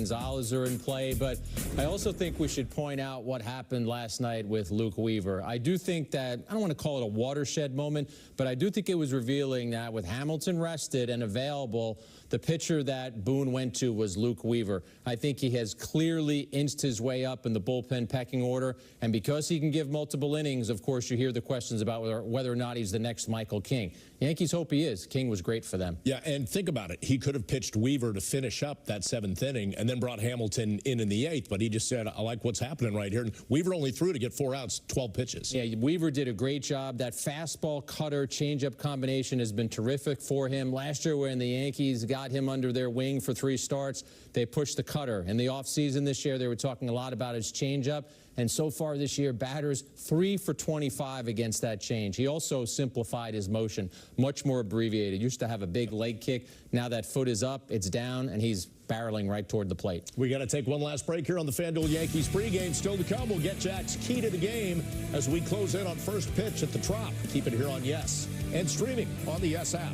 Gonzalez are in play, but I also think we should point out what happened last night with Luke Weaver. I do think that, I don't want to call it a watershed moment, but I do think it was revealing that with Hamilton rested and available, the pitcher that Boone went to was Luke Weaver. I think he has clearly inched his way up in the bullpen pecking order, and because he can give multiple innings, of course, you hear the questions about whether or not he's the next Michael King. Yankees hope he is. King was great for them. Yeah, and think about it. He could have pitched Weaver to finish up that 7th inning and then brought Hamilton in the 8th, but he just said, I like what's happening right here. And Weaver only threw to get 4 outs, 12 pitches. Yeah, Weaver did a great job. That fastball, cutter, changeup combination has been terrific for him. Last year when the Yankees got him under their wing for 3 starts, they pushed the cutter. In the offseason this year, they were talking a lot about his changeup. And so far this year, batters 3 for 25 against that change. He also simplified his motion, much more abbreviated. Used to have a big leg kick. Now that foot is up, it's down, and he's barreling right toward the plate. We got to take one last break here on the FanDuel Yankees pregame. Still to come, we'll get Jack's key to the game as we close in on first pitch at the Trop. Keep it here on Yes and streaming on the Yes app.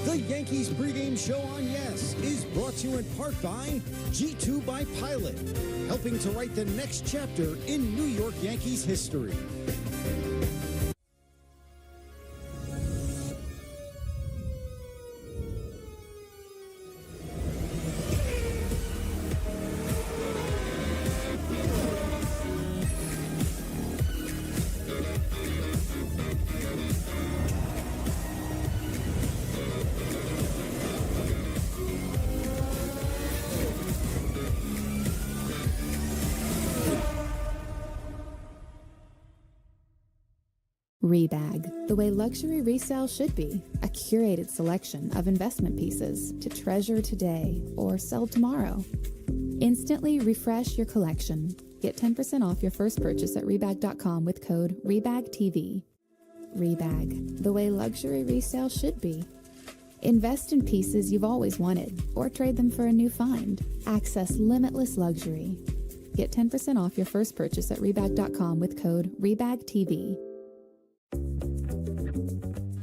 The Yankees pregame show on Yes is brought to you in part by G2 by Pilot, helping to write the next chapter in New York Yankees history. Rebag, the way luxury resale should be. A curated selection of investment pieces to treasure today or sell tomorrow. Instantly refresh your collection. Get 10% off your first purchase at Rebag.com with code REBAGTV. Rebag, the way luxury resale should be. Invest in pieces you've always wanted or trade them for a new find. Access limitless luxury. Get 10% off your first purchase at Rebag.com with code REBAGTV.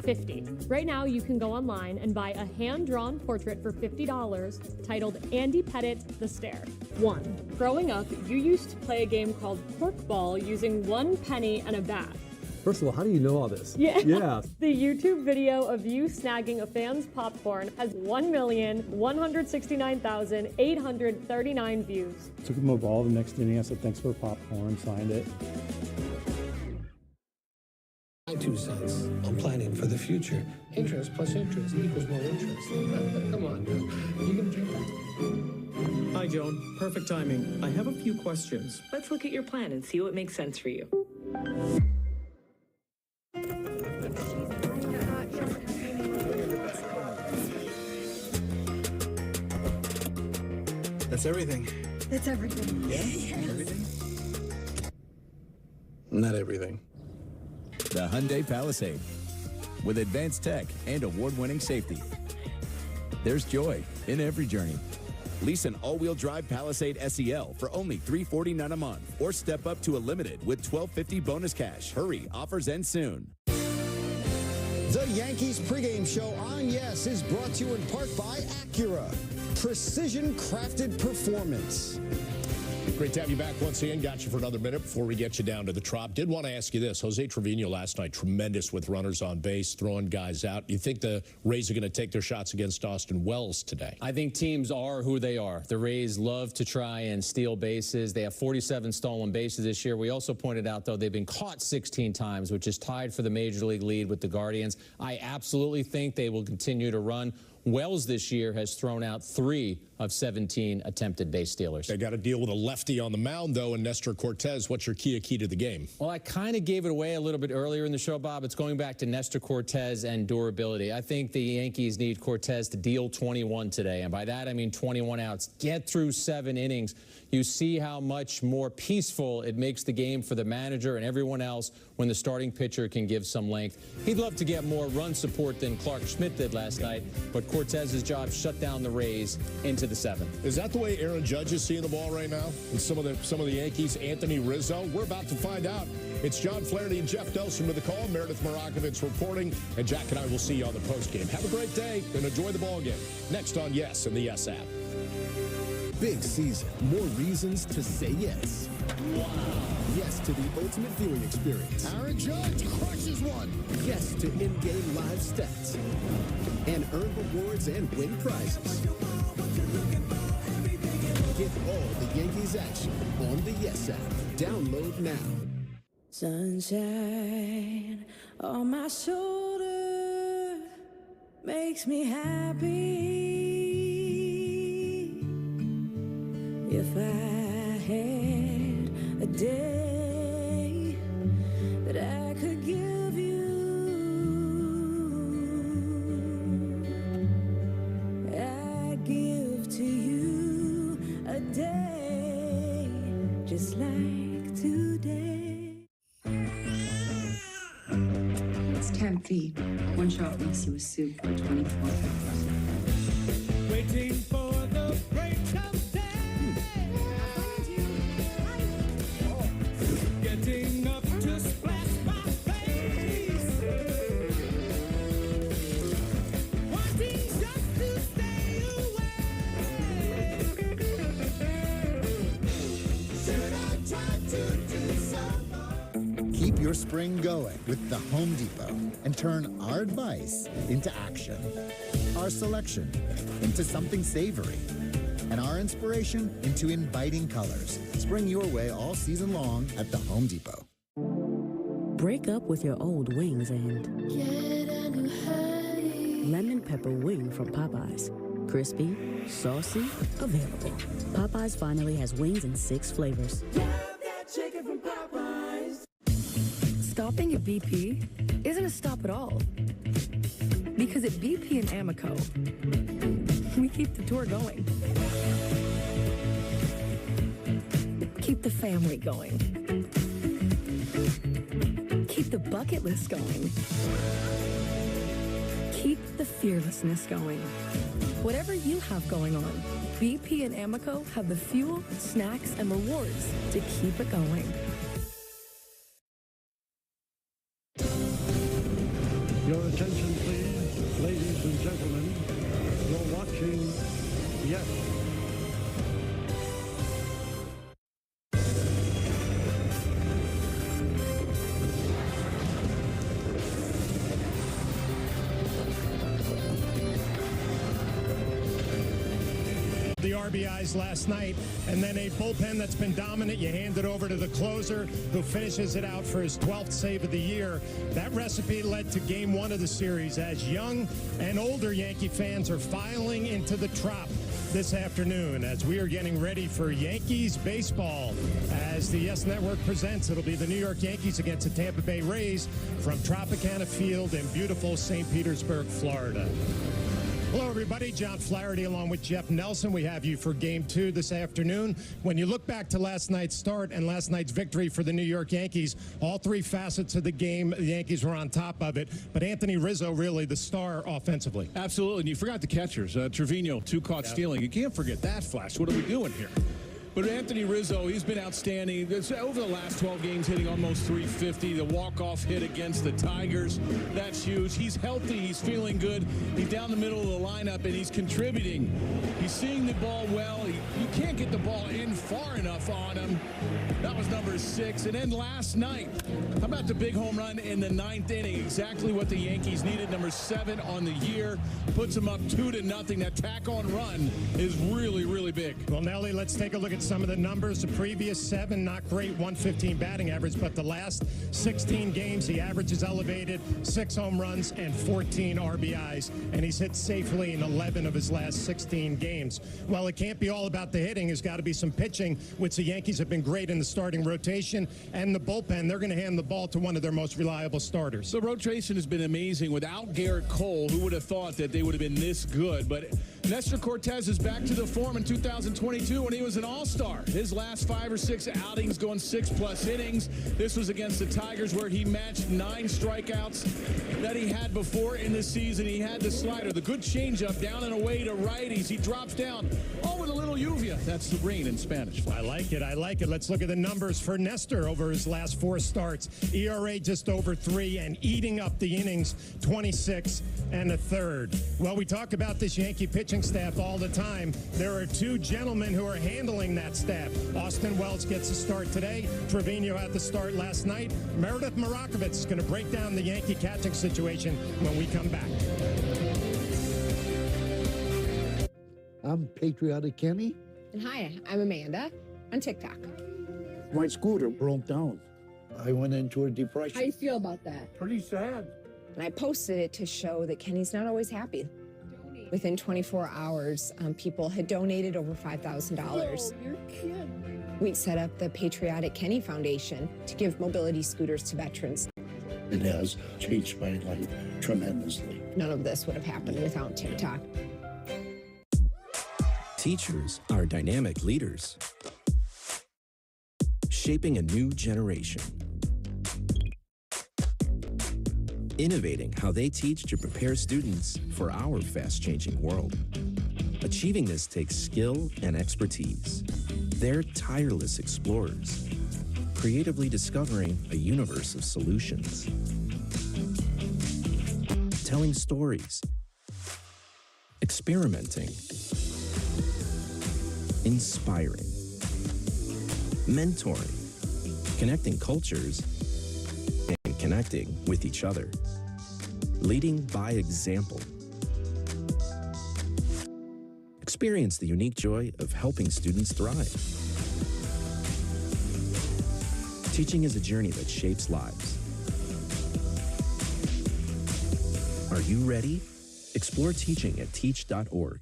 50. Right now, you can go online and buy a hand-drawn portrait for $50 titled Andy Pettit, The Stare. 1. Growing up, you used to play a game called corkball using 1 penny and a bat. First of all, how do you know all this? Yeah. Yeah. The YouTube video of you snagging a fan's popcorn has 1,169,839 views. Took him a ball the next inning. I said, thanks for the popcorn, signed it. My 2 cents on planning for the future. Interest plus interest equals more interest. Come on, Joe. You can do that. Hi, Joan. Perfect timing. I have a few questions. Let's look at your plan and see what makes sense for you. That's everything. That's everything. Yeah. Everything? Not everything. The Hyundai Palisade. With advanced tech and award-winning safety. There's joy in every journey. Lease an all-wheel drive Palisade SEL for only $349 a month. Or step up to a limited with $1,250 bonus cash. Hurry, offers end soon. The Yankees pregame show on Yes is brought to you in part by Acura. Precision crafted performance. Great to have you back once again. Got you for another minute before we get you down to the Trop. Did want to ask you this. Jose Trevino last night, tremendous with runners on base, throwing guys out. You think the Rays are going to take their shots against Austin Wells today? I think teams are who they are. The Rays love to try and steal bases. They have 47 stolen bases this year. We also pointed out, though, they've been caught 16 times, which is tied for the Major League lead with the Guardians. I absolutely think they will continue to run. Wells this year has thrown out 3 of 17 attempted base stealers. They got to deal with a lefty on the mound, though, and Nestor Cortez. What's your key to the game? Well, I kind of gave it away a little bit earlier in the show, Bob. It's going back to Nestor Cortez and durability. I think the Yankees need Cortez to deal 21 today, and by that I mean 21 outs. Get through 7 innings. You see how much more peaceful it makes the game for the manager and everyone else when the starting pitcher can give some length. He'd love to get more run support than Clark Schmidt did last night, but Cortez's job shut down the Rays into the 7th. Is that the way Aaron Judge is seeing the ball right now? And some of the Yankees, Anthony Rizzo? We're about to find out It's John Flaherty and Jeff Nelson with the call. Meredith Morakovitz reporting, and Jack and I will see you on the postgame. Have a great day and enjoy the ball game. Next on Yes and the Yes app. Big season. More reasons to say yes. Wow. Yes to the ultimate viewing experience. Aaron Judge crushes one. Yes to in-game live stats. And earn rewards and win prizes. Get all the Yankees action on the Yes app. Download now. Sunshine on my shoulder makes me happy. If I had a day that I could give you, I'd give to you a day just like today. It's 10 feet. One shot makes you a soup for 24 hours. Waiting for the break of day. Getting up to splash my face. Wanting just to stay away. Should I try to do something? Keep your spring going with the Home Depot and turn our advice into action. Our selection into something savory. And our inspiration into inviting colors. Spring your way all season long at the Home Depot. Break up with your old wings and Get a new honey. lemon pepper wing from Popeyes. Crispy, saucy, available. Popeyes finally has wings in 6 flavors. Love that chicken from Popeyes. Stopping at BP isn't a stop at all. Because at BP and Amoco, we keep the tour going. Keep the family going. Keep the bucket list going. Keep the fearlessness going. Whatever you have going on, BP and Amoco have the fuel, snacks, and rewards to keep it going. Your attention, please, ladies and gentlemen. You're watching Yes. The RBIs last night, and then a bullpen that's been dominant. You hand it over to the closer, who finishes it out for his 12th save of the year. That recipe led to Game 1 of the series, as young and older Yankee fans are filing into the Trop this afternoon as we are getting ready for Yankees baseball. As the Yes Network presents, it'll be the New York Yankees against the Tampa Bay Rays from Tropicana Field in beautiful St. Petersburg, Florida. Hello, everybody. John Flaherty along with Jeff Nelson. We have you for Game 2 this afternoon. When you look back to last night's start and last night's victory for the New York Yankees, all 3 facets of the game, the Yankees were on top of it. But Anthony Rizzo really the star offensively. Absolutely. And you forgot the catchers. Trevino, 2 caught stealing. You can't forget that, Flash. What are we doing here? But Anthony Rizzo, he's been outstanding. Over the last 12 games, hitting almost 350. The walk-off hit against the Tigers, that's huge. He's healthy. He's feeling good. He's down the middle of the lineup, and he's contributing. He's seeing the ball well. You can't get the ball in far enough on him. That was number 6. And then last night, how about the big home run in the 9th inning? Exactly what the Yankees needed. Number 7 on the year. Puts them up 2-0. That tack-on run is really, really big. Well, Nelly, let's take a look at some of the numbers. The previous 7, not great, 115 batting average, but the last 16 games, he averages elevated, 6 home runs and 14 RBIs, and he's hit safely in 11 of his last 16 games. Well, it can't be all about the hitting. There's got to be some pitching, which the Yankees have been great in the starting rotation, and the bullpen, they're going to hand the ball to one of their most reliable starters. The rotation has been amazing. Without Garrett Cole, who would have thought that they would have been this good? But Nestor Cortez is back to the form in 2022 when he was an all-star. His last 5 or 6 outings going 6+ innings. This was against the Tigers where he matched 9 strikeouts that he had before in the season. He had the slider, the good changeup down and away to righties. He drops down, with a little lluvia. That's the rain in Spanish. I like it. I like it. Let's look at the numbers for Nestor over his last 4 starts. ERA just over 3 and eating up the innings, 26 1/3. Well, we talk about this Yankee pitching staff all the time. There are 2 gentlemen who are handling that staff. Austin Wells gets a start today. Trevino had the start last night. Meredith Marakovitz is going to break down the Yankee catching situation when we come back. I'm Patriotic Kenny. And hi, I'm Amanda on TikTok. My scooter broke down. I went into a depression. How do you feel about that? Pretty sad. And I posted it to show that Kenny's not always happy. Within 24 hours, people had donated over $5,000. Oh, you're kidding. We set up the Patriotic Kenny Foundation to give mobility scooters to veterans. It has changed my life tremendously. None of this would have happened without TikTok. Teachers are dynamic leaders, shaping a new generation. Innovating how they teach to prepare students for our fast-changing world. Achieving this takes skill and expertise. They're tireless explorers, creatively discovering a universe of solutions. Telling stories, experimenting, inspiring, mentoring, connecting cultures, and connecting with each other. Leading by example. Experience the unique joy of helping students thrive. Teaching is a journey that shapes lives. Are you ready? Explore teaching at teach.org.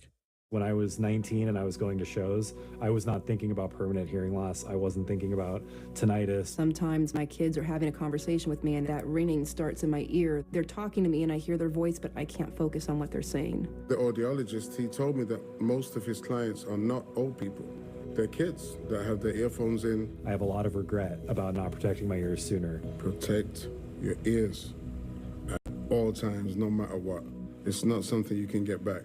When I was 19 and I was going to shows, I was not thinking about permanent hearing loss. I wasn't thinking about tinnitus. Sometimes my kids are having a conversation with me and that ringing starts in my ear. They're talking to me and I hear their voice, but I can't focus on what they're saying. The audiologist, he told me that most of his clients are not old people. They're kids that have their earphones in. I have a lot of regret about not protecting my ears sooner. Protect your ears at all times, no matter what. It's not something you can get back.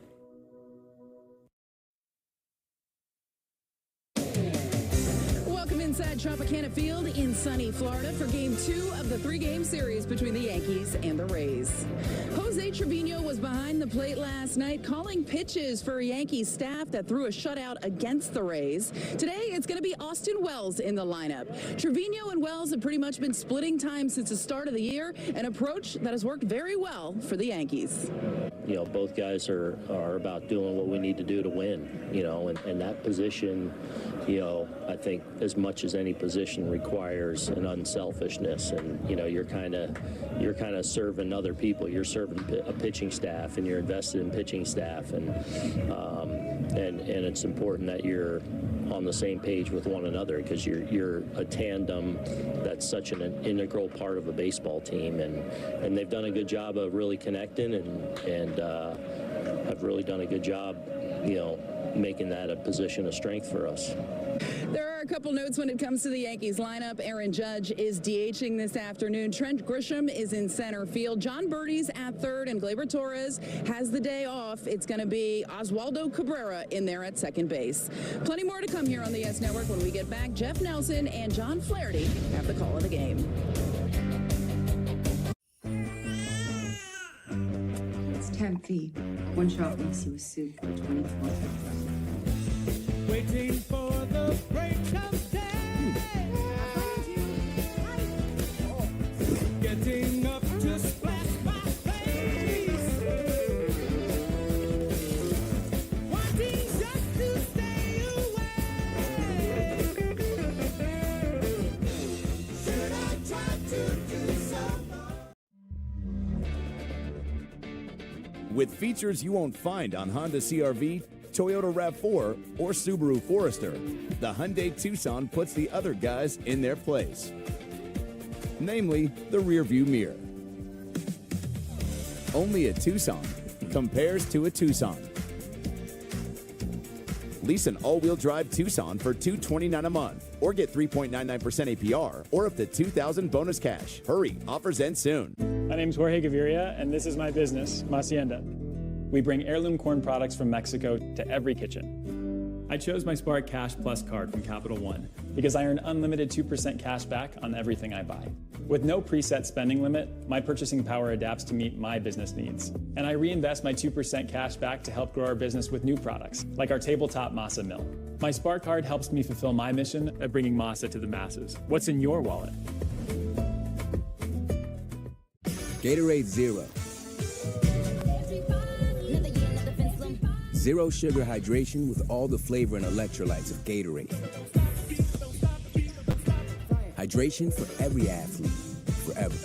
Inside Tropicana Field in sunny Florida for Game 2 of the 3-game series between the Yankees and the Rays. Jose Trevino was behind the plate last night calling pitches for Yankees staff that threw a shutout against the Rays. Today, it's going to be Austin Wells in the lineup. Trevino and Wells have pretty much been splitting time since the start of the year, an approach that has worked very well for the Yankees. You know, both guys are about doing what we need to do to win, you know, and that position, you know, I think as much as any position requires an unselfishness, and you know you're kind of serving other people. You're serving a pitching staff, and you're invested in pitching staff, and it's important that you're on the same page with one another because you're a tandem that's such an integral part of a baseball team, and they've done a good job of really connecting and have really done a good job, you know, making that a position of strength for us. There are a couple notes when it comes to the Yankees lineup. Aaron Judge is DHing this afternoon. Trent Grisham is in center field. John Birdie's at third, and Gleyber Torres has the day off. It's going to be Oswaldo Cabrera in there at second base. Plenty more to come here on the YES Network. When we get back, Jeff Nelson and John Flaherty have the call of the game. It's 10 feet. One shot makes you a soup for 24. Waiting for the break of day. Getting up to splash my face. Wanting just to stay away. Should I try to do so? With features you won't find on Honda CR-V, Toyota RAV4, or Subaru Forester, the Hyundai Tucson puts the other guys in their place. Namely, the rearview mirror. Only a Tucson compares to a Tucson. Lease an all-wheel drive Tucson for $229 a month, or get 3.99% APR, or up to $2,000 bonus cash. Hurry, offers end soon. My name's Jorge Gaviria, and this is my business, Hacienda. We bring heirloom corn products from Mexico to every kitchen. I chose my Spark Cash Plus card from Capital One because I earn unlimited 2% cash back on everything I buy. With no preset spending limit, my purchasing power adapts to meet my business needs. And I reinvest my 2% cash back to help grow our business with new products, like our tabletop masa mill. My Spark card helps me fulfill my mission of bringing masa to the masses. What's in your wallet? Gatorade Zero. Zero sugar hydration with all the flavor and electrolytes of Gatorade. Hydration for every athlete, forever.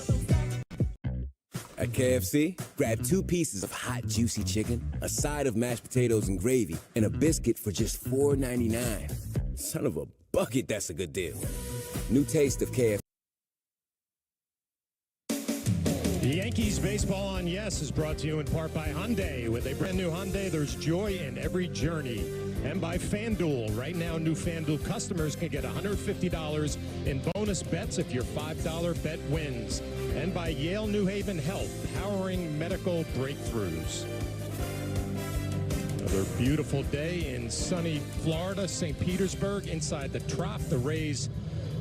At KFC, grab 2 pieces of hot, juicy chicken, a side of mashed potatoes and gravy, and a biscuit for just $4.99. Son of a bucket, that's a good deal. New taste of KFC. The Yankees baseball on Yes is brought to you in part by Hyundai. With a brand new Hyundai, there's joy in every journey. And by FanDuel. Right now, new FanDuel customers can get $150 in bonus bets if your $5 bet wins. And by Yale New Haven Health, powering medical breakthroughs. Another beautiful day in sunny Florida, St. Petersburg. Inside the Trop, the Rays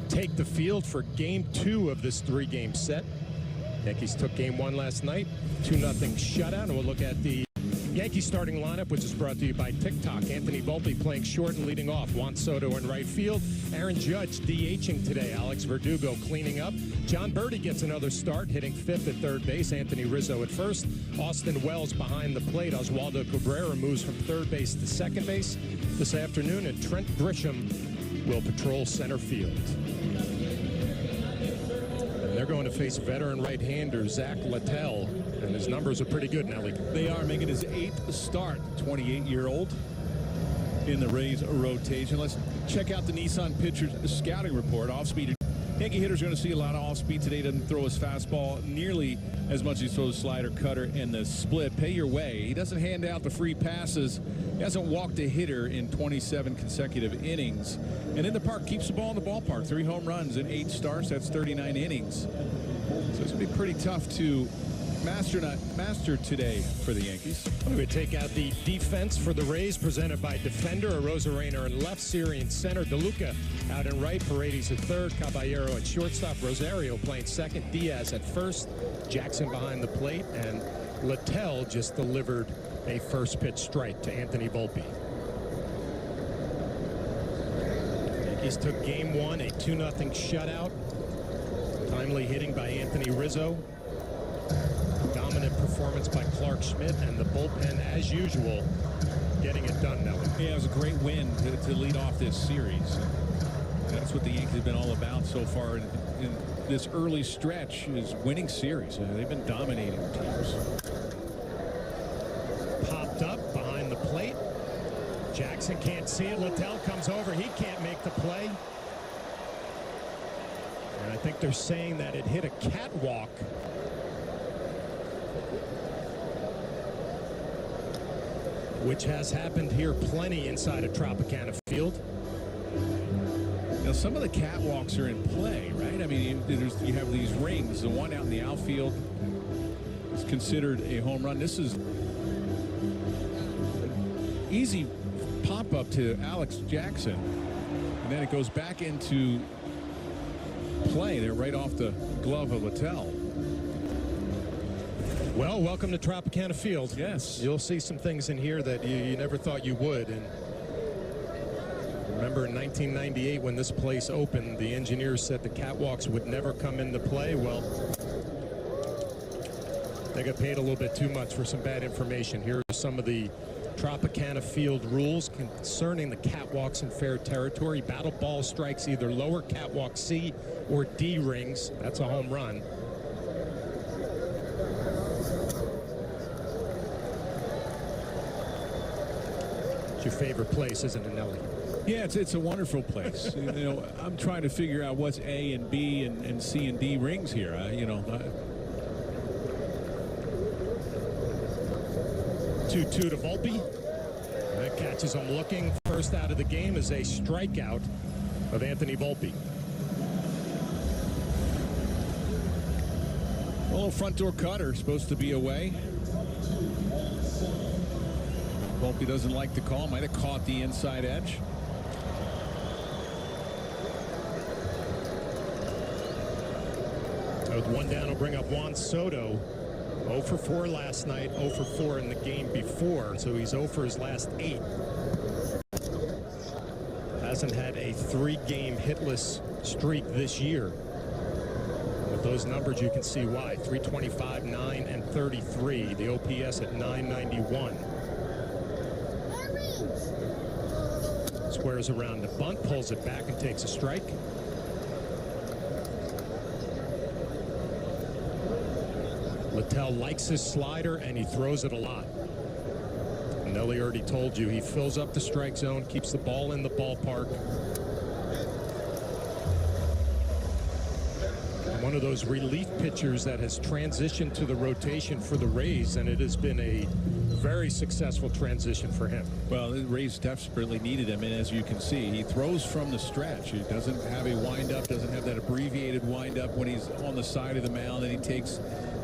take the field for Game 2 of this 3-game set. Yankees took Game 1 last night, 2-0 shutout. And we'll look at the Yankees starting lineup, which is brought to you by TikTok. Anthony Volpe playing short and leading off. Juan Soto in right field. Aaron Judge DHing today. Alex Verdugo cleaning up. John Birdie gets another start, hitting 5th at third base. Anthony Rizzo at first. Austin Wells behind the plate. Oswaldo Cabrera moves from third base to second base this afternoon. And Trent Grisham will patrol center field. They're going to face veteran right-hander Zach Littell, and his numbers are pretty good now. They are making his 8th start, 28-year-old in the Rays rotation. Let's check out the Nissan pitcher's scouting report. Off-speed. Yankee hitter's going to see a lot of off-speed today. Doesn't throw his fastball nearly as much as he throws slider, cutter, and the split. Pay your way. He doesn't hand out the free passes. He hasn't walked a hitter in 27 consecutive innings. And in the park, keeps the ball in the ballpark. 3 home runs in 8 starts. That's 39 innings. So it's going to be pretty tough to master today for the Yankees. We take out the defense for the Rays, presented by Defender. Arozarena in left, Siri in center, DeLuca out in right, Paredes at third, Caballero at shortstop, Rosario playing second, Diaz at first, Jackson behind the plate, and Littell just delivered a first pitch strike to Anthony Volpe. Yankees took Game 1, a 2-0 shutout. Timely hitting by Anthony Rizzo. Dominant performance by Clark Schmidt, and the bullpen, as usual, getting it done, Nelly. Yeah, it was a great win to lead off this series. That's what the Yankees have been all about so far in this early stretch, is winning series. They've been dominating teams. Popped up behind the plate. Jackson can't see it. Littell comes over. He can't make the play. And I think they're saying that it hit a catwalk. Which has happened here plenty inside of Tropicana Field. Now, some of the catwalks are in play, right? I mean, you have these rings. The one out in the outfield is considered a home run. This is an easy pop-up to Alex Jackson. And then it goes back into play. They're right off the glove of Littell. Well, welcome to Tropicana Field. Yes. You'll see some things in here that you never thought you would. And remember in 1998 when this place opened, the engineers said the catwalks would never come into play. Well, they got paid a little bit too much for some bad information. Here are some of the Tropicana Field rules concerning the catwalks in fair territory. Battle ball strikes either lower catwalk C or D rings. That's a home run. It's your favorite place, isn't it, Nelly? Yeah, it's a wonderful place. You know, I'm trying to figure out what's A and B and C and D rings here. 2-2 to Volpe. catches him looking. First out of the game is a strikeout of Anthony Volpe. A little front door cutter, supposed to be away. Volpe doesn't like the call. Might have caught the inside edge. With one down, will bring up Juan Soto. 0 for 4 last night, 0 for 4 in the game before, so he's 0 for his last 8. Hasn't had a 3-game hitless streak this year. With those numbers, you can see why. 325, 9, and 33. The OPS at 991. Squares around the bunt, pulls it back and takes a strike. Littell likes his slider, and he throws it a lot. Nelly already told you he fills up the strike zone, keeps the ball in the ballpark. One of those relief pitchers that has transitioned to the rotation for the Rays, and it has been a very successful transition for him. Well, the Rays desperately needed him, and as you can see, he throws from the stretch. He doesn't have a windup, doesn't have that abbreviated windup when he's on the side of the mound, and he takes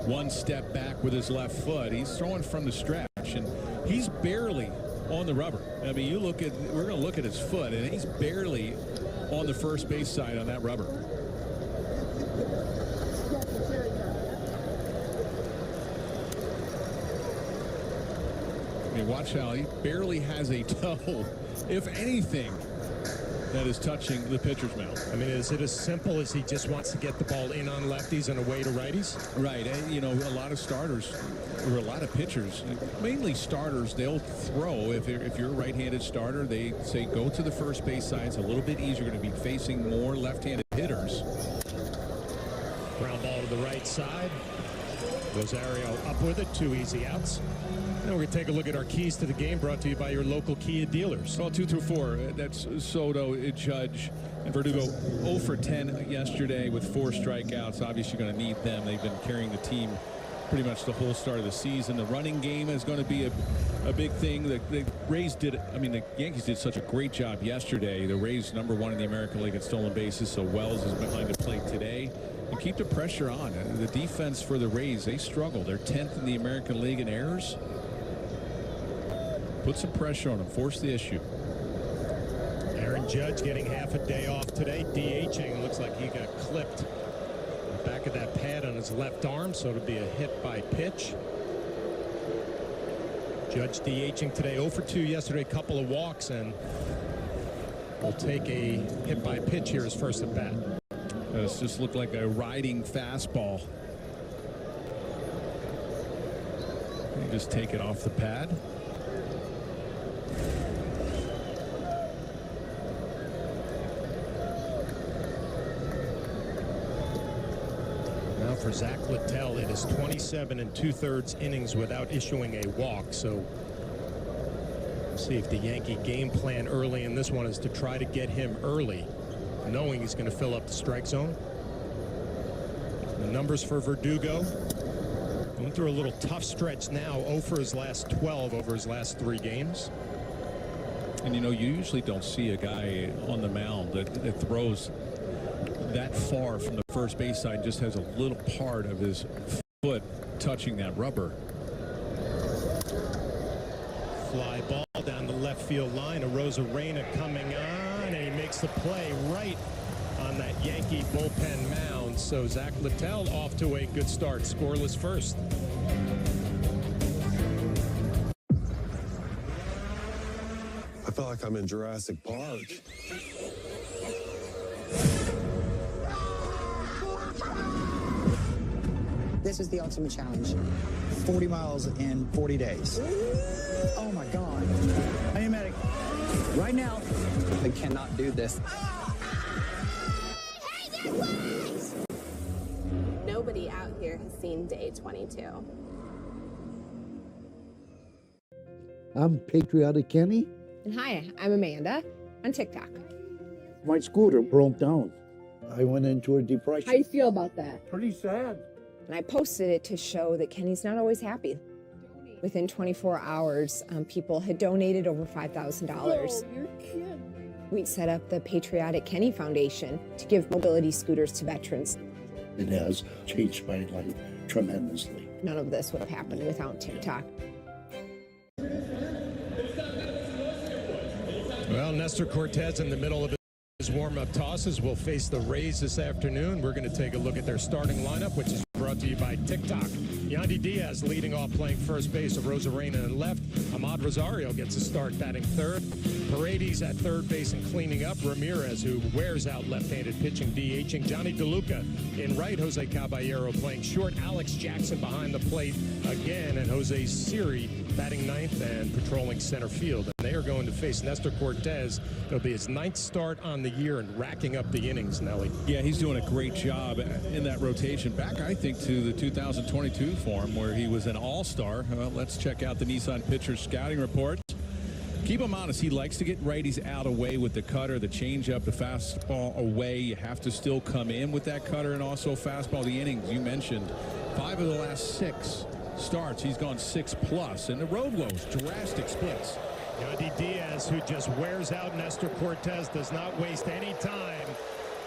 one step back with his left foot. He's throwing from the stretch, and he's barely on the rubber. I mean, we're going to look at his foot, and he's barely on the first base side on that rubber. I mean, watch how he barely has a toe, if anything, that is touching the pitcher's mouth. I mean, is it as simple as he just wants to get the ball in on lefties and away to righties? Right. And, you know, a lot of starters, or a lot of pitchers, mainly starters, they'll throw. If you're a right-handed starter, they say go to the first base side. It's a little bit easier. You're going to be facing more left-handed hitters. Ground ball to the right side. Rosario up with it. 2 easy outs. And we're going to take a look at our keys to the game, brought to you by your local Kia dealers. Well, 2 through 4. That's Soto, Judge, and Verdugo. 0 for 10 yesterday with 4 strikeouts. Obviously going to need them. They've been carrying the team pretty much the whole start of the season. The running game is going to be a big thing. The Rays did, I mean, the Yankees did such a great job yesterday. The Rays #1 in the American League at stolen bases, so Wells is behind the plate today. And keep the pressure on. The defense for the Rays, they struggle. They're 10th in the American League in errors. Put some pressure on them. Force the issue. Aaron Judge getting half a day off today. DHing. Looks like he got clipped in the back of that pad on his left arm, so it'll be a hit by pitch. Judge DHing today. 0 for 2 yesterday. Couple of walks, and will take a hit by pitch here his first at bat. This just looked like a riding fastball. You just take it off the pad. Now for Zach Littell, it is 27 2/3 innings without issuing a walk. So we'll see if the Yankee game plan early in this one is to try to get him early, knowing he's going to fill up the strike zone. The numbers for Verdugo. Going through a little tough stretch now. 0 for his last 12 over his last 3 games. And, you know, you usually don't see a guy on the mound that throws that far from the first base side, just has a little part of his foot touching that rubber. Fly ball down the left field line. Arozarena coming on, and he makes the play right on that Yankee bullpen mound. So Zach Littell off to a good start. Scoreless first. I feel like I'm in Jurassic Park. This is the ultimate challenge. 40 miles in 40 days. Oh my God. I need a medic. Right now. I cannot do this. Nobody out here has seen day 22. I'm Patriotic Kenny. And hi, I'm Amanda on TikTok. My scooter broke down. I went into a depression. How do you feel about that? Pretty sad. And I posted it to show that Kenny's not always happy. Within 24 hours, people had donated over $5,000. Oh, you're kidding. We set up the Patriotic Kenny Foundation to give mobility scooters to veterans. It has changed my life tremendously. None of this would have happened without TikTok. Well, Nestor Cortez in the middle of his warm-up tosses will face the Rays this afternoon. We're going to take a look at their starting lineup, which is brought to you by TikTok. Yandy Diaz leading off, playing first base. Rosarena in left. Ahmad Rosario gets a start, batting third. Paredes at third base and cleaning up. Ramirez, who wears out left-handed pitching, DHing. Johnny DeLuca in right. Jose Caballero playing short. Alex Jackson behind the plate again. And Jose Siri batting ninth and patrolling center field. And they are going to face Nestor Cortez. It'll be his ninth start on the year and racking up the innings, Nelly. Yeah, he's doing a great job in that rotation. Back, I think, to the 2022 form where he was an all-star. Well, let's check out the Nissan Pitchers scouting report. Keep him honest. He likes to get righties out away with the cutter, the changeup, the fastball away. You have to still come in with that cutter and also fastball. The innings you mentioned, 5 of the last 6 starts, he's gone 6+, and the road woes, drastic splits. Yandy Diaz, who just wears out Nestor Cortez, does not waste any time.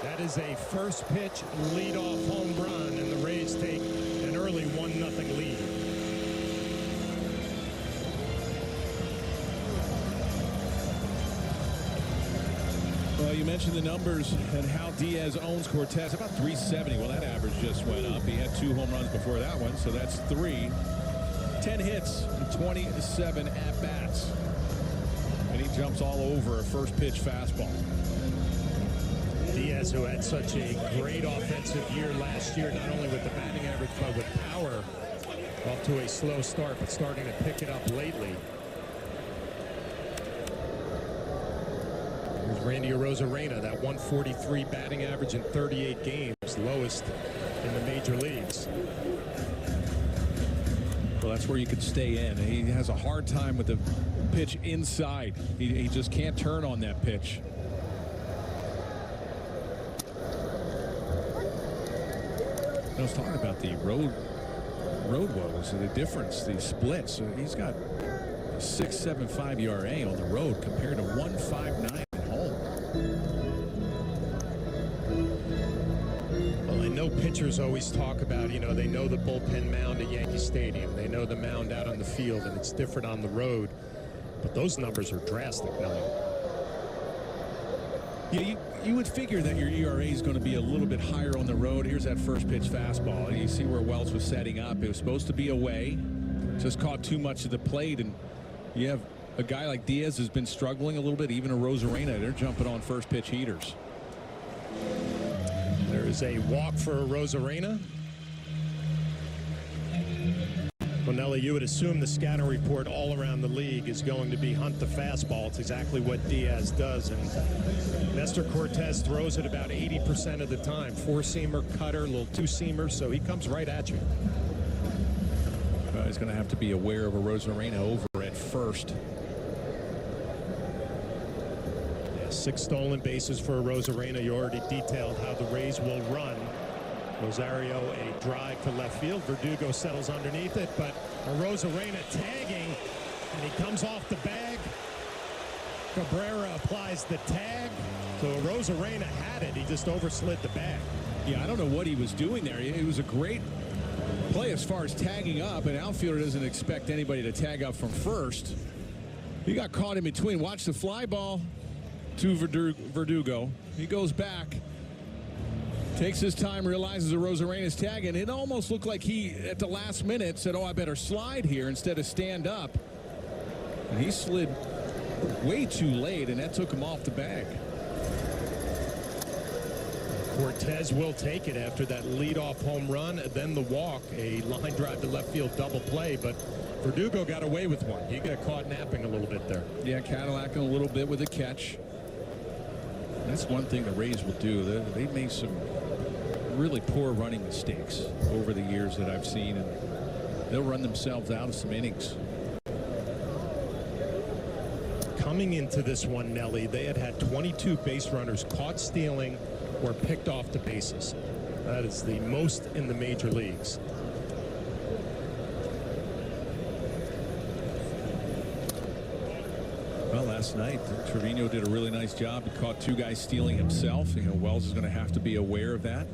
That is a first pitch leadoff home run, and the Rays take an early 1-0 lead. Well, you mentioned the numbers and how Diaz owns Cortez. About 370. Well, that average just went up. He had 2 home runs before that one, so that's 3. 10 hits, 27 at-bats. And he jumps all over a first pitch fastball. Diaz, who had such a great offensive year last year, not only with the batting average, but with power, off to a slow start, but starting to pick it up lately. Here's Randy Arozarena, that 143 batting average in 38 games, lowest in the major leagues. Well, that's where you could stay in. He has a hard time with the pitch inside. He just can't turn on that pitch. I was talking about the road woes, the difference, the splits. He's got a 6.75 ERA on the road compared to 1.59 at home. Well, I know pitchers always talk about, you know, they know the bullpen mound at Yankee Stadium. They know the mound out on the field, and it's different on the road. But those numbers are drastic, Nelly. Yeah, you would figure that your ERA is going to be a little bit higher on the road. Here's that first pitch fastball. You see where Wells was setting up. It was supposed to be away. Just caught too much of the plate. And you have a guy like Diaz who's been struggling a little bit. Even a Rosarena, they're jumping on first pitch heaters. There is a walk for Rosarena. Well, Nelly, you would assume the scouting report all around the league is going to be hunt the fastball. It's exactly what Diaz does. And Nestor Cortez throws it about 80% of the time. 4-seamer, cutter, a little 2-seamer, so he comes right at you. He's going to have to be aware of a Rosarena over at first. Yeah, 6 stolen bases for Rosarena. You already detailed how the Rays will run. Rosario, a drive to left field. Verdugo settles underneath it, but Rosarena tagging, and he comes off the bag. Cabrera applies the tag. So Rosarena had it. He just overslid the bag. Yeah, I don't know what he was doing there. It was a great play as far as tagging up. An outfielder doesn't expect anybody to tag up from first. He got caught in between. Watch the fly ball to Verdugo. He goes back. Takes his time, realizes a Rosarena's tag, and it almost looked like he, at the last minute, said, oh, I better slide here instead of stand up. And he slid way too late, and that took him off the bag. Cortez will take it after that leadoff home run, then the walk, a line drive to left field double play, but Verdugo got away with one. He got caught napping a little bit there. Yeah, Cadillacing a little bit with a catch. That's one thing the Rays will do. They've made some really poor running mistakes over the years that I've seen, and they'll run themselves out of some innings. Coming into this one, Nelly, they had 22 base runners caught stealing or picked off the bases. That is the most in the major leagues. last night. Trevino did a really nice job. He caught two guys stealing himself. You know, Wells is going to have to be aware of that.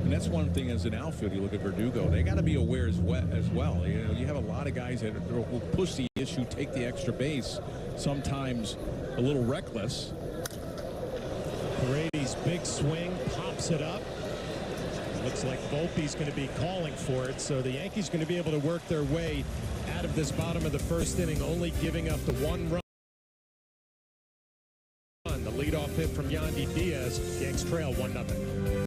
And that's one thing as an outfield. You look at Verdugo, they got to be aware as well. You know, you have a lot of guys that will push the issue, take the extra base, sometimes a little reckless. Brady's big swing, pops it up. Looks like Volpe's going to be calling for it, so the Yankees going to be able to work their way out of this bottom of the first inning, only giving up the one run. The leadoff hit from Yandy Diaz. Yanks trail 1-0.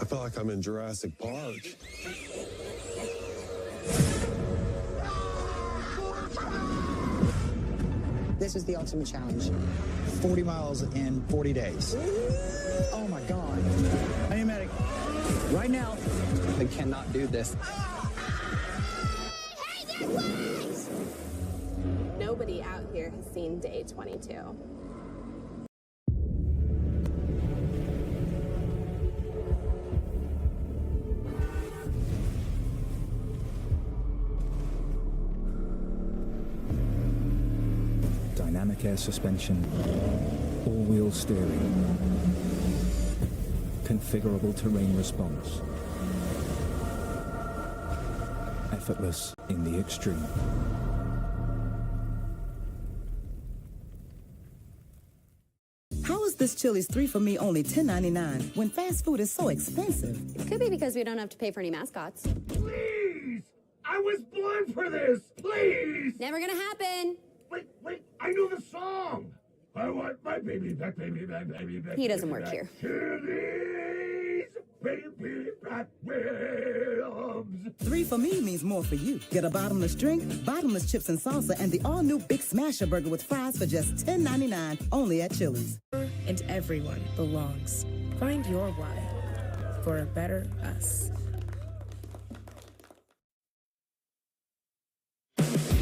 I feel like I'm in Jurassic Park. This is the ultimate challenge. 40 miles in 40 days. Oh my God. I am medic. Right now. I cannot do this. Nobody out here has seen day 22. Dynamic air suspension, all-wheel steering, configurable terrain response, effortless in the extreme. How is this Chili's 3 for Me only $10.99 when fast food is so expensive? It could be because we don't have to pay for any mascots. Please! I was born for this! Please! Never gonna happen! Wait, I know the song! I want my baby back, baby back, baby back. He doesn't work here. Chili's baby back Williams. 3 for Me means more for you. Get a bottomless drink, bottomless chips and salsa, and the all-new Big Smasher Burger with fries for just $10.99 only at Chili's. And everyone belongs. Find your why for a better us.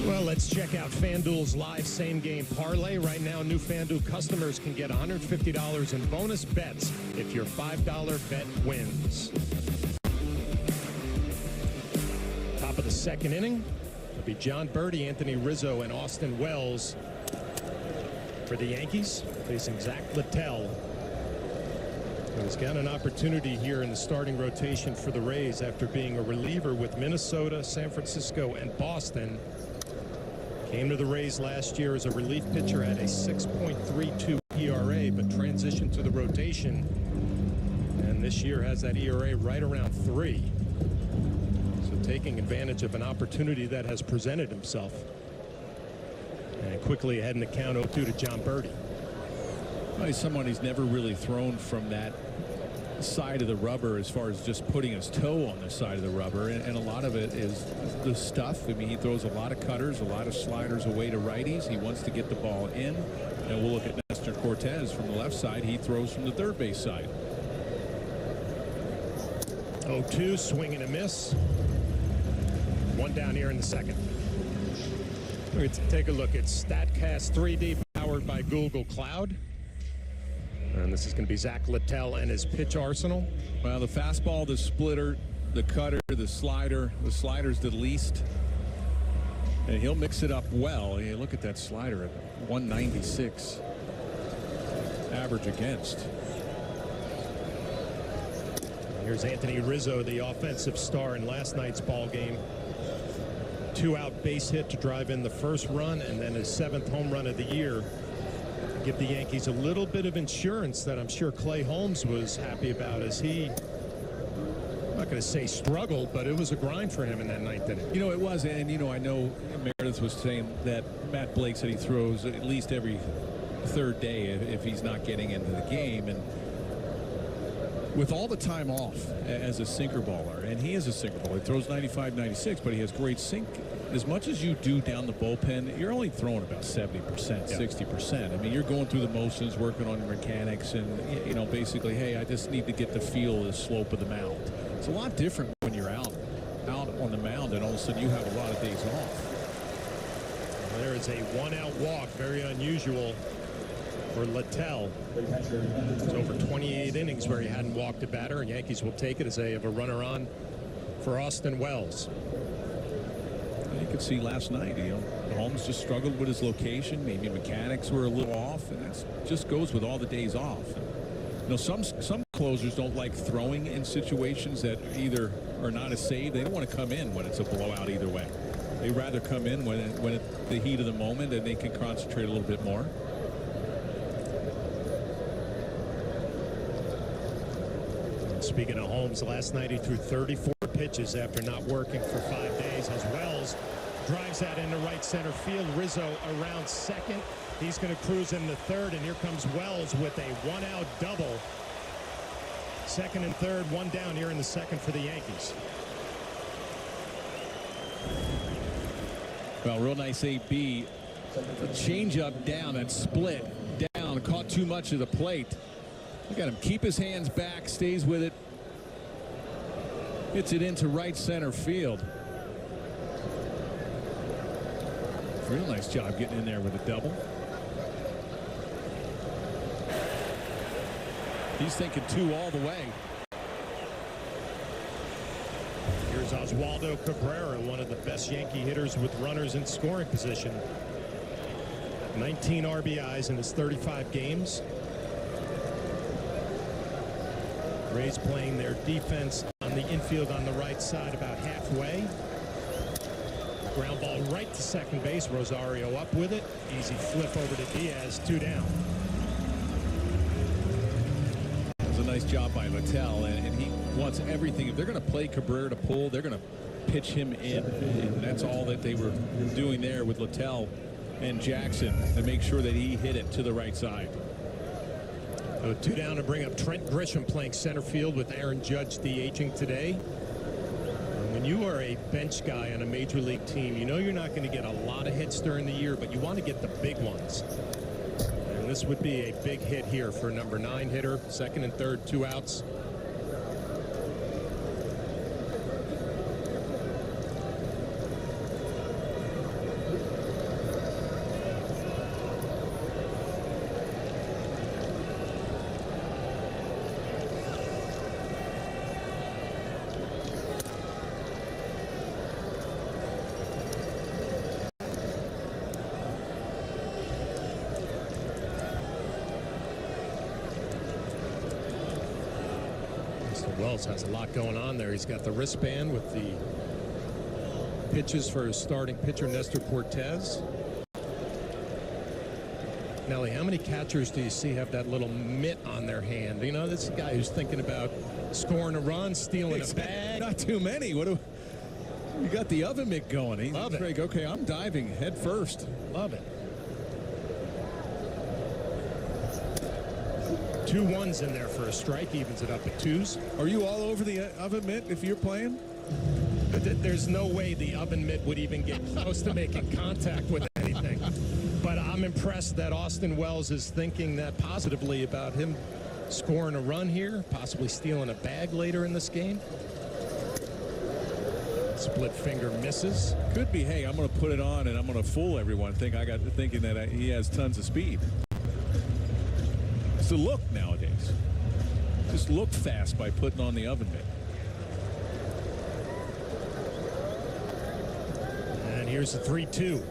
Well, let's check out FanDuel's live same-game parlay. Right now, new FanDuel customers can get $150 in bonus bets if your $5 bet wins. Top of the second inning, it'll be John Birdie, Anthony Rizzo, and Austin Wells for the Yankees, facing Zach Littell. He's got an opportunity here in the starting rotation for the Rays after being a reliever with Minnesota, San Francisco, and Boston. Came to the Rays last year as a relief pitcher at a 6.32 ERA, but transitioned to the rotation. And this year has that ERA right around 3. So taking advantage of an opportunity that has presented himself. And quickly ahead in the count 0-2 to John Birdie. Well, he's someone who's never really thrown from that side of the rubber as far as just putting his toe on the side of the rubber, and a lot of it is the stuff. I mean, he throws a lot of cutters, a lot of sliders away to righties. He wants to get the ball in, and we'll look at Nestor Cortez from the left side. He throws from the third base side. 0-2, swing and a miss. One down here in the second. Let's take a look at StatCast 3D powered by Google Cloud. And this is going to be Zach Littell and his pitch arsenal. Well, the fastball, the splitter, the cutter, the slider. The slider's the least. And he'll mix it up well. Hey, look at that slider at 196 average against. Here's Anthony Rizzo, the offensive star in last night's ball game. 2-out base hit to drive in the first run, and then his 7th home run of the year. Give the Yankees a little bit of insurance that I'm sure Clay Holmes was happy about, as he, I'm not going to say struggled, but it was a grind for him in that 9th inning. You know, it was, and, you know, I know Meredith was saying that Matt Blake said he throws at least every third day if he's not getting into the game. And with all the time off as a sinker baller, and he is a sinker baller, he throws 95, 96, but he has great sink. As much as you do down the bullpen, you're only throwing about 70%, 60%. I mean, you're going through the motions, working on your mechanics, and, you know, basically, hey, I just need to get the feel of the slope of the mound. It's a lot different when you're out on the mound, and all of a sudden you have a lot of days off. There is a 1-out walk, very unusual for Littell. It's over 28 innings where he hadn't walked a batter, and Yankees will take it as they have a runner on for Austin Wells. You could see last night, Holmes just struggled with his location. Maybe mechanics were a little off, and that just goes with all the days off. Some closers don't like throwing in situations that either are not a save. They don't want to come in when it's a blowout either way. They rather come in when it's the heat of the moment and they can concentrate a little bit more. Speaking of Holmes, last night he threw 34 pitches after not working for 5 days as Wells drives that into right center field. Rizzo around second. He's going to cruise into third, and here comes Wells with a one-out double. Second and third, one down here in the second for the Yankees. Well, real nice AB. Change up down and split down. Caught too much of the plate. Look at him keep his hands back, stays with it. Hits it into right center field. Real nice job getting in there with a double. He's thinking two all the way. Here's Oswaldo Cabrera, one of the best Yankee hitters with runners in scoring position. 19 RBIs in his 35 games. Rays playing their defense on the infield on the right side about halfway. Ground ball right to second base. Rosario up with it. Easy flip over to Diaz. 2 down. It was a nice job by Littell, and he wants everything. If they're going to play Cabrera to pull, they're going to pitch him in. And that's all that they were doing there with Littell and Jackson to make sure that he hit it to the right side. 2 down to bring up Trent Grisham playing center field with Aaron Judge DHing today. When you are a bench guy on a major league team, you know you're not going to get a lot of hits during the year, but you want to get the big ones. And this would be a big hit here for number 9 hitter. Second and third, 2 outs. Wells has a lot going on there. He's got the wristband with the pitches for his starting pitcher, Nestor Cortez. Nelly, how many catchers do you see have that little mitt on their hand? You know, this is a guy who's thinking about scoring a run, stealing a bag. Not too many. You got the oven mitt going. He's Love it. like, okay, I'm diving head first. Love it. 2 1s in there for a strike, evens it up at 2s. Are you all over the oven mitt if you're playing? There's no way the oven mitt would even get close to making contact with anything. But I'm impressed that Austin Wells is thinking that positively about him scoring a run here, possibly stealing a bag later in this game. Split finger misses. Could be, hey, I'm going to put it on and I'm going to fool everyone thinking that he has tons of speed. It's the look nowadays. Just look fast by putting on the oven mitt. And here's the 3-2. And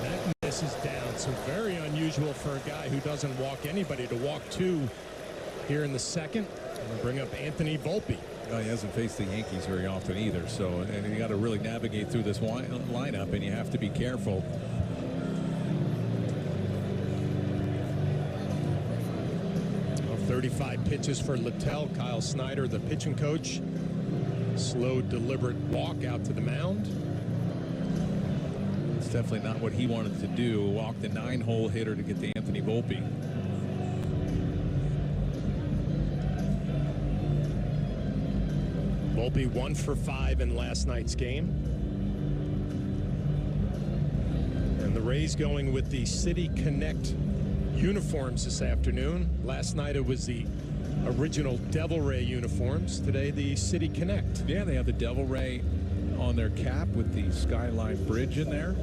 that misses down. So very unusual for a guy who doesn't walk anybody to walk 2 here in the second. And we'll bring up Anthony Volpe. Well, he hasn't faced the Yankees very often either, so and you got to really navigate through this lineup, and you have to be careful. 35 pitches for Littell. Kyle Snyder, the pitching coach. Slow, deliberate walk out to the mound. It's definitely not what he wanted to do. Walk the 9-hole hitter to get to Anthony Volpe. Volpe 1 for 5 in last night's game. And the Rays going with the City Connect uniforms this afternoon. Last night it was the original Devil Ray uniforms. Today the City Connect. Yeah, they have the Devil Ray on their cap with the Skyline Bridge in there.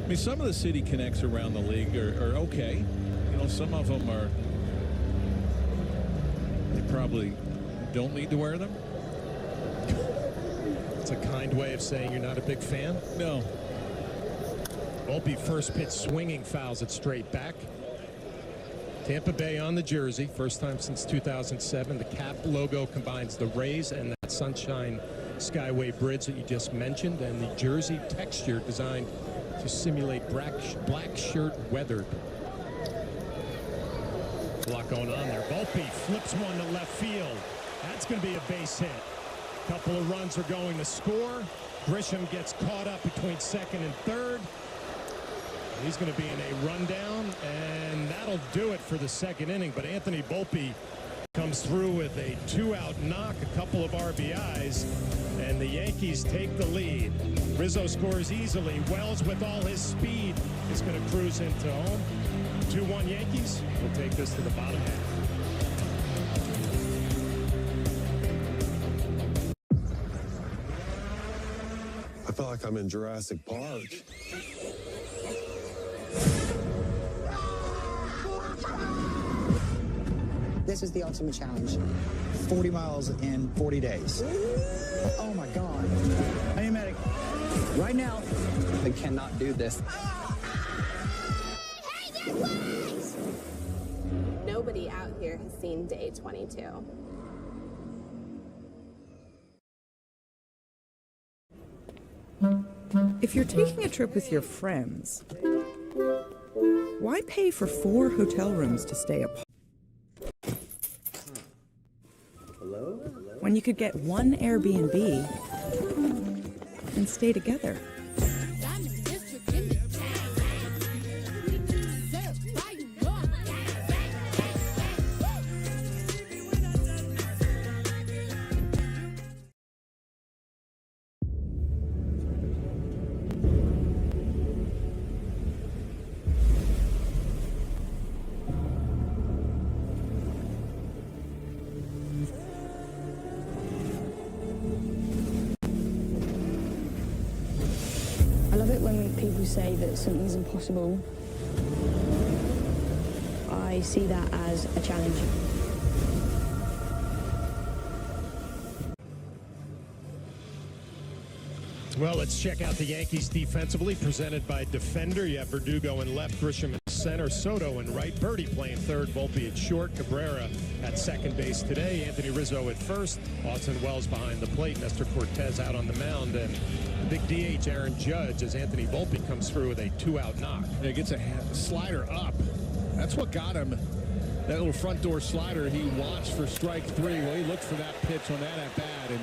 I mean, some of the City Connects around the league are okay. You know, some of them are, they probably don't need to wear them. It's a kind way of saying you're not a big fan? No. Volpe first pitch swinging, fouls it straight back. Tampa Bay on the jersey, first time since 2007. The cap logo combines the Rays and that Sunshine Skyway Bridge that you just mentioned, and the jersey texture designed to simulate black shirt weathered. A lot going on there. Volpe flips one to left field. That's going to be a base hit. A couple of runs are going to score. Grisham gets caught up between second and third. He's going to be in a rundown, and that'll do it for the second inning. But Anthony Volpe comes through with a 2-out knock, a couple of RBIs, and the Yankees take the lead. Rizzo scores easily. Wells, with all his speed, is going to cruise into home. 2-1 Yankees. We'll take this to the bottom half. I feel like I'm in Jurassic Park. This is the ultimate challenge. 40 miles in 40 days. Oh my God. I am medic. Right now, They cannot do this. Nobody out here has seen day 22. If you're taking a trip with your friends, why pay for 4 hotel rooms to stay apart? When you could get one Airbnb and stay together. I love it when people say that something's impossible. I see that as a challenge. Well, let's check out the Yankees defensively, presented by Defender. You have Verdugo in left, Grisham in center, Soto in right, Birdie playing third, Volpe at short, Cabrera at second base today, Anthony Rizzo at first, Austin Wells behind the plate, Nestor Cortez out on the mound, and the big DH Aaron Judge as Anthony Volpe comes through with a 2-out knock. He gets a slider up. That's what got him. That little front door slider he watched for strike 3. Well, he looked for that pitch on that at bat, and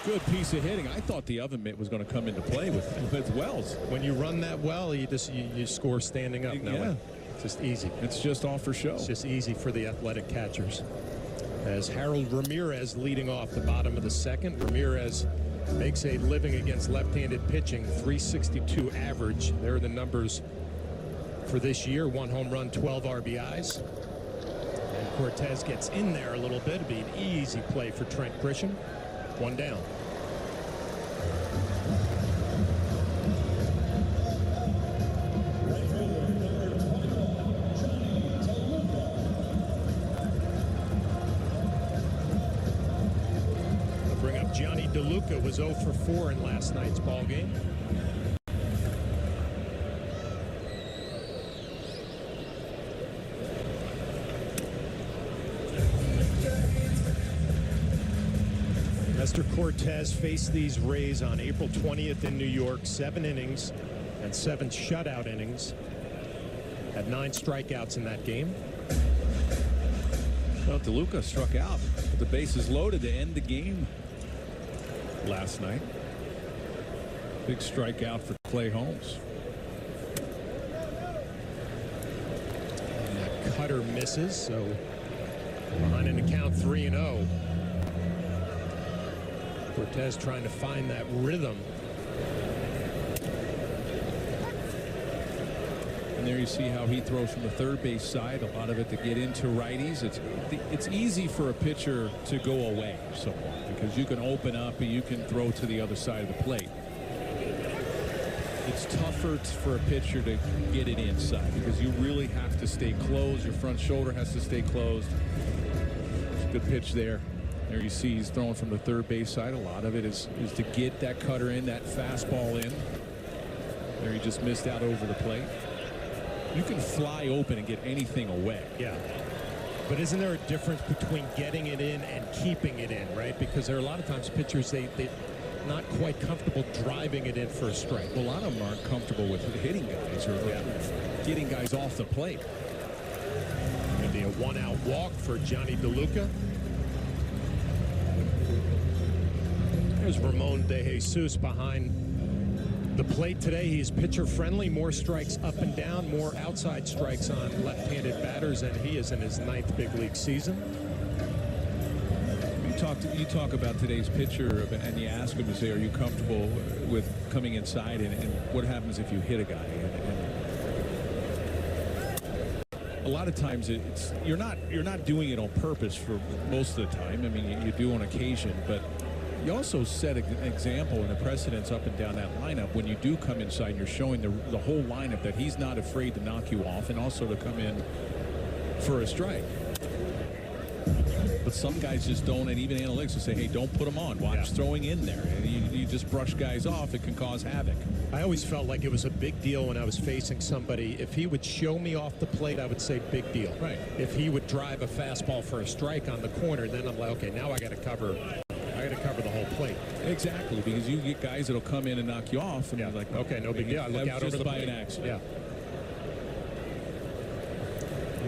good piece of hitting. I thought the oven mitt was going to come into play with Wells. When you run that well, you score standing up. Yeah. It's just easy. It's just all for show. It's just easy for the athletic catchers. As Harold Ramirez leading off the bottom of the second. Ramirez makes a living against left-handed pitching, 362 average. There are the numbers for this year. 1 home run, 12 RBIs. And Cortez gets in there a little bit. It'd be an easy play for Trent Grisham. 1 down. I'll bring up Johnny DeLuca, was 0 for 4 in last night's ball game. Nestor Cortez faced these Rays on April 20th in New York. 7 innings and 7 shutout innings. Had 9 strikeouts in that game. Well, DeLuca struck out with the bases loaded to end the game last night. Big strikeout for Clay Holmes. And that cutter misses, so behind an account 3-0. Cortez trying to find that rhythm. And there you see how he throws from the third base side, a lot of it to get into righties. It's easy for a pitcher to go away somewhat because you can open up and you can throw to the other side of the plate. It's tougher for a pitcher to get it inside because you really have to stay closed. Your front shoulder has to stay closed. It's a good pitch there. There you see he's throwing from the third base side. A lot of it is to get that cutter in, that fastball in. There he just missed out over the plate. You can fly open and get anything away. Yeah. But isn't there a difference between getting it in and keeping it in, right? Because there are a lot of times pitchers, they're not quite comfortable driving it in for a strike. Well, a lot of them aren't comfortable with hitting guys or getting guys off the plate. Going to be a one-out walk for Johnny DeLuca. There's Ramon De Jesus behind the plate today. He's pitcher friendly, more strikes up and down, more outside strikes on left-handed batters, and he is in his 9th big league season. You talk about today's pitcher, and you ask him to say, are you comfortable with coming inside, and what happens if you hit a guy? And a lot of times you're not doing it on purpose for most of the time. I mean, you do on occasion, but you also set an example and a precedence up and down that lineup when you do come inside and you're showing the whole lineup that he's not afraid to knock you off and also to come in for a strike. But some guys just don't, and even analytics will say, hey, don't put them on. Watch throwing in there. And you just brush guys off, it can cause havoc. I always felt like it was a big deal when I was facing somebody. If he would show me off the plate, I would say big deal. Right. If he would drive a fastball for a strike on the corner, then I'm like, okay, now I got to cover the whole plate. Exactly, because you get guys that'll come in and knock you off, and you're like, okay, no big deal. I look out over the plate. An accident. Yeah.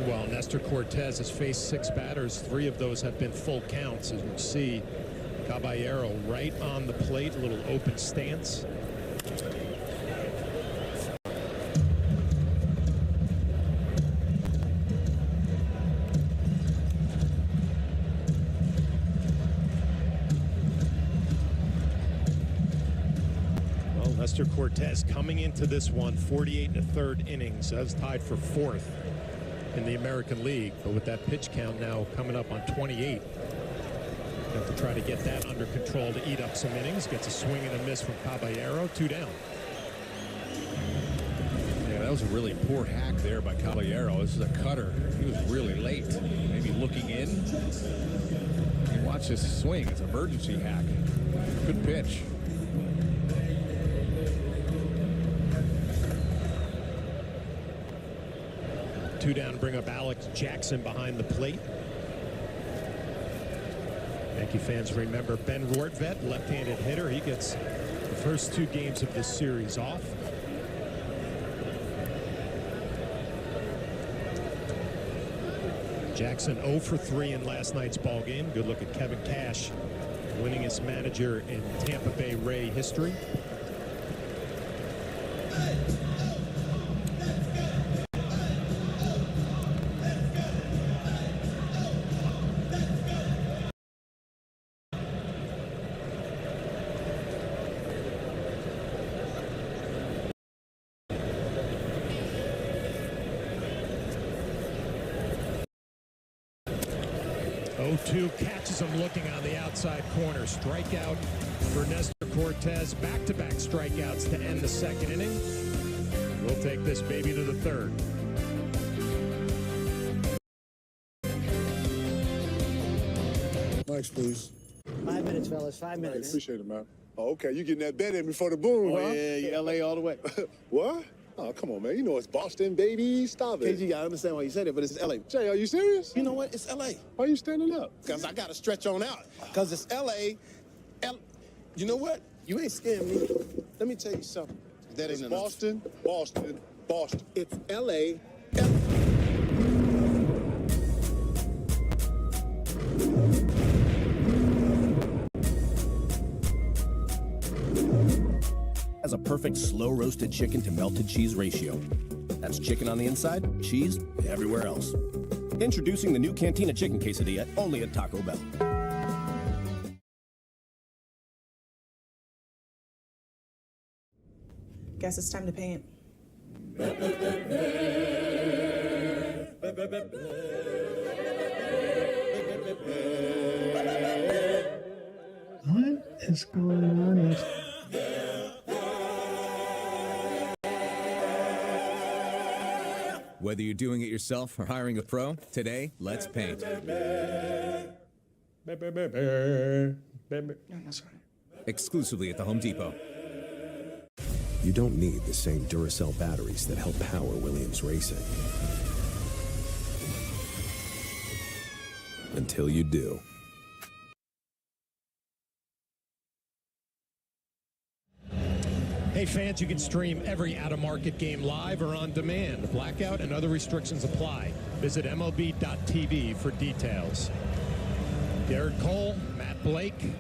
Well, Nestor Cortez has faced 6 batters. 3 of those have been full counts. As you see, Caballero right on the plate, a little open stance. Well, Nestor Cortez coming into this one, 48 1/3 innings, as tied for 4th in the American League, but with that pitch count now coming up on 28, have to try to get that under control to eat up some innings. Gets a swing and a miss from Caballero, 2 down. Yeah, that was a really poor hack there by Caballero. This is a cutter. He was really late, maybe looking in. You watch this swing, it's an emergency hack. Good pitch. Two down, bring up Alex Jackson behind the plate. Yankee fans remember Ben Rortvedt, left-handed hitter. He gets the first 2 games of this series off. Jackson 0 for 3 in last night's ball game. Good look at Kevin Cash, winningest manager in Tampa Bay Ray history. Catches him looking on the outside corner. Strikeout for Nestor Cortez. Back-to-back strikeouts to end the 2nd inning. We'll take this baby to the 3rd. Thanks, please. 5 minutes, fellas. 5 minutes. Appreciate it, man. Oh, okay, you getting that bet in before the boom, huh? Yeah, LA all the way. What? Oh, come on, man. You know it's Boston, baby. Stop it. KG, I understand why you said it, but it's LA. Jay, are you serious? You know what? It's LA. Why are you standing up? Because I got to stretch on out. Because it's LA. You know what? You ain't scaring me. Let me tell you something. That ain't enough. Boston, Boston, Boston. It's LA. Has a perfect slow roasted chicken to melted cheese ratio. That's chicken on the inside, cheese everywhere else. Introducing the new Cantina Chicken Quesadilla, only at Taco Bell. Guess it's time to paint. What is going on? Whether you're doing it yourself or hiring a pro, today, let's paint. Exclusively at the Home Depot. You don't need the same Duracell batteries that help power Williams Racing. Until you do. Hey fans, you can stream every out-of-market game live or on demand. Blackout and other restrictions apply. Visit MLB.tv for details. Garrett Cole, Matt Blake,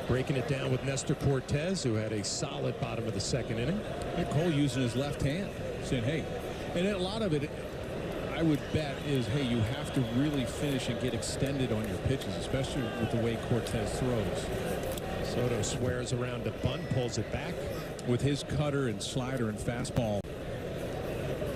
breaking it down with Nestor Cortez, who had a solid bottom of the second inning. And Cole using his left hand, saying, hey, and a lot of it, I would bet, is, hey, you have to really finish and get extended on your pitches, especially with the way Cortez throws. Soto swears around a bunt, pulls it back. With his cutter and slider and fastball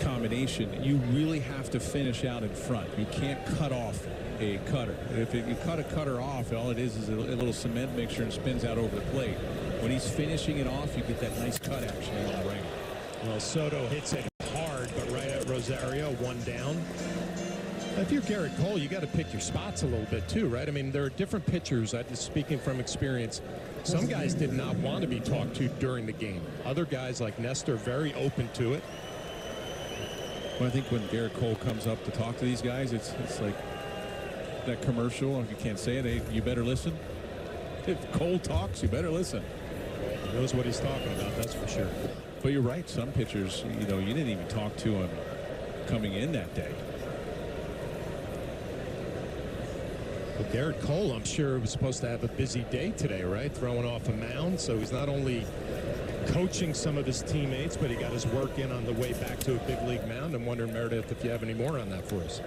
combination, you really have to finish out in front. You can't cut off a cutter. If you cut a cutter off, all it is a little cement mixture and spins out over the plate. When he's finishing it off, you get that nice cut action on the ring. Well, Soto hits it hard, but right at Rosario, one down. If you're Garrett Cole, you got to pick your spots a little bit too, right? I mean, there are different pitchers. Speaking from experience, some guys did not want to be talked to during the game. Other guys like Nestor, very open to it. Well, I think when Garrett Cole comes up to talk to these guys, it's like that commercial. If you can't say it, hey, you better listen. If Cole talks, you better listen. He knows what he's talking about, that's for sure. But you're right. Some pitchers, you didn't even talk to him coming in that day. Well, Garrett Cole, I'm sure, was supposed to have a busy day today, right? Throwing off a mound, so he's not only coaching some of his teammates, but he got his work in on the way back to a big league mound. I'm wondering, Meredith, if you have any more on that for us.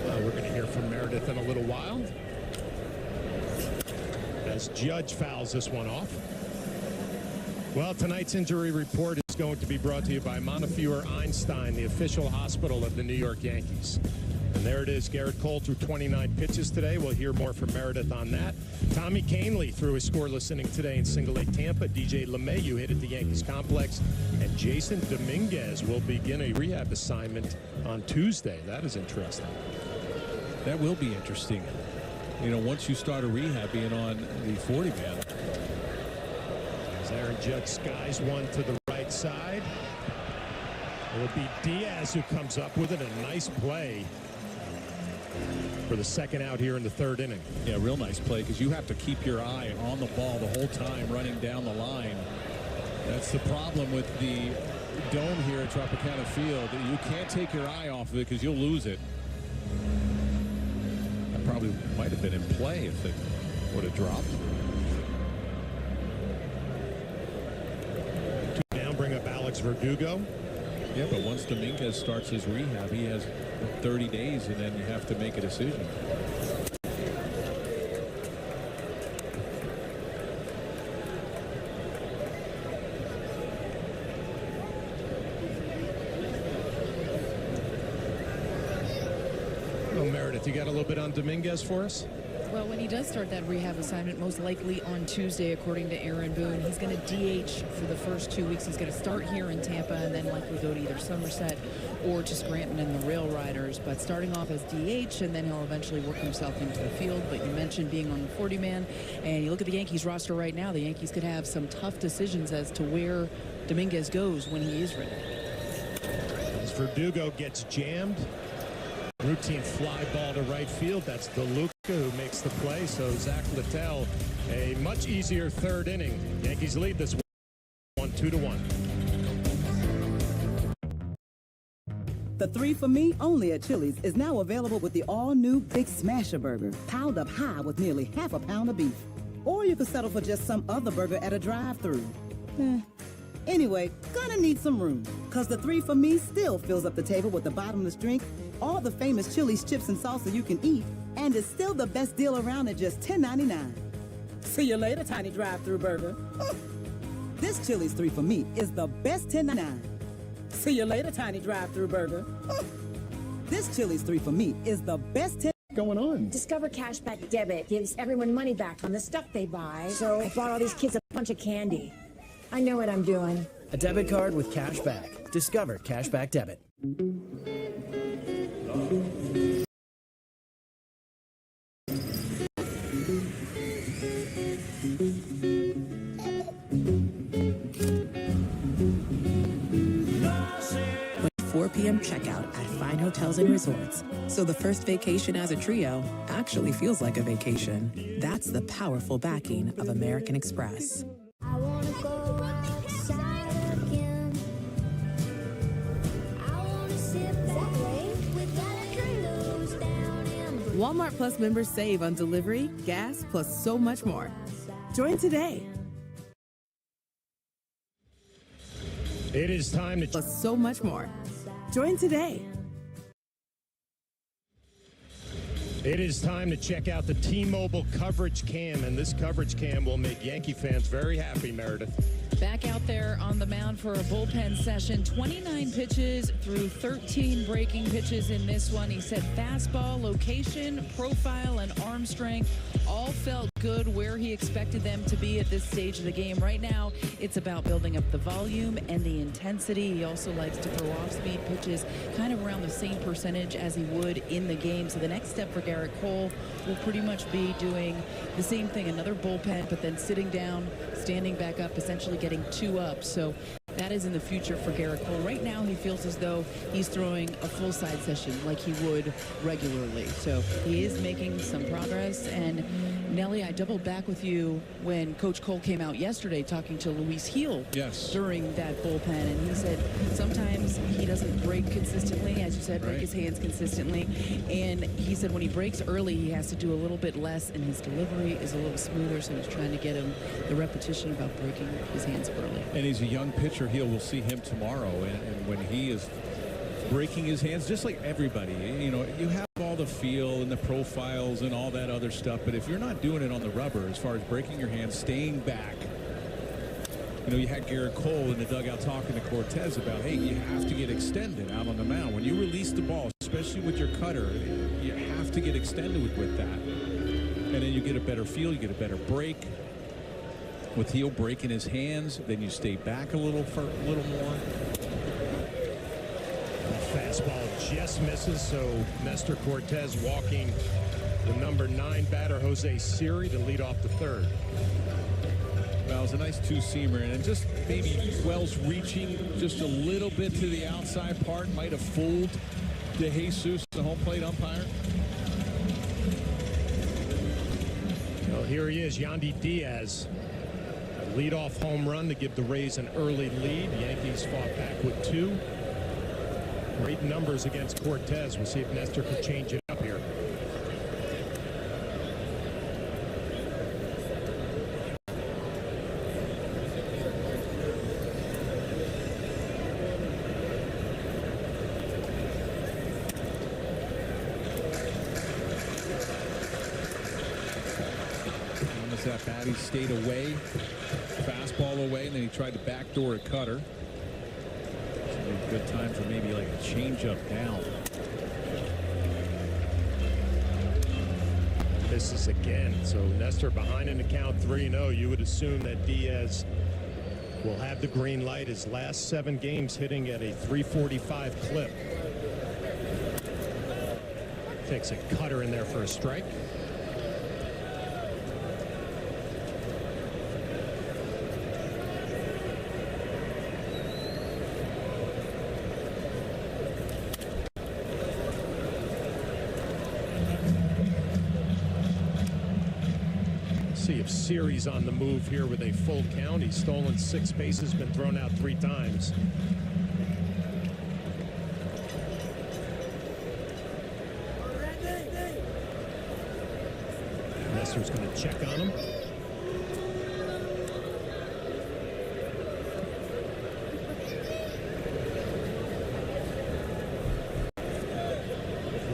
Well, we're going to hear from Meredith in a little while, as Judge fouls this one off. Well, tonight's injury report is going to be brought to you by Montefiore Einstein, the official hospital of the New York Yankees. And there it is, Garrett Cole threw 29 pitches today. We'll hear more from Meredith on that. Tommy Kahnle threw a scoreless inning today in single-A Tampa. DJ LeMahieu hit at the Yankees complex. And Jason Dominguez will begin a rehab assignment on Tuesday. That is interesting. That will be interesting. Once you start a rehab being on the 40-man. Aaron Judge skies one to the right side. It'll be Diaz who comes up with it. A nice play for the second out here in the third inning. Yeah, real nice play, because you have to keep your eye on the ball the whole time running down the line. That's the problem with the dome here at Tropicana Field. You can't take your eye off of it because you'll lose it. That probably might have been in play if it would have dropped. Bring up Alex Verdugo. Yeah, but once Dominguez starts his rehab, he has 30 days, and then you have to make a decision. Well, Meredith, you got a little bit on Dominguez for us? Well, when he does start that rehab assignment, most likely on Tuesday, according to Aaron Boone, he's going to DH for the first 2 weeks. He's going to start here in Tampa and then likely go to either Somerset or to Scranton and the Rail Riders. But starting off as DH, and then he'll eventually work himself into the field. But you mentioned being on the 40-man, and you look at the Yankees roster right now, the Yankees could have some tough decisions as to where Dominguez goes when he is ready. As Verdugo gets jammed, routine fly ball to right field. That's DeLuca who makes the play. So Zach Littell, a much easier third inning. Yankees lead this one 2-1. The 3 for Me, only at Chili's, is now available with the all-new Big Smasher Burger, piled up high with nearly half a pound of beef. Or you could settle for just some other burger at a drive-thru. Anyway, gonna need some room, because the 3 for Me still fills up the table with the bottomless drink, all the famous Chili's chips and salsa you can eat, and is still the best deal around at just $10.99. See you later, tiny drive-thru burger. This Chili's 3 for Me is the best $10.99. See you later, tiny drive-thru burger. This Chili's 3 for Me is the best $10 going on. Discover Cashback Debit gives everyone money back on the stuff they buy, so I bought all these kids a bunch of candy. I know what I'm doing. A debit card with cash back. Discover Cashback Debit. With 4 p.m. checkout at fine hotels and resorts. So the first vacation as a trio actually feels like a vacation. That's the powerful backing of American Express. I wanna go outside again. I wanna sip that way without windows down and Walmart Plus members save on delivery, gas, plus so much more. Join today. It is time to... Plus so much more. Join today. It is time to check out the T-Mobile coverage cam, and this coverage cam will make Yankee fans very happy, Meredith. Back out there on the mound for a bullpen session. 29 pitches through 13 breaking pitches in this one. He said fastball, location, profile, and arm strength all felt good where he expected them to be at this stage of the game. Right now, it's about building up the volume and the intensity. He also likes to throw off-speed pitches kind of around the same percentage as he would in the game. So the next step for Garrett Cole will pretty much be doing the same thing, another bullpen, but then sitting down, standing back up, essentially getting 2 up. So that is in the future for Garrett Cole. Right now, he feels as though he's throwing a full side session like he would regularly. So he is making some progress. And Nelly, I doubled back with you when Coach Cole came out yesterday talking to Luis Heel during that bullpen. And he said sometimes he doesn't break consistently, as you said, break his hands consistently. And he said when he breaks early, he has to do a little bit less, and his delivery is a little smoother. So he's trying to get him the repetition about breaking his hands early. And he's a young pitcher. We'll see him tomorrow, and when he is breaking his hands, just like everybody, you know, you have all the feel and the profiles and all that other stuff, but if you're not doing it on the rubber, as far as breaking your hands, staying back, you know, you had Garrett Cole in the dugout talking to Cortez about, hey, you have to get extended out on the mound. When you release the ball, especially with your cutter, you have to get extended with that, and then you get a better feel, you get a better break. With Heel breaking his hands, then you stay back a little more. Fastball just misses, so Nestor Cortez walking the number 9 batter, Jose Siri, to lead off the third. Well, it was a nice two-seamer, and just maybe Wells reaching just a little bit to the outside part might have fooled De Jesus, the home plate umpire. Well, here he is, Yandy Diaz. Leadoff home run to give the Rays an early lead. Yankees fought back with 2. Great numbers against Cortez. We'll see if Nestor can change it up here. Notice that bat, he stayed away. Fastball away, and then he tried to backdoor a cutter. A good time for maybe like a changeup down. Misses again. So Nestor behind in the count 3-0. You would assume that Diaz will have the green light. His last 7 games hitting at a .345 clip. Takes a cutter in there for a strike. See if Siri's on the move here with a full count. He's stolen 6 bases, been thrown out 3 times. Nestor's going to check on him.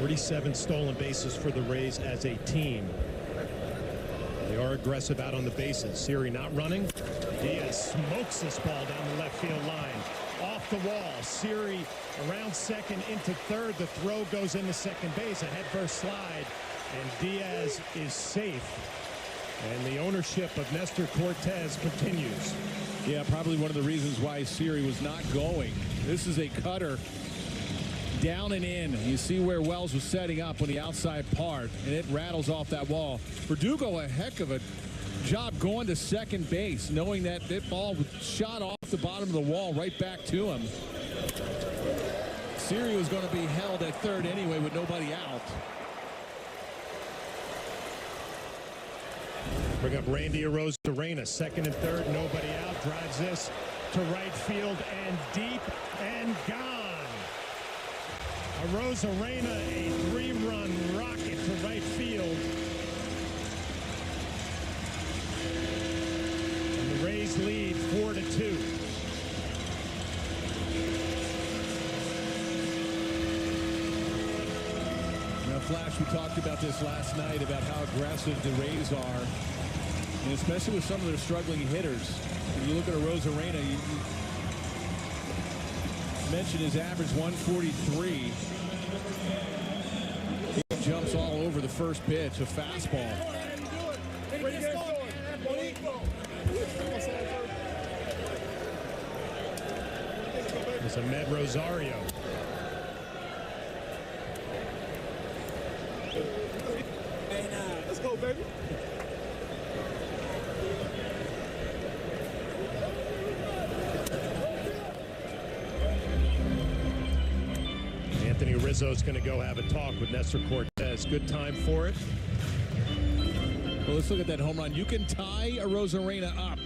.47 stolen bases for the Rays as a team. They are aggressive out on the bases. Siri not running. Diaz smokes this ball down the left field line. Off the wall. Siri around second into third. The throw goes into second base. A headfirst slide. And Diaz is safe. And the ownership of Nestor Cortez continues. Yeah, probably one of the reasons why Siri was not going This is a cutter down and in. You see where Wells was setting up on the outside part, and it rattles off that wall. Verdugo, a heck of a job going to second base, knowing that that ball was shot off the bottom of the wall right back to him. Siri was going to be held at third anyway with nobody out. Bring up Randy Arozarena, second and third, nobody out. Drives this to right field and deep and gone. Arozarena, a 3-run rocket to right field. And the Rays lead 4-2. Now, Flash, we talked about this last night about how aggressive the Rays are, and especially with some of their struggling hitters. When you look at Arozarena, you mentioned his average 143. He jumps all over the first pitch, a fastball. It's Ahmed Rosario. Let's go, baby. Anthony Rizzo's going to go have a talk with Nestor Cortez. Good time for it. Well, let's look at that home run. You can tie Arozarena up,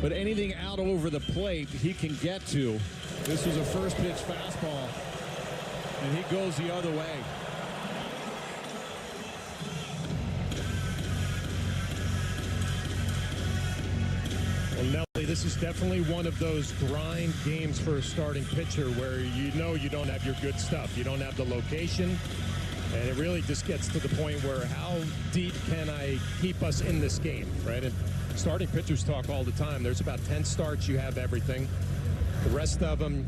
but anything out over the plate he can get to. This was a first pitch fastball, and he goes the other way. Well, Nelly, this is definitely one of those grind games for a starting pitcher where you know you don't have your good stuff. You don't have the location, and it really just gets to the point where how deep can I keep us in this game, right? And starting pitchers talk all the time. There's about 10 starts, you have everything. The rest of them,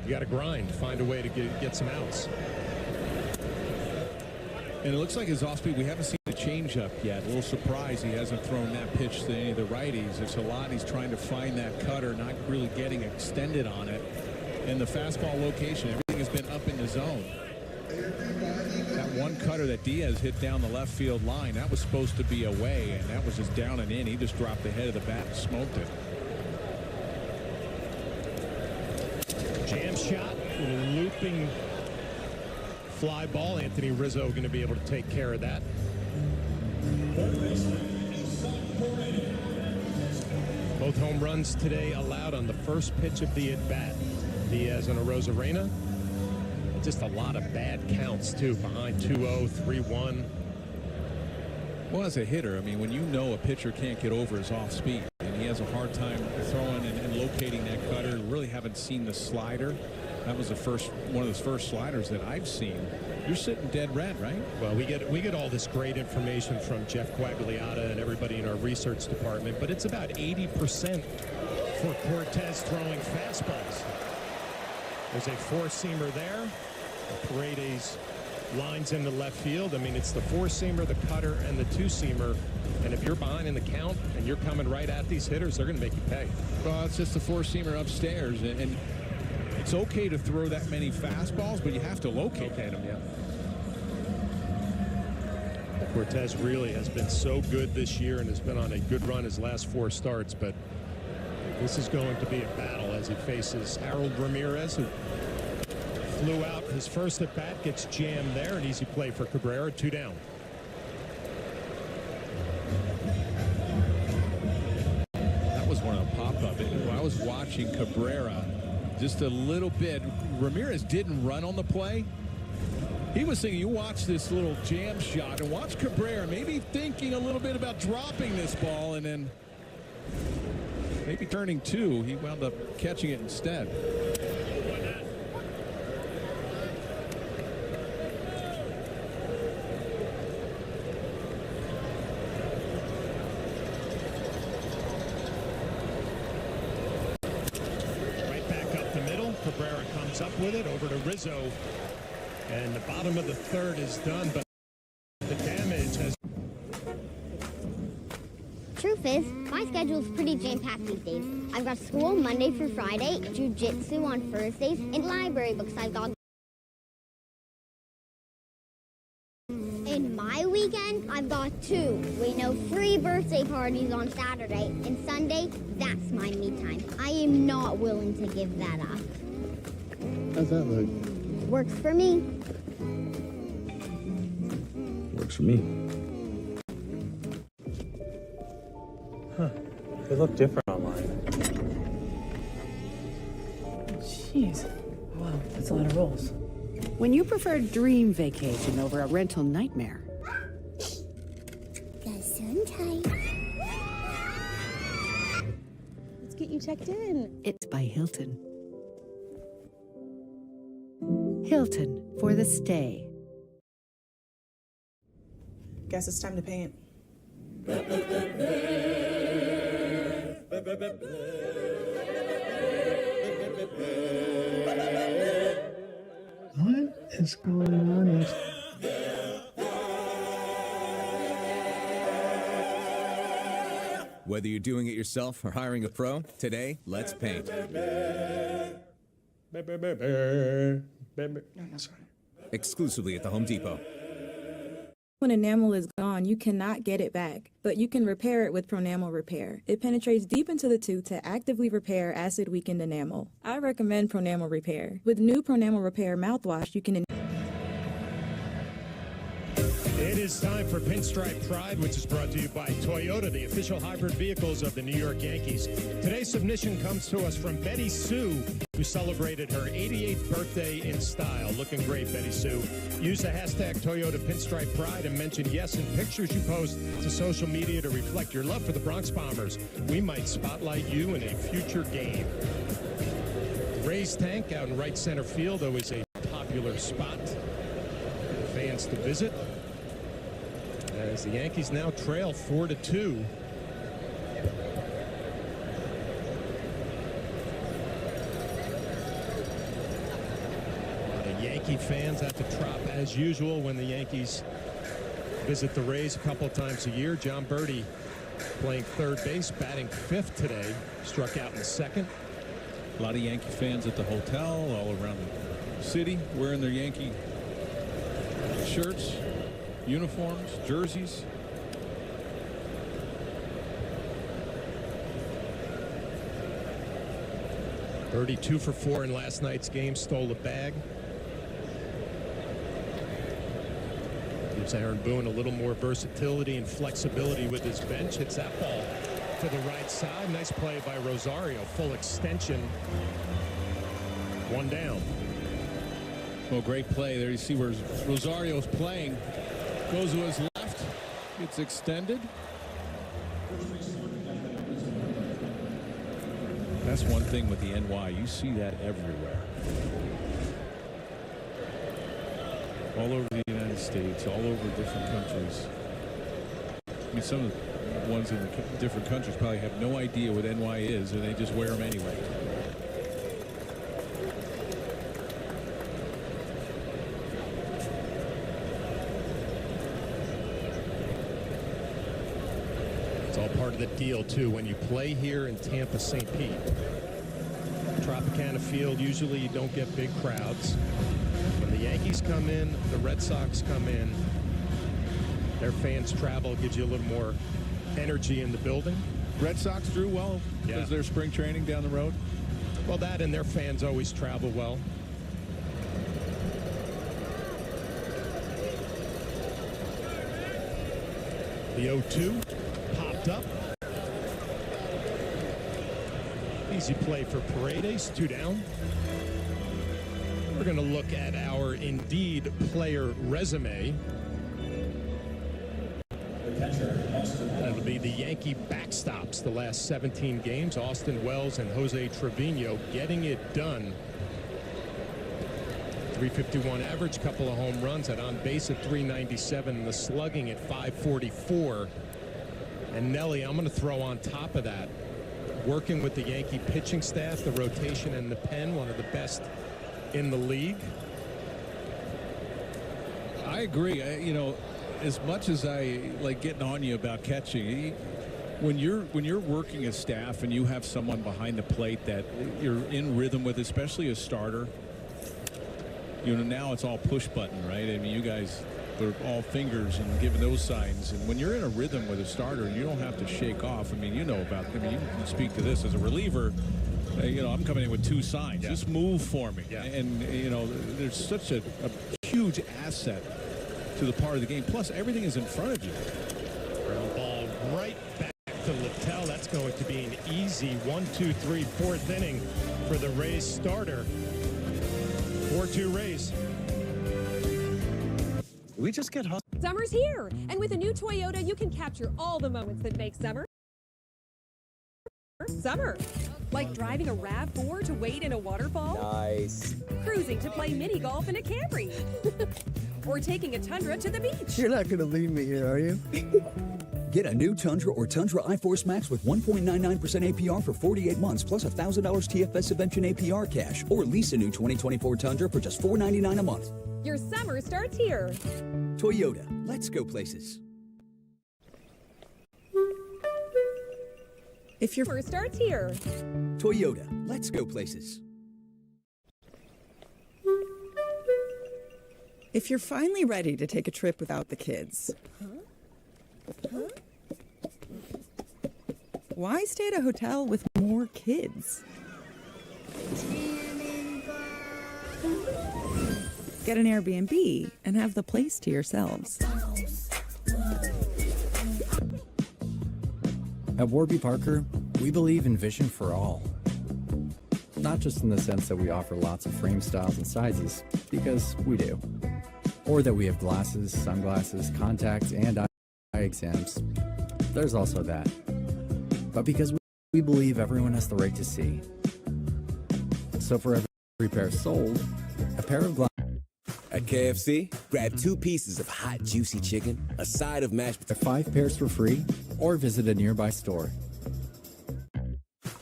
you got to grind, find a way to get some outs. And it looks like his off speed, we haven't seen the changeup yet. A little surprised he hasn't thrown that pitch to any of the righties. It's a lot. He's trying to find that cutter, not really getting extended on it. And the fastball location, everything has been up in the zone. That one cutter that Diaz hit down the left field line, that was supposed to be away, and that was just down and in. He just dropped the head of the bat and smoked it. Jam shot, looping fly ball. Anthony Rizzo going to be able to take care of that. Both home runs today allowed on the first pitch of the at-bat. Diaz and Arozarena. Just a lot of bad counts, too, behind 2-0, 3-1. Well, as a hitter, I mean, when you know a pitcher can't get over his off speed, and he has a hard time throwing and locating that cutter, really haven't seen the slider. That was one of the first sliders that I've seen. You're sitting dead red, right? Well, we get all this great information from Jeff Quagliata and everybody in our research department, but it's about 80% for Cortez throwing fastballs. There's a four-seamer there. Paredes lines into left field. I mean, it's the four-seamer, the cutter, and the two-seamer. And if you're behind in the count and you're coming right at these hitters, they're going to make you pay. Well, it's just the four-seamer upstairs, and it's okay to throw that many fastballs, but you have to locate them. Yeah. Cortez really has been so good this year and has been on a good run his last 4 starts, but this is going to be a battle as he faces Harold Ramirez, who flew out his first at bat, gets jammed there. An easy play for Cabrera, 2 down. That was one of the pop-up. I was watching Cabrera just a little bit. Ramirez didn't run on the play. He was thinking, you watch this little jam shot and watch Cabrera maybe thinking a little bit about dropping this ball and then maybe turning 2. He wound up catching it instead. Right back up the middle. Cabrera comes up with it over to Rizzo. And the bottom of the 3rd is done, but the damage has... Truth office. My schedule's pretty jam-packed these days. I've got school Monday through Friday, jiu-jitsu on Thursdays, and library books I've got. In my weekend, I've got 3 birthday parties on Saturday, and Sunday, that's my me time. I am not willing to give that up. How's that look? Works for me. Works for me. Huh. They look different online. Jeez. Wow, that's a lot of rolls. When you prefer dream vacation over a rental nightmare. Gesundheit. Let's get you checked in. It's by Hilton. Hilton for the stay. Guess it's time to paint. What is going on? Whether you're doing it yourself or hiring a pro, today, let's paint. Exclusively at the Home Depot. When enamel is gone, you cannot get it back, but you can repair it with Pronamel Repair. It penetrates deep into the tooth to actively repair acid-weakened enamel. I recommend Pronamel Repair. With new Pronamel Repair mouthwash, you can... It is time for Pinstripe Pride, which is brought to you by Toyota, the official hybrid vehicles of the New York Yankees. Today's submission comes to us from Betty Sue, who celebrated her 88th birthday in style. Looking great, Betty Sue. Use the hashtag Toyota Pinstripe Pride and mention yes in pictures you post to social media to reflect your love for the Bronx Bombers. We might spotlight you in a future game. Rays tank out in right center field, always a popular spot for fans to visit. As the Yankees now trail 4-2. A lot of Yankee fans at the Trop as usual when the Yankees visit the Rays a couple of times a year. John Birdie playing third base, batting fifth today. Struck out in the second. A lot of Yankee fans at the hotel, all around the city, wearing their Yankee shirts, uniforms, jerseys. Birdie 2 for 4 in last night's game, stole a bag. Gives Aaron Boone a little more versatility and flexibility with his bench. Hits that ball to the right side. Nice play by Rosario. Full extension. One down. Well, great play there. You see where Rosario's playing. Goes to his left. It's extended. That's one thing with the NY. You see that everywhere. All over the United States, all over different countries. I mean, some of the ones in the different countries probably have no idea what NY is, and they just wear them anyway. It's all part of the deal, too. When you play here in Tampa, St. Pete, Tropicana Field, usually you don't get big crowds. When the Yankees come in, the Red Sox come in, their fans travel, gives you a little more energy in the building. Red Sox drew well because their spring training down the road. Well, that and their fans always travel well. The 0-2 popped up. Easy play for Paredes, 2 down. We're going to look at our Indeed player resume. That'll be the Yankee backstops the last 17 games. Austin Wells and Jose Trevino getting it done. 351 average, couple of home runs, at on base at 397, and the slugging at 544. And Nelly, I'm going to throw on top of that, working with the Yankee pitching staff, the rotation and the pen, one of the best in the league. I agree. You know, as much as I like getting on you about catching, when you're working as staff and you have someone behind the plate that you're in rhythm with, especially a starter, now it's all push button, right? I mean, you guys are all fingers and giving those signs. And when you're in a rhythm with a starter and you don't have to shake off, I mean, you can speak to this as a reliever. I'm coming in with 2 signs. Yeah. Just move for me. Yeah. And, there's such a huge asset to the part of the game. Plus, everything is in front of you. Ball right back to Littell. That's going to be an easy 1, 2, 3, 4th inning for the Rays starter. 4-2 Rays. We just get hung. Summer's here, and with a new Toyota, you can capture all the moments that make summer. Like driving a RAV4 to wade in a waterfall. Nice. Cruising to play mini golf in a Camry. Or taking a Tundra to the beach. You're not going to leave me here, are you? Get a new Tundra or Tundra iForce Max with 1.99% APR for 48 months plus $1,000 TFS subvention APR cash. Or lease a new 2024 Tundra for just $499 a month. Your summer starts here. Toyota, let's go places. If your summer starts here. Toyota, let's go places. If you're finally ready to take a trip without the kids, why stay at a hotel with more kids? Get an Airbnb and have the place to yourselves. At Warby Parker, we believe in vision for all. Not just in the sense that we offer lots of frame styles and sizes, because we do. Or that we have glasses, sunglasses, contacts, and eye exams. There's also that. But because we believe everyone has the right to see. So for every pair sold, a pair of glasses. At KFC, grab 2 pieces of hot, juicy chicken, a side of mashed potatoes. 5 pairs for free, or visit a nearby store.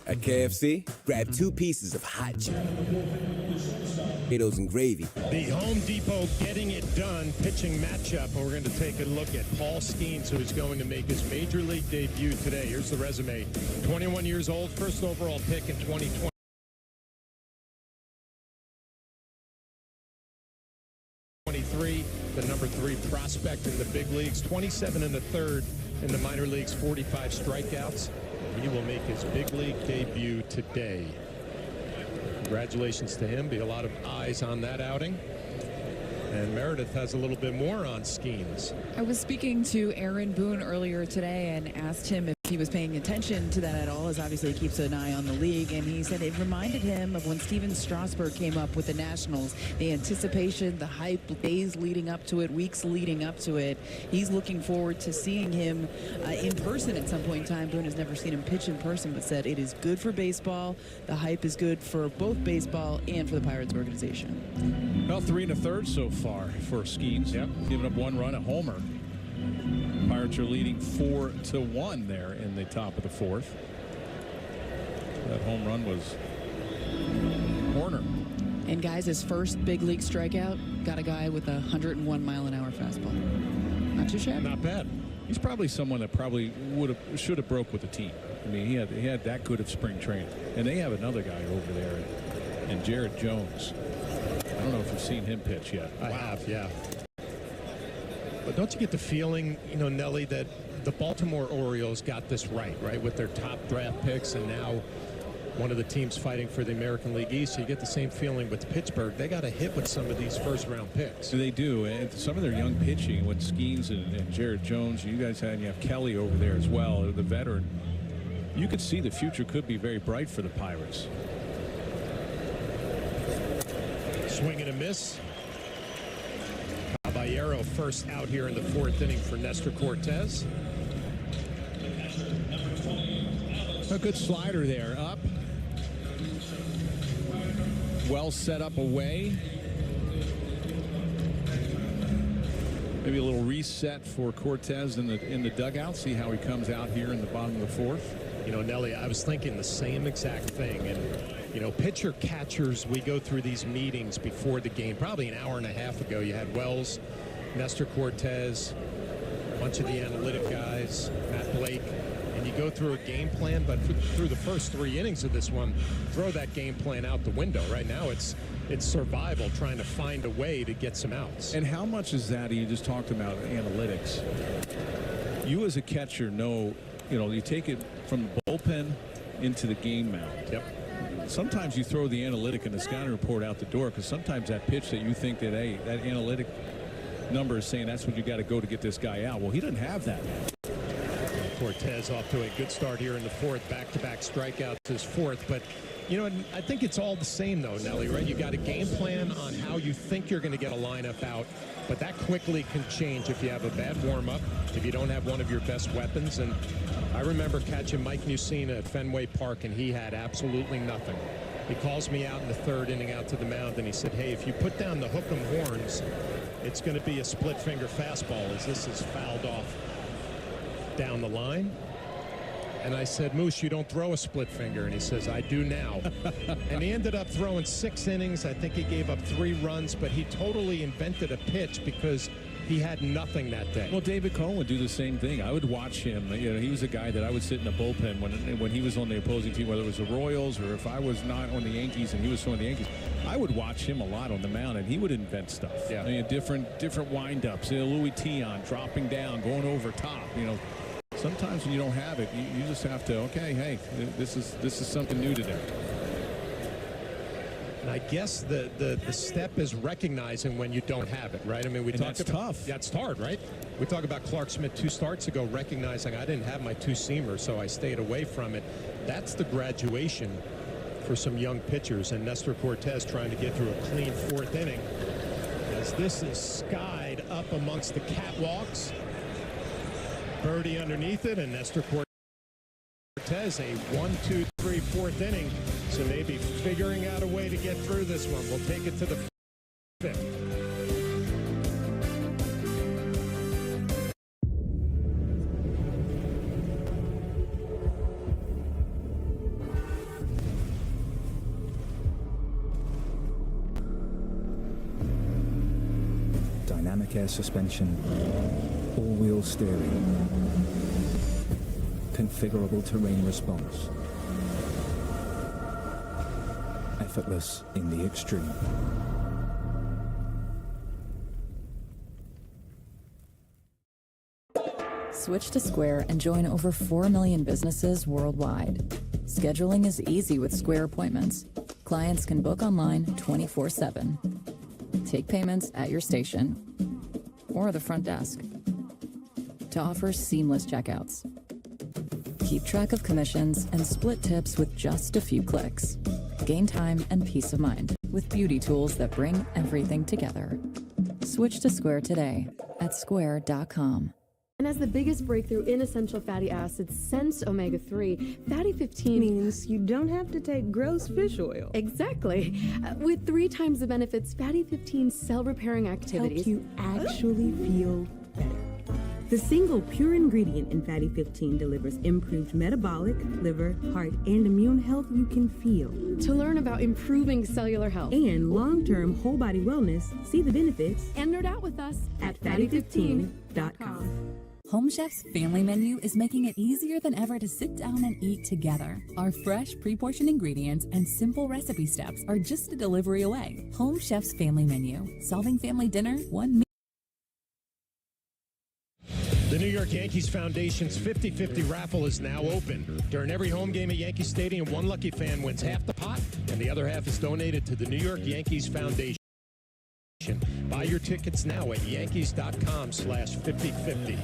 At KFC, grab 2 pieces of hot potatoes and gravy. The Home Depot getting it done pitching matchup. And we're going to take a look at Paul Skeens, who is going to make his major league debut today. Here's the resume. 21 years old, first overall pick in 2020. The number 3 prospect in the big leagues, 27 in the 3rd in the minor leagues, 45 strikeouts. He will make his big league debut today. Congratulations to him. Be a lot of eyes on that outing. And Meredith has a little bit more on Skeens. I was speaking to Aaron Boone earlier today and asked him if he was paying attention to that at all, as obviously he keeps an eye on the league, and he said it reminded him of when Steven Strasburg came up with the Nationals. The anticipation, the hype, days leading up to it, weeks leading up to it. He's looking forward to seeing him in person at some point in time. Boone has never seen him pitch in person, but said it is good for baseball. The hype is good for both baseball and for the Pirates organization. Well, 3 1/3 so far for Skeens. Yep. Giving up 1 run, a homer. Pirates are leading 4-1 there in the top of the 4th. That home run was Horner. And guys, his first big league strikeout got a guy with a 101-mile-an-hour fastball. Not too shabby. Not bad. He's probably someone that probably should have broke with the team. I mean, he had that good of spring training, and they have another guy over there, and Jared Jones. I don't know if you've seen him pitch yet. I have, yeah. But don't you get the feeling, Nelly, that the Baltimore Orioles got this right, with their top draft picks, and now one of the teams fighting for the American League East. So you get the same feeling with Pittsburgh. They got a hit with some of these first-round picks. They do, and some of their young pitching with Skeens and Jared Jones. You guys you have Kelly over there as well, the veteran. You could see the future could be very bright for the Pirates. Swing and a miss. Caballero first out here in the 4th inning for Nestor Cortez. A good slider there, up. Well set up away. Maybe a little reset for Cortez in the dugout. See how he comes out here in the bottom of the 4th. Nelly, I was thinking the same exact thing. And pitcher catchers, we go through these meetings before the game. Probably an hour and a half ago, you had Wells, Nestor Cortez, a bunch of the analytic guys, Matt Blake, and and you go through a game plan, but through the first 3 innings of this one, throw that game plan out the window. Right now it's survival, trying to find a way to get some outs. And how much is that? You just talked about analytics. You as a catcher know, you take it from the bullpen into the game mound. Yep. Sometimes you throw the analytic and the scouting report out the door, because sometimes that pitch that you think that, hey, that analytic number is saying that's what you got to go to get this guy out. Well, he doesn't have that. Cortez off to a good start here in the fourth. Back-to-back strikeouts, his fourth. But, I think it's all the same, though, Nelly, right? You got a game plan on how you think you're going to get a lineup out, but that quickly can change if you have a bad warm-up, if you don't have one of your best weapons. And I remember catching Mike Mussina at Fenway Park, and he had absolutely nothing. He calls me out in the third inning out to the mound, and he said, hey, if you put down the hook 'em horns, it's going to be a split-finger fastball as this is fouled off down the line. And I said, Moose, you don't throw a split finger. And he says, I do now. And he ended up throwing 6 innings. I think he gave up 3 runs, but he totally invented a pitch because he had nothing that day. Well, David Cohn would do the same thing. I would watch him. He was a guy that I would sit in the bullpen when he was on the opposing team, whether it was the Royals or if I was not on the Yankees and he was on the Yankees. I would watch him a lot on the mound, and he would invent stuff. Yeah. Different windups. Louis Tion dropping down, going over top. Sometimes when you don't have it, you just have to, okay, hey, this is something new today. And I guess the step is recognizing when you don't have it, right? I mean, that's tough. Yeah, it's hard, right? We talked about Clark Smith 2 starts ago, recognizing I didn't have my 2-seamer, so I stayed away from it. That's the graduation for some young pitchers, and Nestor Cortez trying to get through a clean 4th inning as this is skied up amongst the catwalks. Birdie underneath it, and Nestor Cortez, a 1, 2, 3, 4th inning. So maybe figuring out a way to get through this one. We'll take it to the 5th. Dynamic air suspension, all-wheel steering, configurable terrain response. Effortless in the extreme. Switch to Square and join over 4 million businesses worldwide. Scheduling is easy with Square appointments. Clients can book online 24/7. Take payments at your station or the front desk to offer seamless checkouts. Keep track of commissions and split tips with just a few clicks. Gain time and peace of mind with beauty tools that bring everything together. Switch to Square today at square.com. And as the biggest breakthrough in essential fatty acids since omega-3, Fatty 15 means you don't have to take gross fish oil. Exactly. With 3 times the benefits, Fatty 15 cell-repairing activities help you actually feel better. The single pure ingredient in Fatty 15 delivers improved metabolic, liver, heart, and immune health you can feel. To learn about improving cellular health and long-term whole body wellness, see the benefits and nerd out with us at fatty15.com. Home Chef's family menu is making it easier than ever to sit down and eat together. Our fresh, pre-portioned ingredients and simple recipe steps are just a delivery away. Home Chef's family menu, solving family dinner one meal. The New York Yankees Foundation's 50-50 raffle is now open. During every home game at Yankee Stadium, one lucky fan wins half the pot, and the other half is donated to the New York Yankees Foundation. Buy your tickets now at yankees.com/5050.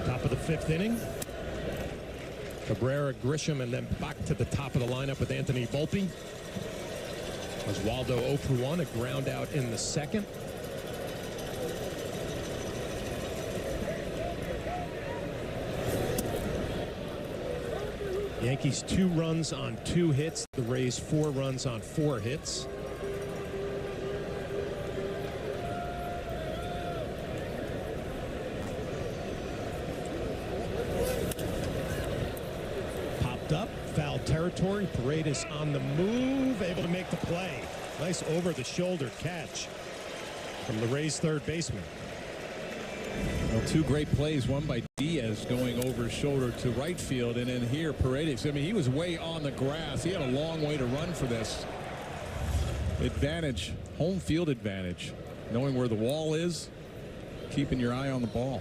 Top of the 5th inning. Cabrera, Grisham, and then back to the top of the lineup with Anthony Volpe. Oswaldo 0 for 1, a ground out in the 2nd. Yankees 2 runs on 2 hits. The Rays 4 runs on 4 hits. Popped up, foul territory. Paredes on the move, able to make the play. Nice over-the-shoulder catch from the Rays' third baseman. Well, two great plays, one by Diaz going over his shoulder to right field, and then here Paredes. I mean, he was way on the grass. He had a long way to run for this. Advantage, home field advantage. Knowing where the wall is, keeping your eye on the ball.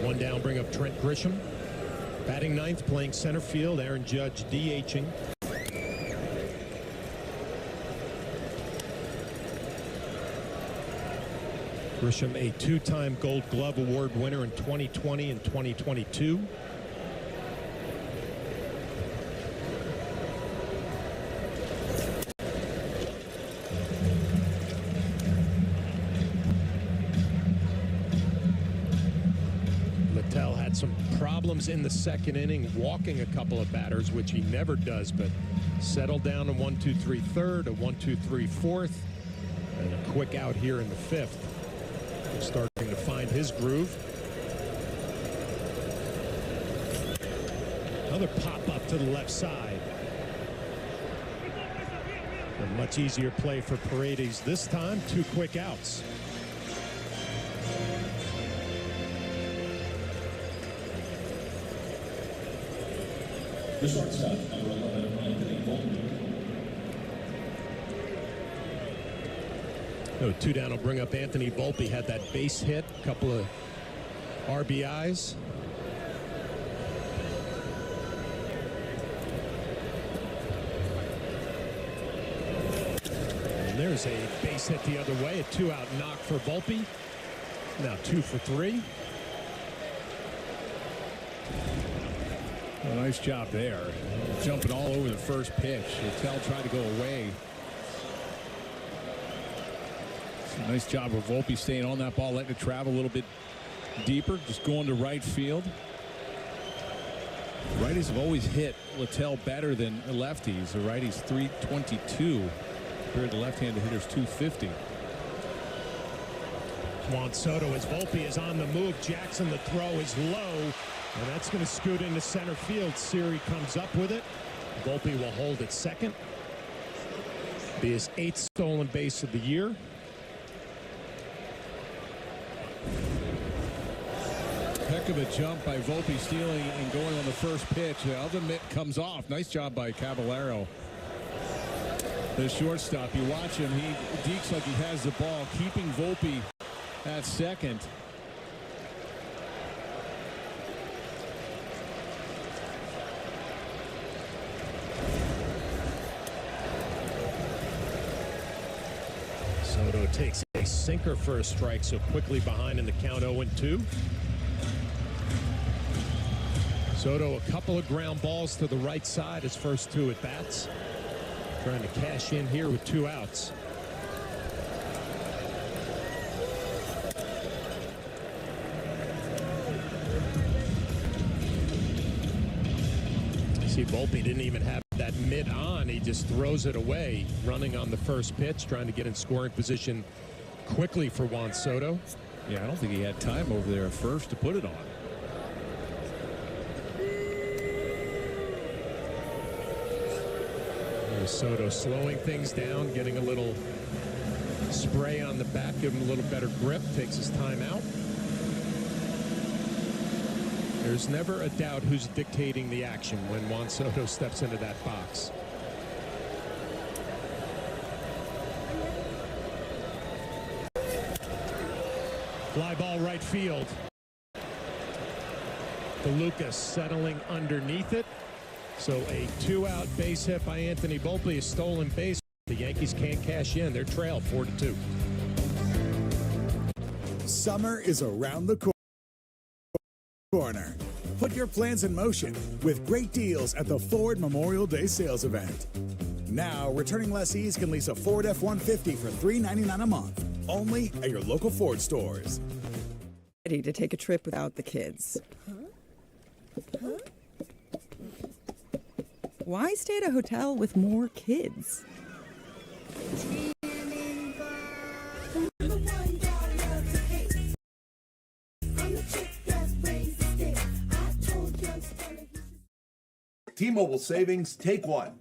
One down, bring up Trent Grisham. Batting ninth, playing center field. Aaron Judge DHing. Grisham, a two-time Gold Glove Award winner in 2020 and 2022. Littell had some problems in the second inning, walking a couple of batters, which he never does, but settled down to 1-2-3 third, a 1-2-3 fourth, and a quick out here in the fifth. Starting to find his groove. Another pop up to the left side. A much easier play for Paredes this time. Two quick outs. The shortstop, number 11, Anthony Volpe. So two down will bring up Anthony Volpe. Had that base hit, a couple of RBIs. And there's a base hit the other way. A two-out knock for Volpe. Now 2 for 3. Well, nice job there. Jumping all over the first pitch. Littell tried to go away. Nice job of Volpe staying on that ball, letting it travel a little bit deeper, just going to right field. Righties have always hit Littell better than lefties. The righties 322 compared to left-handed hitters 250. Juan Soto as Volpe is on the move. Jackson, the throw is low, and that's going to scoot into center field. Siri comes up with it. Volpe will hold at second. Be his 8th stolen base of the year. Heck of a jump by Volpe, stealing and going on the first pitch. The other mitt comes off. Nice job by Caballero. The shortstop, you watch him, he dekes like he has the ball, keeping Volpe at second. Soto takes a sinker for a strike, so quickly behind in the count 0-2. Soto, a couple of ground balls to the right side, his first 2 at bats. Trying to cash in here with 2 outs. See, Volpe didn't even have that mid on. He just throws it away, running on the first pitch, trying to get in scoring position quickly for Juan Soto. Yeah, I don't think he had time over there at first to put it on. Soto slowing things down, getting a little spray on the bat, give him a little better grip, takes his time out. There's never a doubt who's dictating the action when Juan Soto steps into that box. Fly ball right field. DeLucas settling underneath it. So a 2-out base hit by Anthony Volpe, a stolen base. The Yankees can't cash in. They're trail 4-2. Summer is around the corner. Put your plans in motion with great deals at the Ford Memorial Day sales event. Now, returning lessees can lease a Ford F-150 for $399 a month, only at your local Ford stores. Ready to take a trip without the kids. Why stay at a hotel with more kids? T-Mobile savings, take one.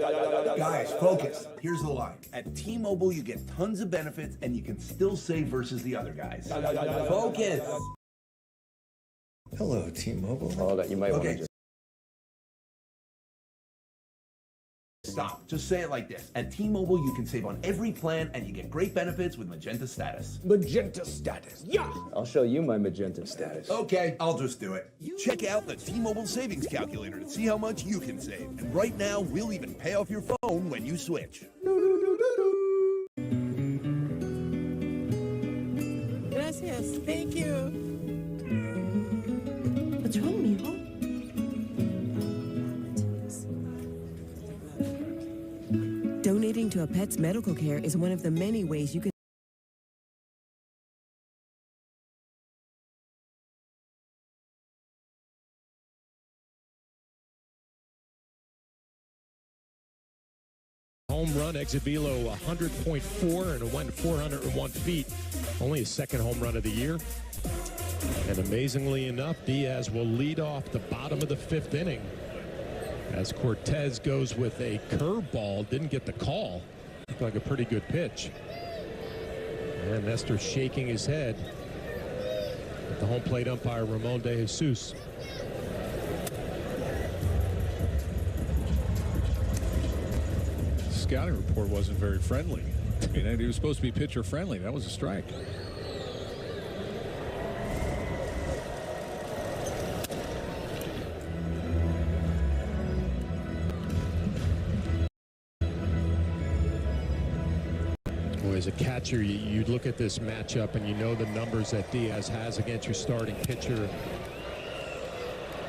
Guys, focus. Here's the line. At T-Mobile, you get tons of benefits, and you can still save versus the other guys. Focus. Hello, T-Mobile. Oh, that you might want to just... Stop. Just say it like this. At T-Mobile, you can save on every plan, and you get great benefits with Magenta Status. Magenta status. Yeah! I'll show you my magenta status. Okay, I'll just do it. Check out the T-Mobile Savings Calculator to see how much you can save. And right now, we'll even pay off your phone when you switch. Gracias. Thank you. What's wrong, mijo? Donating to a pet's medical care is one of the many ways you can Home run, exit velo 100.4, and it went 401 feet. Only his second home run of the year. And amazingly enough, Diaz will lead off the bottom of the fifth inning as Cortez goes with a curveball. Didn't get the call. Looked like a pretty good pitch. And Nestor shaking his head at the home plate umpire, Ramon De Jesus. Scouting report wasn't very friendly. I mean, he was supposed to be pitcher friendly. That was a strike. Boy, as a catcher, you look at this matchup and you know the numbers that Diaz has against your starting pitcher.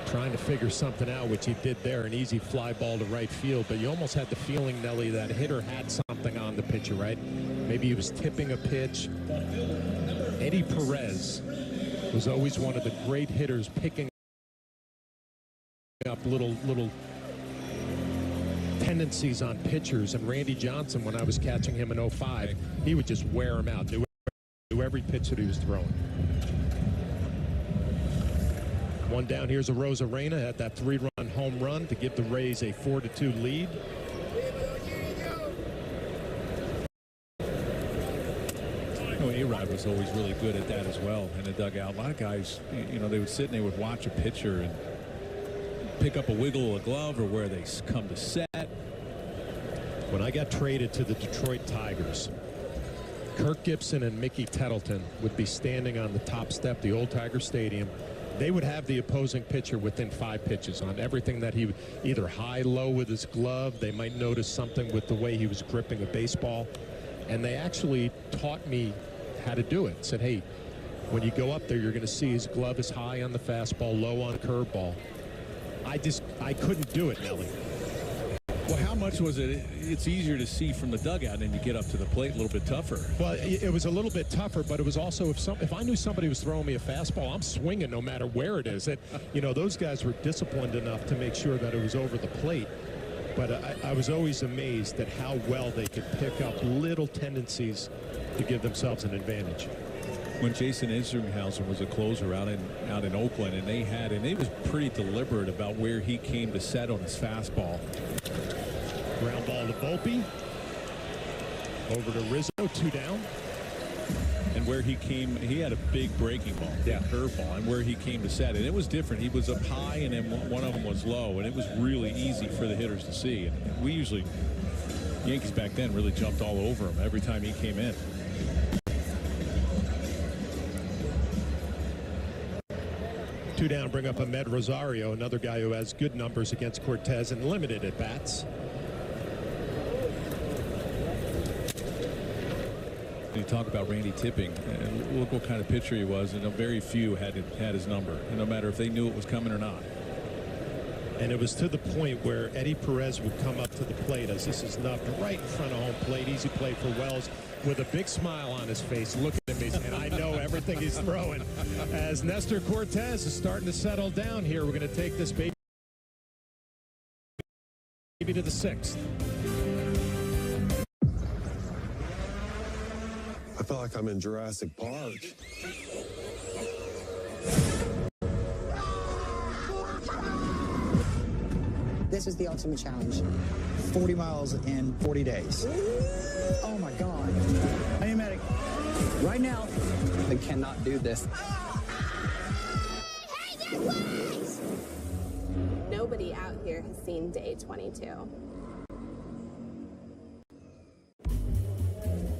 Trying to figure something out, which he did there, an easy fly ball to right field, but you almost had the feeling, Nelly, that hitter had something on the pitcher, right? Maybe he was tipping a pitch. Eddie Perez was always one of the great hitters, picking up little tendencies on pitchers, and Randy Johnson, when I was catching him in 05, he would just wear him out, knew every pitch that he was throwing. One down, here's a Rosarena at that 3-run home run to give the Rays a 4-2 lead. A-Rod was always really good at that as well in the dugout. A lot of guys, you know, they would sit and they would watch a pitcher and pick up a wiggle of a glove or where they come to set. When I got traded to the Detroit Tigers, Kirk Gibson and Mickey Tettleton would be standing on the top step, the old Tiger Stadium. They would have the opposing pitcher within 5 pitches on everything that he would either high, low with his glove. They might notice something with the way he was gripping a baseball. And they actually taught me how to do it. Said, hey, when you go up there, you're going to see his glove is high on the fastball, low on curveball. I couldn't do it, Nelly. Well, how much was it? It's easier to see from the dugout and you get up to the plate a little bit tougher. Well, it was a little bit tougher, but it was also if I knew somebody was throwing me a fastball, I'm swinging no matter where it is. You know, those guys were disciplined enough to make sure that it was over the plate. But I was always amazed at how well they could pick up little tendencies to give themselves an advantage. When Jason Isringhausen was a closer out in Oakland, and it was pretty deliberate about where he came to set on his fastball. Ground ball to Volpe. Over to Rizzo, 2 down. And where he came, he had a big breaking ball, curveball, and where he came to set. And it was different. He was up high, and then one of them was low, and it was really easy for the hitters to see. And we usually, Yankees back then really jumped all over him every time he came in. Two down, bring up Ahmed Rosario, another guy who has good numbers against Cortez and limited at bats. You talk about Randy tipping, and look what kind of pitcher he was, and very few had his number, and no matter if they knew it was coming or not. And it was to the point where Eddie Perez would come up to the plate as this is nubbed right in front of home plate. Easy play for Wells with a big smile on his face, looking at me, and I know everything he's throwing. As Nestor Cortez is starting to settle down here, we're going to take this baby to the 6th. I feel like I'm in Jurassic Park. The This is the ultimate challenge. 40 miles in 40 days. Oh my God. I need a medic. Right now. I cannot do this. Nobody out here has seen day 22.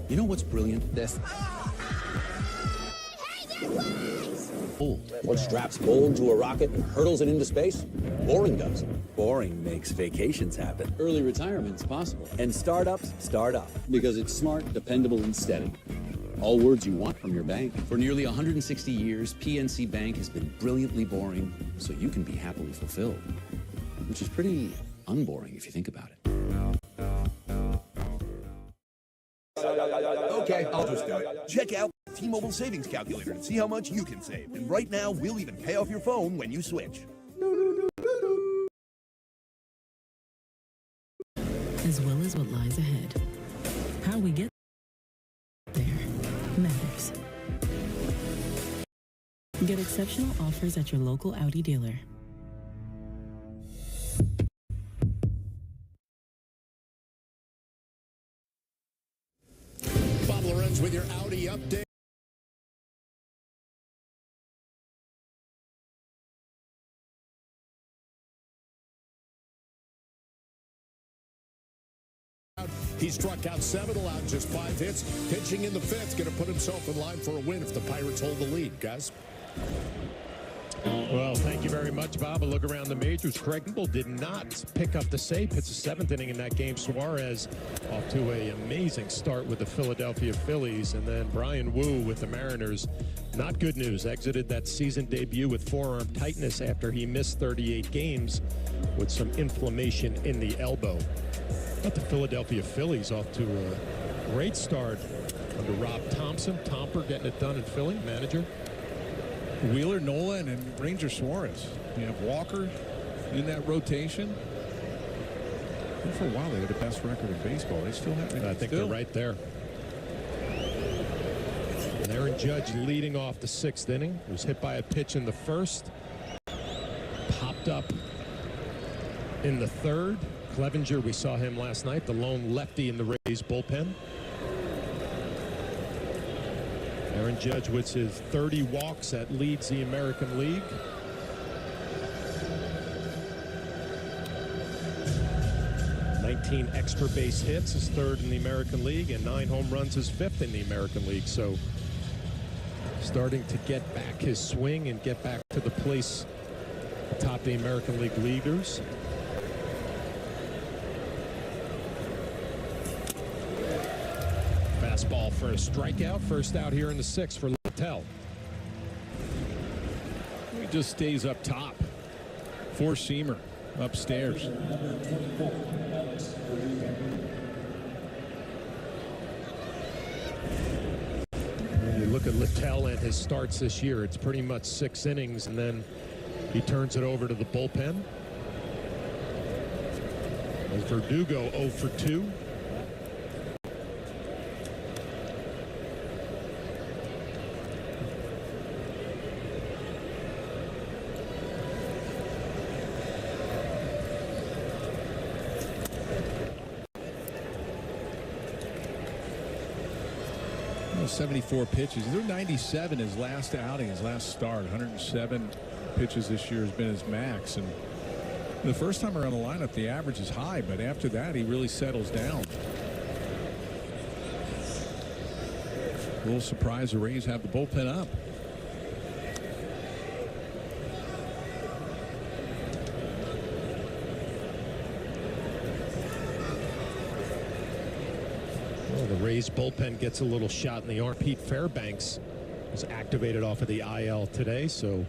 You know what's brilliant? This. What straps gold to a rocket and hurtles it into space? Boring does. Boring makes vacations happen. Early retirement's possible. And startups start up. Because it's smart, dependable, and steady. All words you want from your bank. For nearly 160 years, PNC Bank has been brilliantly boring, so you can be happily fulfilled. Which is pretty unboring if you think about it. Okay, I'll just do it. Check out T-Mobile Savings Calculator and see how much you can save. And right now, we'll even pay off your phone when you switch. As well as what lies ahead. How we get there matters. Get exceptional offers at your local Audi dealer. Bob Lorenz with your Audi update. He struck out 7, allowed just 5 hits. Pitching in the 5th, going to put himself in line for a win if the Pirates hold the lead, guys. Well, thank you very much, Bob. A look around the majors. Craig Kimbrell did not pick up the save. It's the 7th inning in that game. Suarez off to an amazing start with the Philadelphia Phillies. And then Brian Wu with the Mariners. Not good news. Exited that season debut with forearm tightness after he missed 38 games with some inflammation in the elbow. But the Philadelphia Phillies off to a great start under Rob Thompson. Tomper getting it done in Philly, manager. Wheeler, Nolan, and Ranger Suarez. You have Walker in that rotation. And for a while, they had the best record in baseball. They still have it. I think they're right there. And Aaron Judge leading off the 6th inning. Was hit by a pitch in the 1st. Popped up in the 3rd. Clevenger, we saw him last night, the lone lefty in the Rays bullpen. Aaron Judge with his 30 walks that leads the American League. '19 extra base hits, his 3rd in the American League, and 9 home runs, his 5th in the American League. So starting to get back his swing and get back to the place atop the American League leaders. Fastball for a strikeout. First out here in the 6th for Littell. He just stays up top. 4-seamer upstairs. You look at Littell and his starts this year. It's pretty much 6 innings, and then he turns it over to the bullpen. As Verdugo 0 for 2. Oh, 74 pitches. They're 97 his last outing, his last start. 107 pitches this year has been his max. And the first time around the lineup, the average is high, but after that, he really settles down. A little surprised the Rays have the bullpen up. The Rays bullpen gets a little shot in the arm. Pete Fairbanks was activated off of the IL today, so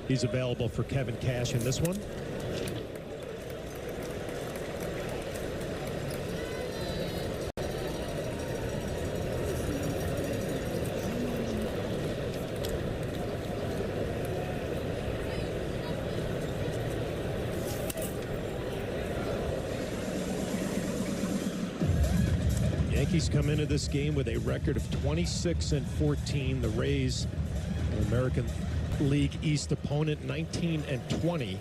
he's available for Kevin Cash in this one. Yankees come into this game with a record of 26-14. The Rays, an American League East opponent, 19-20.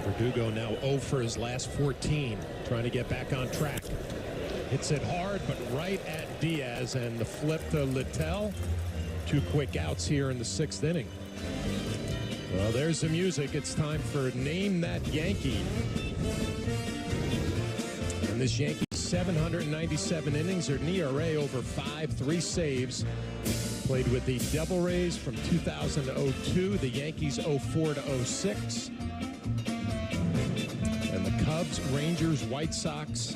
Verdugo now 0 for his last 14, trying to get back on track. Hits it hard, but right at Diaz, and the flip to Littell. 2 quick outs here in the 6th inning. Well, there's the music. It's time for Name That Yankee. And this Yankee, 797 innings, or an ERA over 5, 3 saves. Played with the Devil Rays from 2000 to 02, the Yankees 04 to 06. And the Cubs, Rangers, White Sox,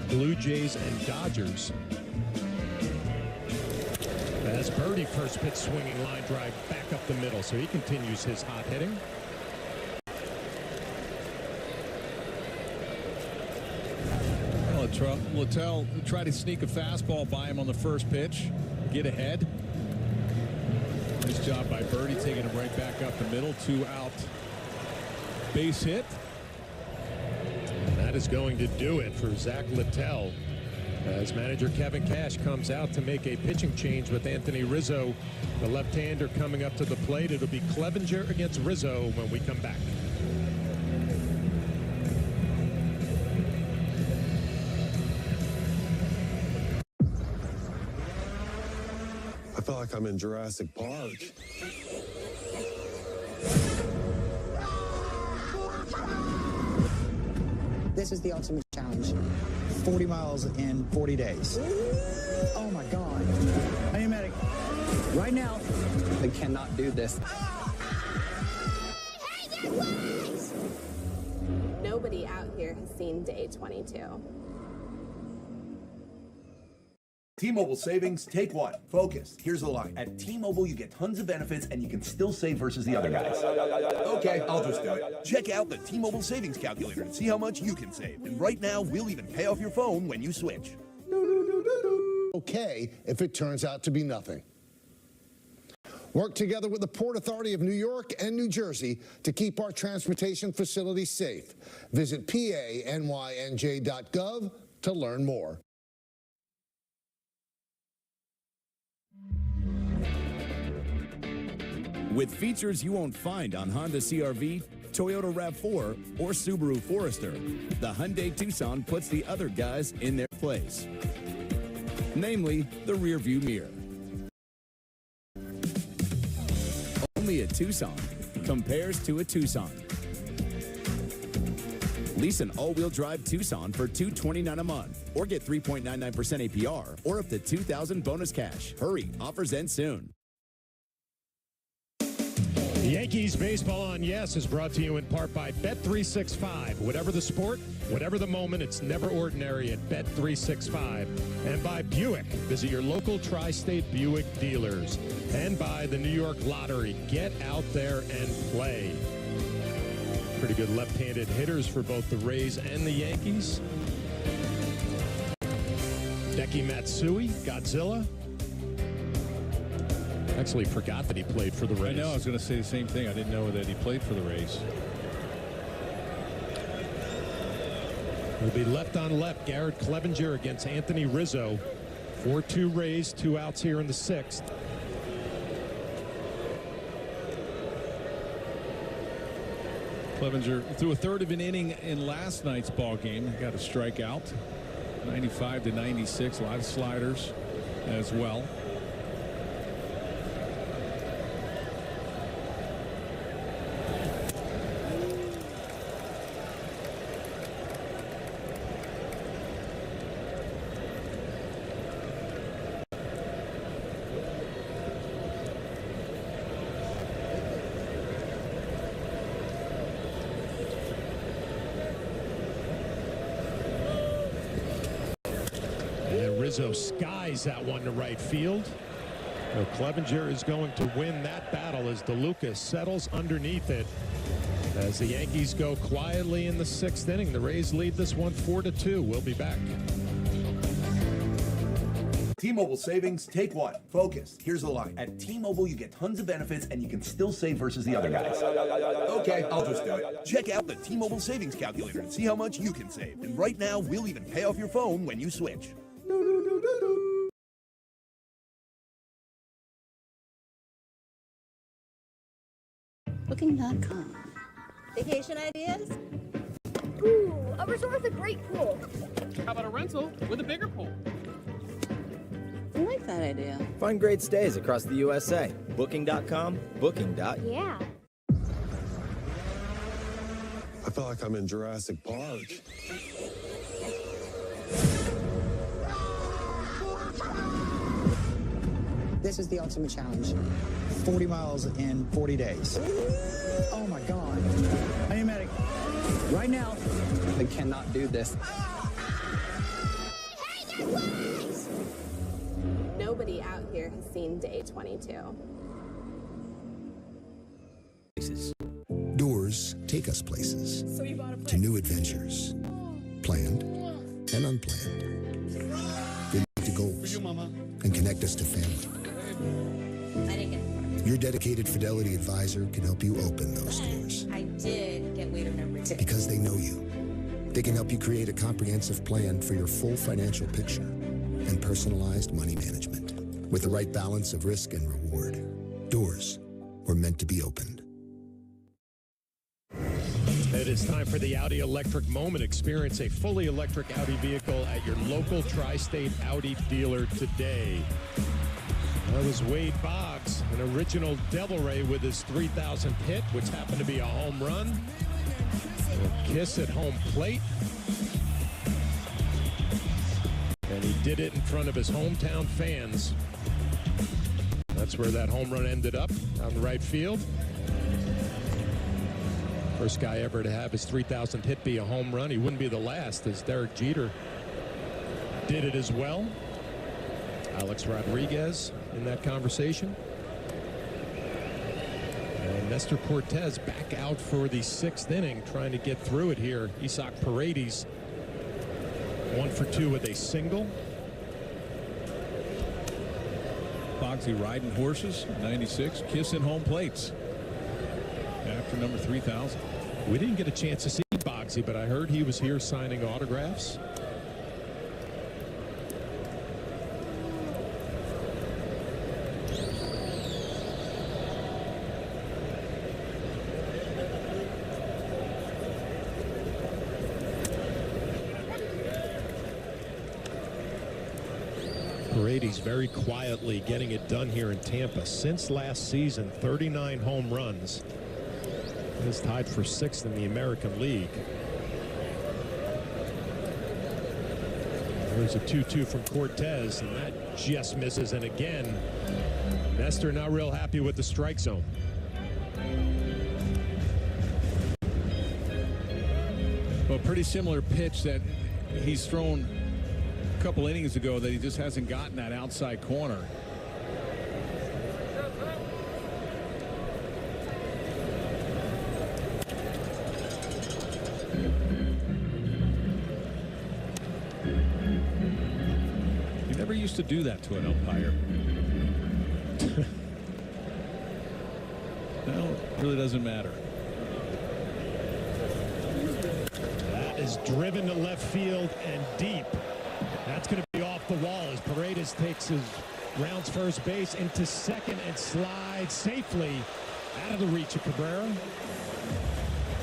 Blue Jays, and Dodgers. As Birdie first pitch swinging line drive back up the middle, so he continues his hot hitting. Well, Littell tried to sneak a fastball by him on the first pitch, get ahead. Nice job by Birdie, taking him right back up the middle. 2 out base hit. And that is going to do it for Zach Littell, as manager Kevin Cash comes out to make a pitching change with Anthony Rizzo, the left-hander, coming up to the plate. It'll be Clevenger against Rizzo when we come back. I feel like I'm in Jurassic Park. This is the ultimate challenge. 40 miles in 40 days. Oh my God. I am medic. Right now. They cannot do this. Nobody out here has seen day 22. T-Mobile savings, take one. Focus. Here's the line. At T-Mobile, you get tons of benefits and you can still save versus the other guys. Okay, I'll just do it. Check out the T-Mobile savings calculator and see how much you can save. And right now, we'll even pay off your phone when you switch. Okay if it turns out to be nothing. Work together with the Port Authority of New York and New Jersey to keep our transportation facilities safe. Visit PANYNJ.gov to learn more. With features you won't find on Honda CR-V, Toyota RAV4, or Subaru Forester, the Hyundai Tucson puts the other guys in their place. Namely, the rear-view mirror. Only a Tucson compares to a Tucson. Lease an all-wheel drive Tucson for $229 a month, or get 3.99% APR, or up to $2,000 bonus cash. Hurry, offers end soon. Yankees Baseball on Yes is brought to you in part by Bet365. Whatever the sport, whatever the moment, it's never ordinary at Bet365. And by Buick. Visit your local tri-state Buick dealers. And by the New York Lottery. Get out there and play. Pretty good left-handed hitters for both the Rays and the Yankees. Deki Matsui, Godzilla. Actually forgot that he played for the Rays. I know, I was going to say the same thing. I didn't know that he played for the Rays. It'll be left on left. Garrett Clevenger against Anthony Rizzo. 4-2 Rays, 2 outs here in the 6th. Clevenger threw a third of an inning in last night's ball game. Got a strikeout, 95 to 96. A lot of sliders as well. Rizzo skies that one to right field. So Clevenger is going to win that battle as DeLucas settles underneath it. As the Yankees go quietly in the 6th inning, the Rays lead this one 4-2. We'll be back. T-Mobile savings, take one. Focus. Here's the line. At T-Mobile, you get tons of benefits and you can still save versus the other guys. Okay, I'll just do it. Check out the T-Mobile savings calculator and see how much you can save. And right now, we'll even pay off your phone when you switch. Booking.com. Vacation ideas? Ooh, a resort with a great pool. How about a rental with a bigger pool? I like that idea. Find great stays across the USA. Booking.com, Yeah. I feel like I'm in Jurassic Park. This is the ultimate challenge. 40 miles in 40 days. Oh my God. I am medic. Right now. I cannot do this. Nobody out here has seen day 22. Doors take us places, to new adventures, planned and unplanned. They lead to goals and connect us to family. I didn't get Your dedicated Fidelity advisor can help you open those doors I did get waiter number 2. because they know you. They can help you create a comprehensive plan for your full financial picture and personalized money management with the right balance of risk and reward. Doors were meant to be opened. It is time for the Audi Electric Moment. Experience a fully electric Audi vehicle at your local tri-state Audi dealer today. That was Wade Boggs, an original Devil Ray with his 3,000th hit, which happened to be a home run. A kiss at home plate. And he did it in front of his hometown fans. That's where that home run ended up, on the right field. First guy ever to have his 3,000th hit be a home run. He wouldn't be the last, as Derek Jeter did it as well. Alex Rodriguez in that conversation. And Nestor Cortez back out for the 6th inning, trying to get through it here. Isaac Paredes 1 for 2 with a single. Bogsy riding horses, 96, kissing home plates after number 3,000. We didn't get a chance to see Bogsy, but I heard he was here signing autographs. Paredes very quietly getting it done here in Tampa. Since last season, 39 home runs. He's tied for 6th in the American League. There's a 2-2 from Cortez, and that just misses. And again, Nestor not real happy with the strike zone. Well, pretty similar pitch that he's thrown a couple innings ago that he just hasn't gotten that outside corner. You never used to do that to an umpire. No, it really doesn't matter. That is driven to left field and deep. That's going to be off the wall as Paredes takes his rounds first base into second and slides safely out of the reach of Cabrera.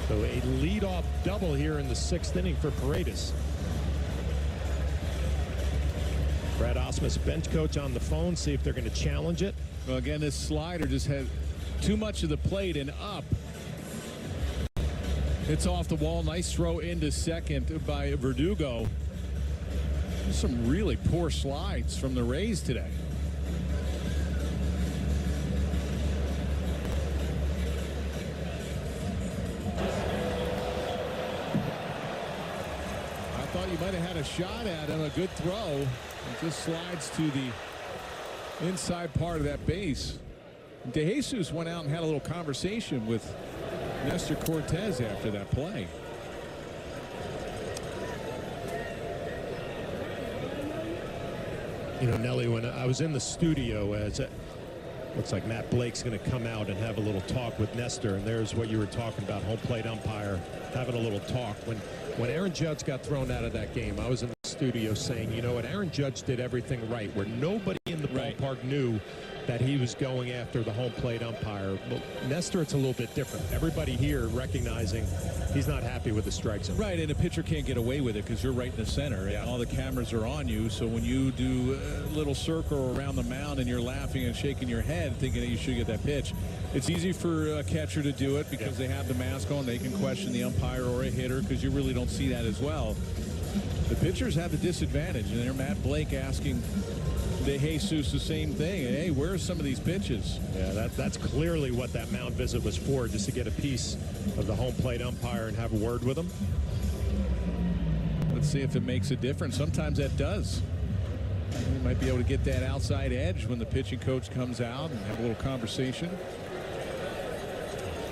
So a leadoff double here in the 6th inning for Paredes. Brad Ausmus, bench coach, on the phone, see if they're going to challenge it. Well, again, this slider just had too much of the plate and up. It's off the wall. Nice throw into second by Verdugo. There's some really poor slides from the Rays today. I thought you might have had a shot at him. A good throw. It just slides to the inside part of that base. De Jesus went out and had a little conversation with Nestor Cortez after that play. You know, Nelly, when I was in the studio, as it looks like Matt Blake's going to come out and have a little talk with Nestor, and there's what you were talking about, home plate umpire having a little talk. When Aaron Judge got thrown out of that game, I was in the studio saying, you know what, Aaron Judge did everything right, where nobody in the ballpark knew that he was going after the home plate umpire. But Nestor, it's a little bit different. Everybody here recognizing he's not happy with the strike zone. Right, and a pitcher can't get away with it because you're right in the center, and all the cameras are on you. So when you do a little circle around the mound and you're laughing and shaking your head thinking that you should get that pitch, it's easy for a catcher to do it because they have the mask on. They can question the umpire or a hitter because you really don't see that as well. The pitchers have the disadvantage, and they're Matt Blake asking De Jesus the same thing. Hey, where are some of these pitches? Yeah, that's clearly what that mound visit was for, just to get a piece of the home plate umpire and have a word with him. Let's see if it makes a difference. Sometimes that does. You might be able to get that outside edge when the pitching coach comes out and have a little conversation.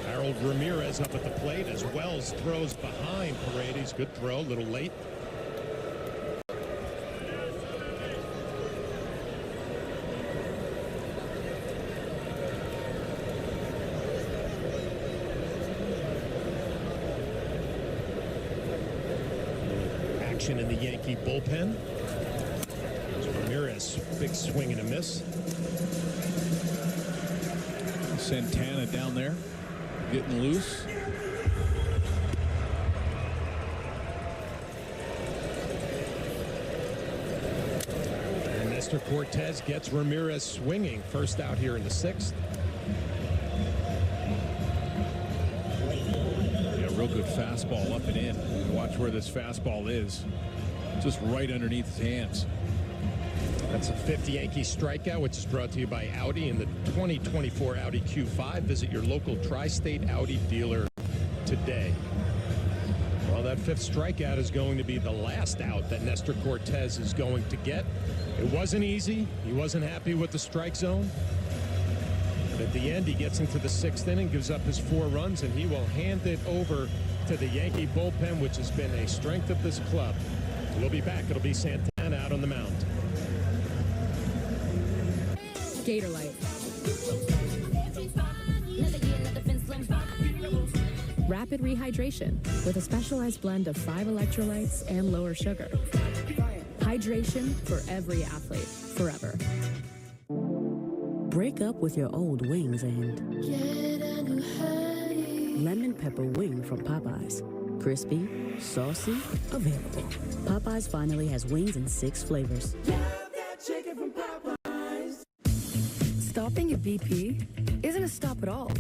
Harold Ramirez up at the plate as Wells throws behind Paredes. Good throw, a little late. Action in the Yankee bullpen. Ramirez, big swing and a miss. Santana down there, getting loose. And Nestor Cortez gets Ramirez swinging. First out here in the 6th. Real good fastball up and in. Watch where this fastball is. Just right underneath his hands. That's a 5th Yankee strikeout, which is brought to you by Audi in the 2024 Audi Q5. Visit your local tri-state Audi dealer today. Well, that 5th strikeout is going to be the last out that Nestor Cortez is going to get. It wasn't easy. He wasn't happy with the strike zone. At the end, he gets into the 6th inning, gives up his 4 runs, and he will hand it over to the Yankee bullpen, which has been a strength of this club. We'll be back. It'll be Santana out on the mound. Gator Light. Rapid rehydration with a specialized blend of 5 electrolytes and lower sugar. Hydration for every athlete, forever. Break up with your old wings and lemon pepper wing from Popeyes. Crispy, saucy, available. Popeyes finally has wings in 6 flavors. Stopping at BP isn't a stop at all.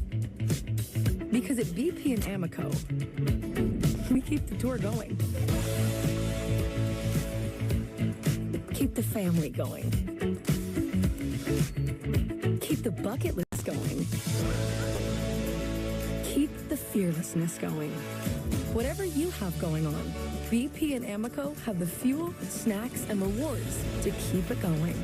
Because at BP and Amoco, we keep the tour going. Keep the family going. Keep the bucket list going. Keep the fearlessness going. Whatever you have going on, BP and Amoco have the fuel, snacks, and rewards to keep it going.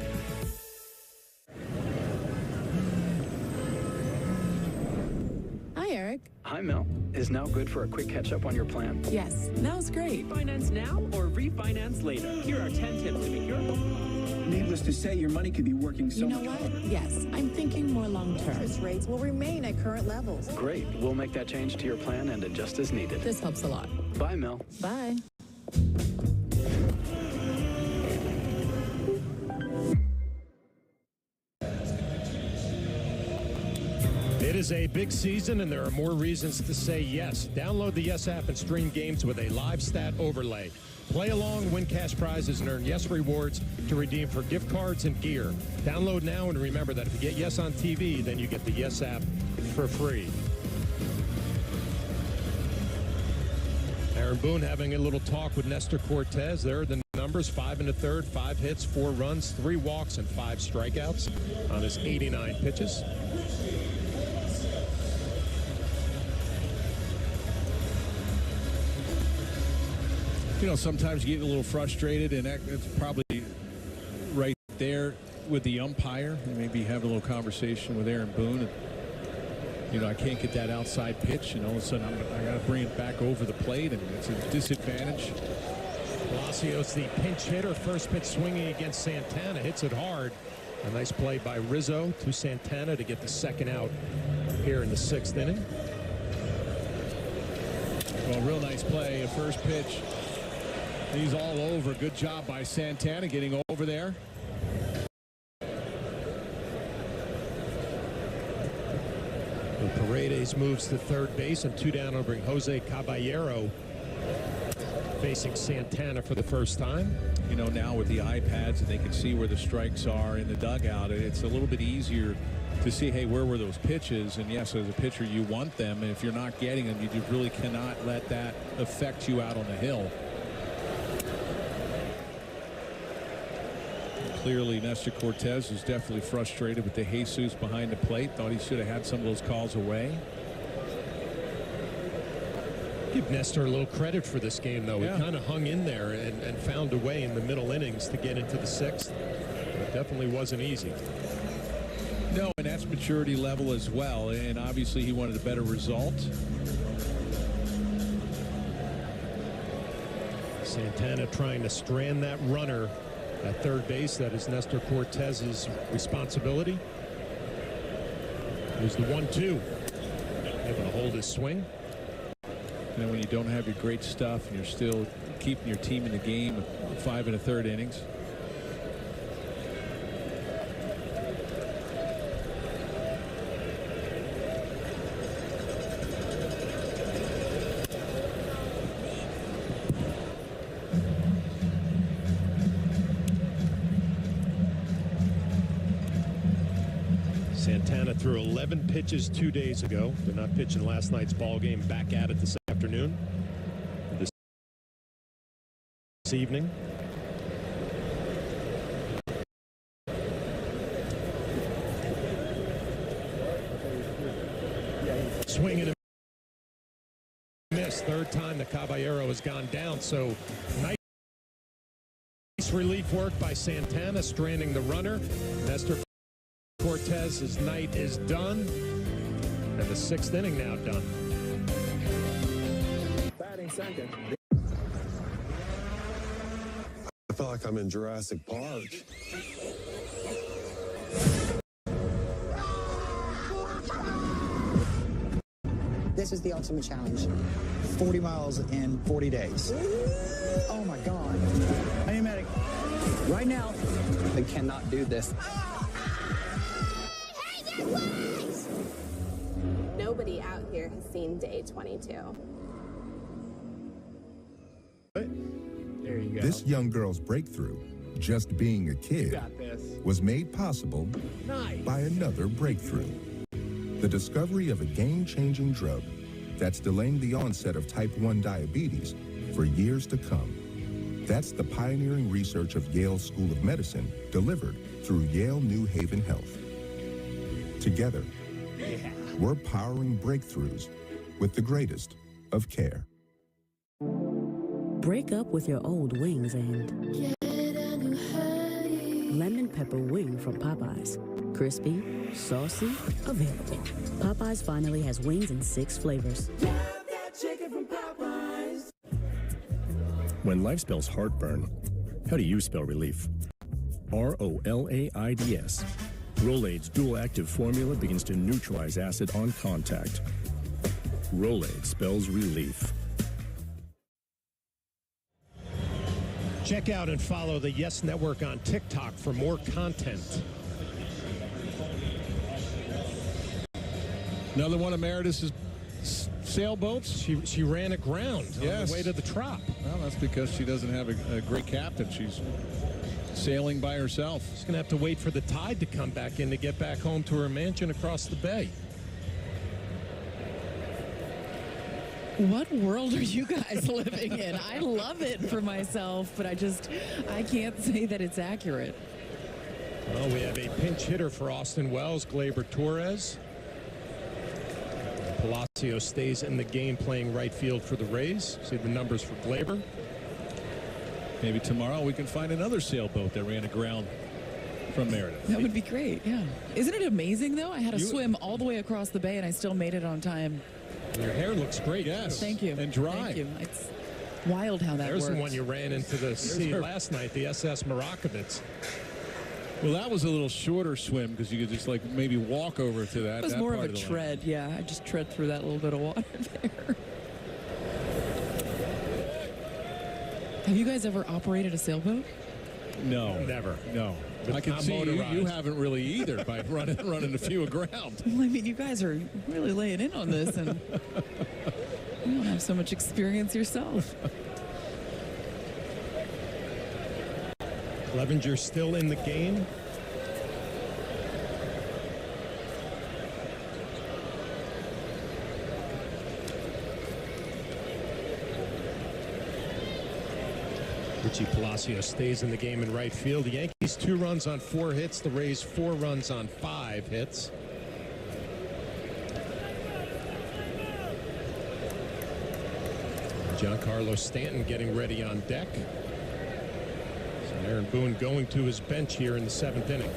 Hi, Eric. Hi, Mel. Is now good for a quick catch-up on your plan? Yes, now's great. Finance now or refinance later? Here are 10 tips to make your... Needless to say, your money could be working so much what? harder. Yes, I'm thinking more long-term. Interest rates will remain at current levels. Great. We'll make that change to your plan and adjust as needed. This helps a lot. Bye, Mel. Bye. It is a big season, and there are more reasons to say yes. Download the Yes app and stream games with a live stat overlay. Play along, win cash prizes, and earn Yes rewards to redeem for gift cards and gear. Download now, and remember that if you get Yes on TV, then you get the Yes app for free. Aaron Boone having a little talk with Nestor Cortez. There are the numbers: 5 1/3, 5 hits, 4 runs, 3 walks, and 5 strikeouts on his 89 pitches. You know, sometimes you get a little frustrated, and it's probably right there with the umpire. And maybe have a little conversation with Aaron Boone. And, you know, I can't get that outside pitch, and all of a sudden I got to bring it back over the plate, and it's a disadvantage. Palacios, the pinch hitter, first pitch swinging against Santana, hits it hard. A nice play by Rizzo to Santana to get the second out here in the 6th inning. Well, real nice play. A first pitch He's all over. Good job by Santana getting over there. Paredes moves to third base, and 2 down will bring Jose Caballero facing Santana for the first time. You know, now with the iPads and they can see where the strikes are in the dugout, it's a little bit easier to see, hey, where were those pitches? And yes, as a pitcher, you want them. And if you're not getting them, you really cannot let that affect you out on the hill. Clearly, Nestor Cortez was definitely frustrated with the Jesus behind the plate. Thought he should have had some of those calls away. Give Nestor a little credit for this game, though. Yeah. He kind of hung in there and found a way in the middle innings to get into the 6th. It definitely wasn't easy. No, and that's maturity level as well. And obviously, he wanted a better result. Santana trying to strand that runner at third base. That is Nestor Cortez's responsibility. There's the 1-2. Able to hold his swing. And when you don't have your great stuff and you're still keeping your team in the game, 5 1/3 innings. Santana threw 11 pitches 2 days ago. They're not pitching last night's ball game. Back at it this afternoon. This evening. Swing and a miss. Third time the Caballero has gone down. So nice relief work by Santana, stranding the runner. Nestor Cortez's night is done, and the 6th inning now done. Batting second. I feel like I'm in Jurassic Park. This is the ultimate challenge. 40 miles in 40 days. Oh my God. I need a medic. Right now. I cannot do this. Nobody out here has seen day 22. There you go. This young girl's breakthrough, just being a kid, was made possible by another breakthrough. The discovery of a game-changing drug that's delaying the onset of type 1 diabetes for years to come. That's the pioneering research of Yale School of Medicine delivered through Yale New Haven Health. Together, we're powering breakthroughs with the greatest of care. Break up with your old wings and lemon pepper wing from Popeyes. Crispy, saucy, available. Popeyes finally has wings in 6 flavors. When life spells heartburn, how do you spell relief? ROLAIDS. Rolaids dual active formula begins to neutralize acid on contact. Rolaid spells relief. Check out and follow the Yes Network on TikTok for more content. Another one of Meredith's sailboats. She ran aground on the way to the trop. Well, that's because she doesn't have a great captain. She's sailing by herself. She's going to have to wait for the tide to come back in to get back home to her mansion across the bay. What world are you guys living in? I love it for myself, but I can't say that it's accurate. Well, we have a pinch hitter for Austin Wells, Gleyber Torres. Palacio stays in the game playing right field for the Rays. See the numbers for Gleyber. Maybe tomorrow we can find another sailboat that ran aground from Meredith. That would be great, yeah. Isn't it amazing, though? I had to swim all the way across the bay, and I still made it on time. Your hair looks great. Yes. Thank you. And dry. Thank you. It's wild how that There's works. the one you ran into the sea last night, the SS Marakovitz. Well, that was a little shorter swim because you could just like maybe walk over to that. It was more of a tread, yeah. I just tread through that little bit of water there. Have you guys ever operated a sailboat? No. Never. No. But I can not see you motorized. haven't really either by running a few aground. Well, I mean, you guys are really laying in on this, and you don't have so much experience yourself. Clevenger still in the game. Richie Palacio stays in the game in right field. The Yankees 2 runs on 4 hits. The Rays 4 runs on 5 hits. Giancarlo Stanton getting ready on deck. So Aaron Boone going to his bench here in the 7th inning.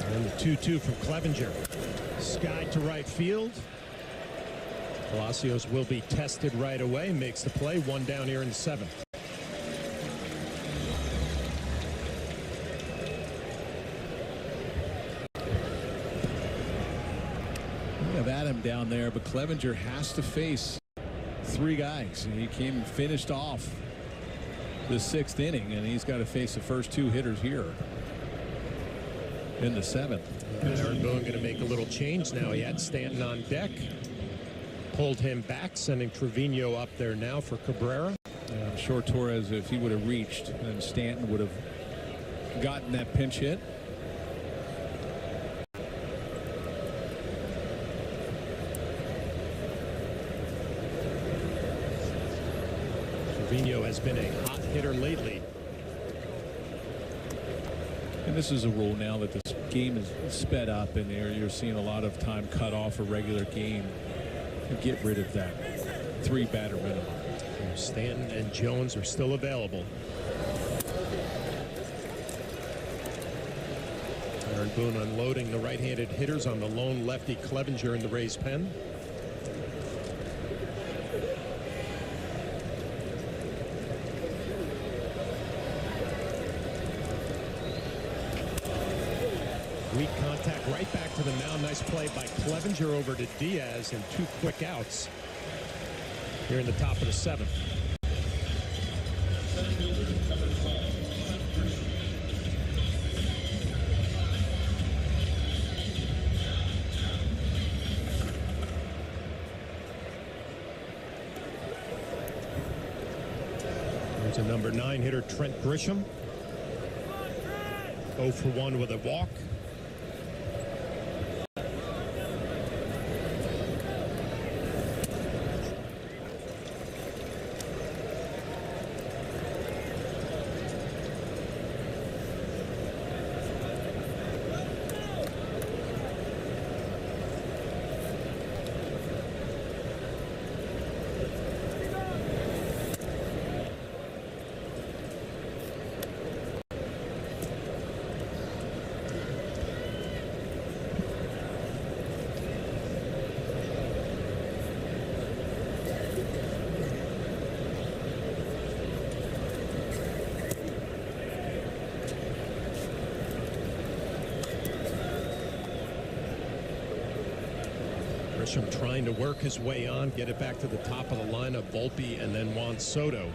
And the 2-2 from Clevenger. Sky to right field. Palacios will be tested right away. Makes the play. 1 down here in the 7th. We have Adam down there, but Clevenger has to face 3 guys. He came and finished off the 6th inning, and he's got to face the first 2 hitters here in the 7th. And Aaron Boone going to make a little change now. He had Stanton on deck. Pulled him back, sending Trevino up there now for Cabrera. I'm sure Torres, if he would have reached, then Stanton would have gotten that pinch hit. Trevino has been a hot hitter lately. And this is a rule now that this game is sped up, and you're seeing a lot of time cut off a regular game to get rid of that 3-batter minimum. Stanton and Jones are still available. Aaron Boone unloading the right-handed hitters on the lone lefty Clevenger in the Rays pen. Weak contact right back to the mound. Nice play by Clevenger over to Diaz, and 2 quick outs here in the top of the 7th. There's a number 9 hitter, Trent Grisham. 0 for 1 with a walk. Grisham trying to work his way on, get it back to the top of the lineup. Volpe and then Juan Soto.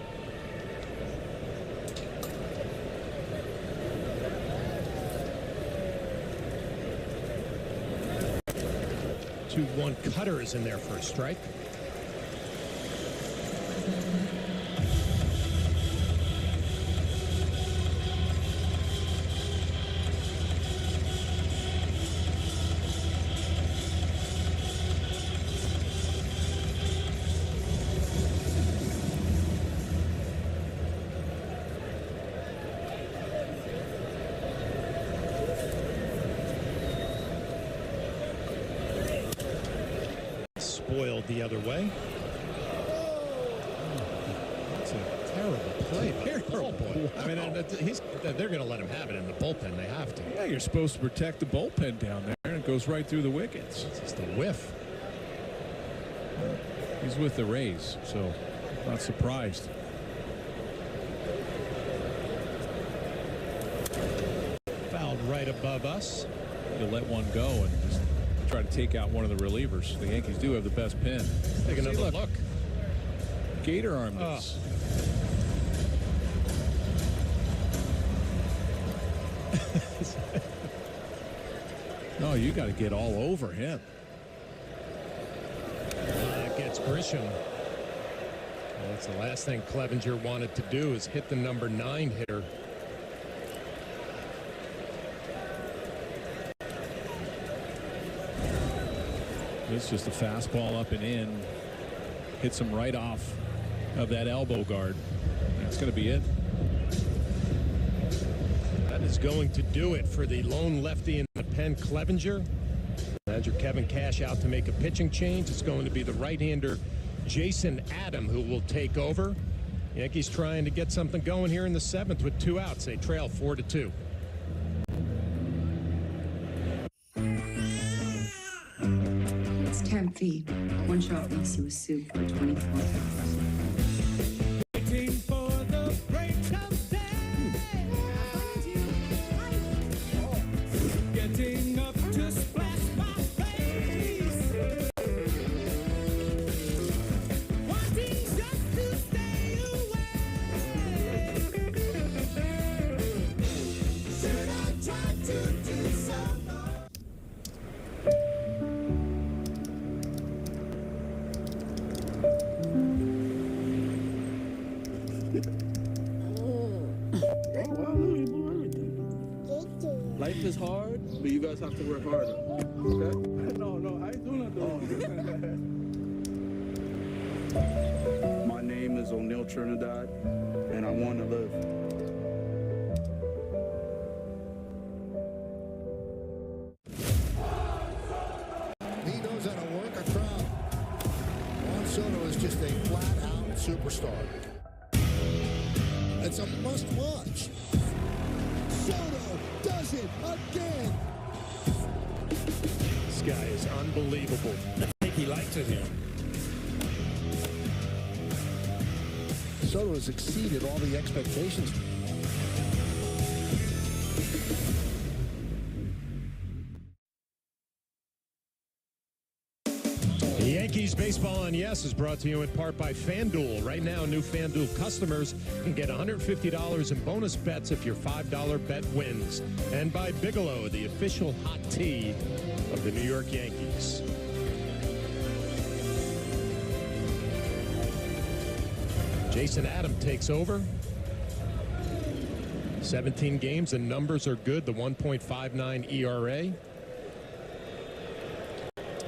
Two 1 cutters in there for a strike. boiled the other way. That's a terrible play. Terrible. I mean, they're going to let him have it in the bullpen. They have to. Yeah, you're supposed to protect the bullpen down there, and it goes right through the wickets. It's just a whiff. He's with the Rays, so not surprised. Fouled right above us. You let one go and just try to take out one of the relievers. The Yankees do have the best pin. Take another look. Gator arm this. No, you got to get all over him. Gets Grisham. Well, that's the last thing Clevenger wanted to do, is hit the number 9 hitter. It's just a fastball up and in. Hits him right off of that elbow guard. That's going to be it. That is going to do it for the lone lefty in the pen, Clevenger. Manager Kevin Cash out to make a pitching change. It's going to be the right-hander Jason Adam who will take over. Yankees trying to get something going here in the 7th with 2 outs. They trail 4-2. It's 10 feet. One shot makes you a soup for 24 hours. Life is hard, but you guys have to work harder. Okay? No, I do not do it. My name is O'Neal Trinidad, and I want to live. He knows how to work a crowd. Juan Soto is just a flat-out superstar. It's a must-watch. Soto does it again. This guy is unbelievable. I think he likes it here. Soto has exceeded all the expectations. Yankees Baseball on Yes is brought to you in part by FanDuel. Right now, new FanDuel customers can get $150 in bonus bets if your $5 bet wins. And by Bigelow, the official hot tea of the New York Yankees. Jason Adam takes over. 17 games, the numbers are good. The 1.59 ERA.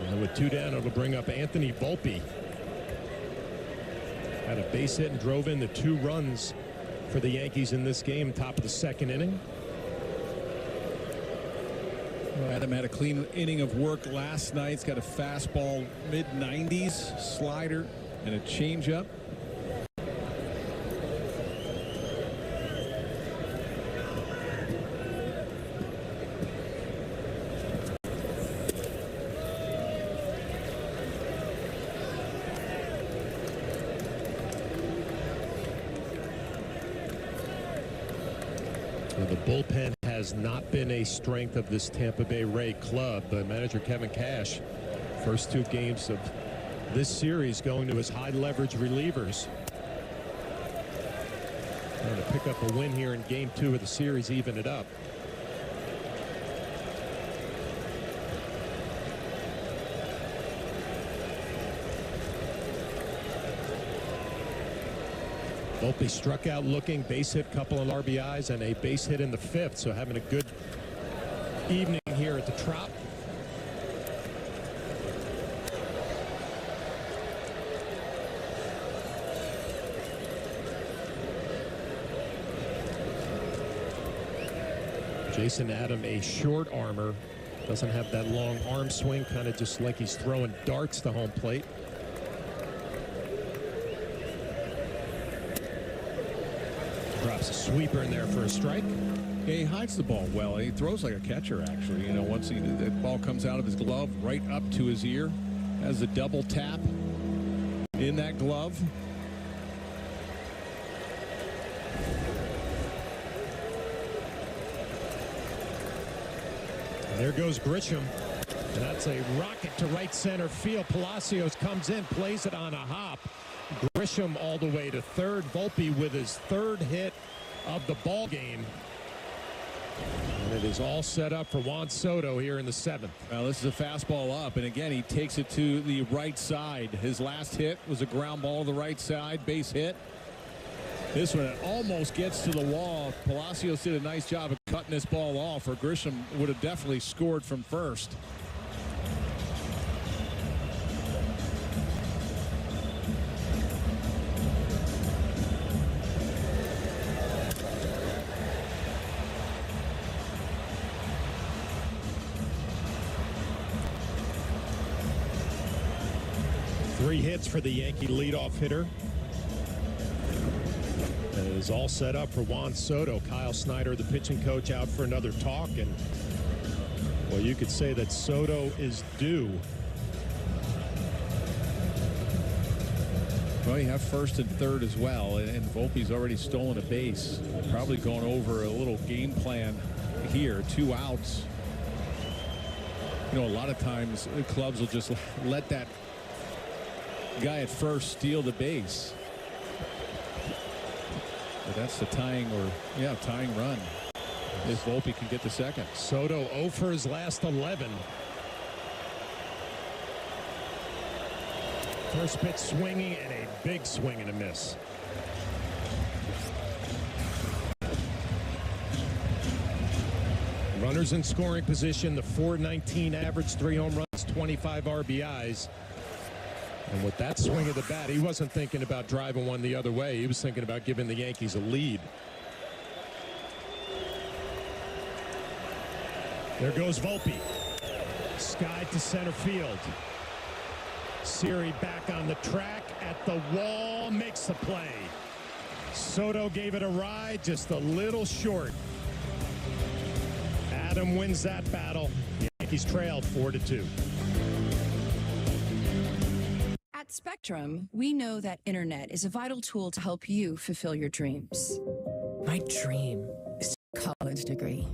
And with 2 down, it'll bring up Anthony Volpe. Had a base hit and drove in the 2 runs for the Yankees in this game, top of the 2nd inning. Well, Adam had a clean inning of work last night. He's got a fastball mid-90s, slider, and a changeup. The bullpen has not been a strength of this Tampa Bay Ray club, but manager Kevin Cash, first 2 games of this series going to his high leverage relievers. Trying to pick up a win here in game 2 of the series, even it up. Volpe struck out looking, base hit, couple of RBIs, and a base hit in the 5th. So having a good evening here at the Trop. Jason Adam, a short armor, Doesn't have that long arm swing, kind of just like he's throwing darts to home plate. Drops a sweeper in there for a strike. Yeah, he hides the ball well. He throws like a catcher, actually. You know, once the ball comes out of his glove, right up to his ear, has a double tap in that glove. And there goes Grisham. And that's a rocket to right center field. Palacios comes in, plays it on a hop. Grisham all the way to third. Volpe with his third hit of the ball game. And it is all set up for Juan Soto here in the 7th. Well, this is a fastball up, and again, he takes it to the right side. His last hit was a ground ball to the right side, base hit. This one almost gets to the wall. Palacios did a nice job of cutting this ball off, or Grisham would have definitely scored from first. Three hits for the Yankee leadoff hitter. And it is all set up for Juan Soto. Kyle Snyder, the pitching coach, out for another talk. And, well, you could say that Soto is due. Well, you have first and third as well, and Volpe's already stolen a base. Probably going over a little game plan here. 2 outs. You know, a lot of times clubs will just let that guy at first steal the base. But that's the tying run if Volpe can get the second. Soto 0 for his last 11. First pitch swinging and a big swing and a miss. Runners in scoring position, the .419 average, 3 home runs, 25 RBIs. And with that swing of the bat, he wasn't thinking about driving one the other way. He was thinking about giving the Yankees a lead. There goes Volpe. Skied to center field. Siri back on the track at the wall, makes the play. Soto gave it a ride, just a little short. Adam wins that battle. The Yankees trailed 4-2. At Spectrum, we know that internet is a vital tool to help you fulfill your dreams. My dream is a college degree.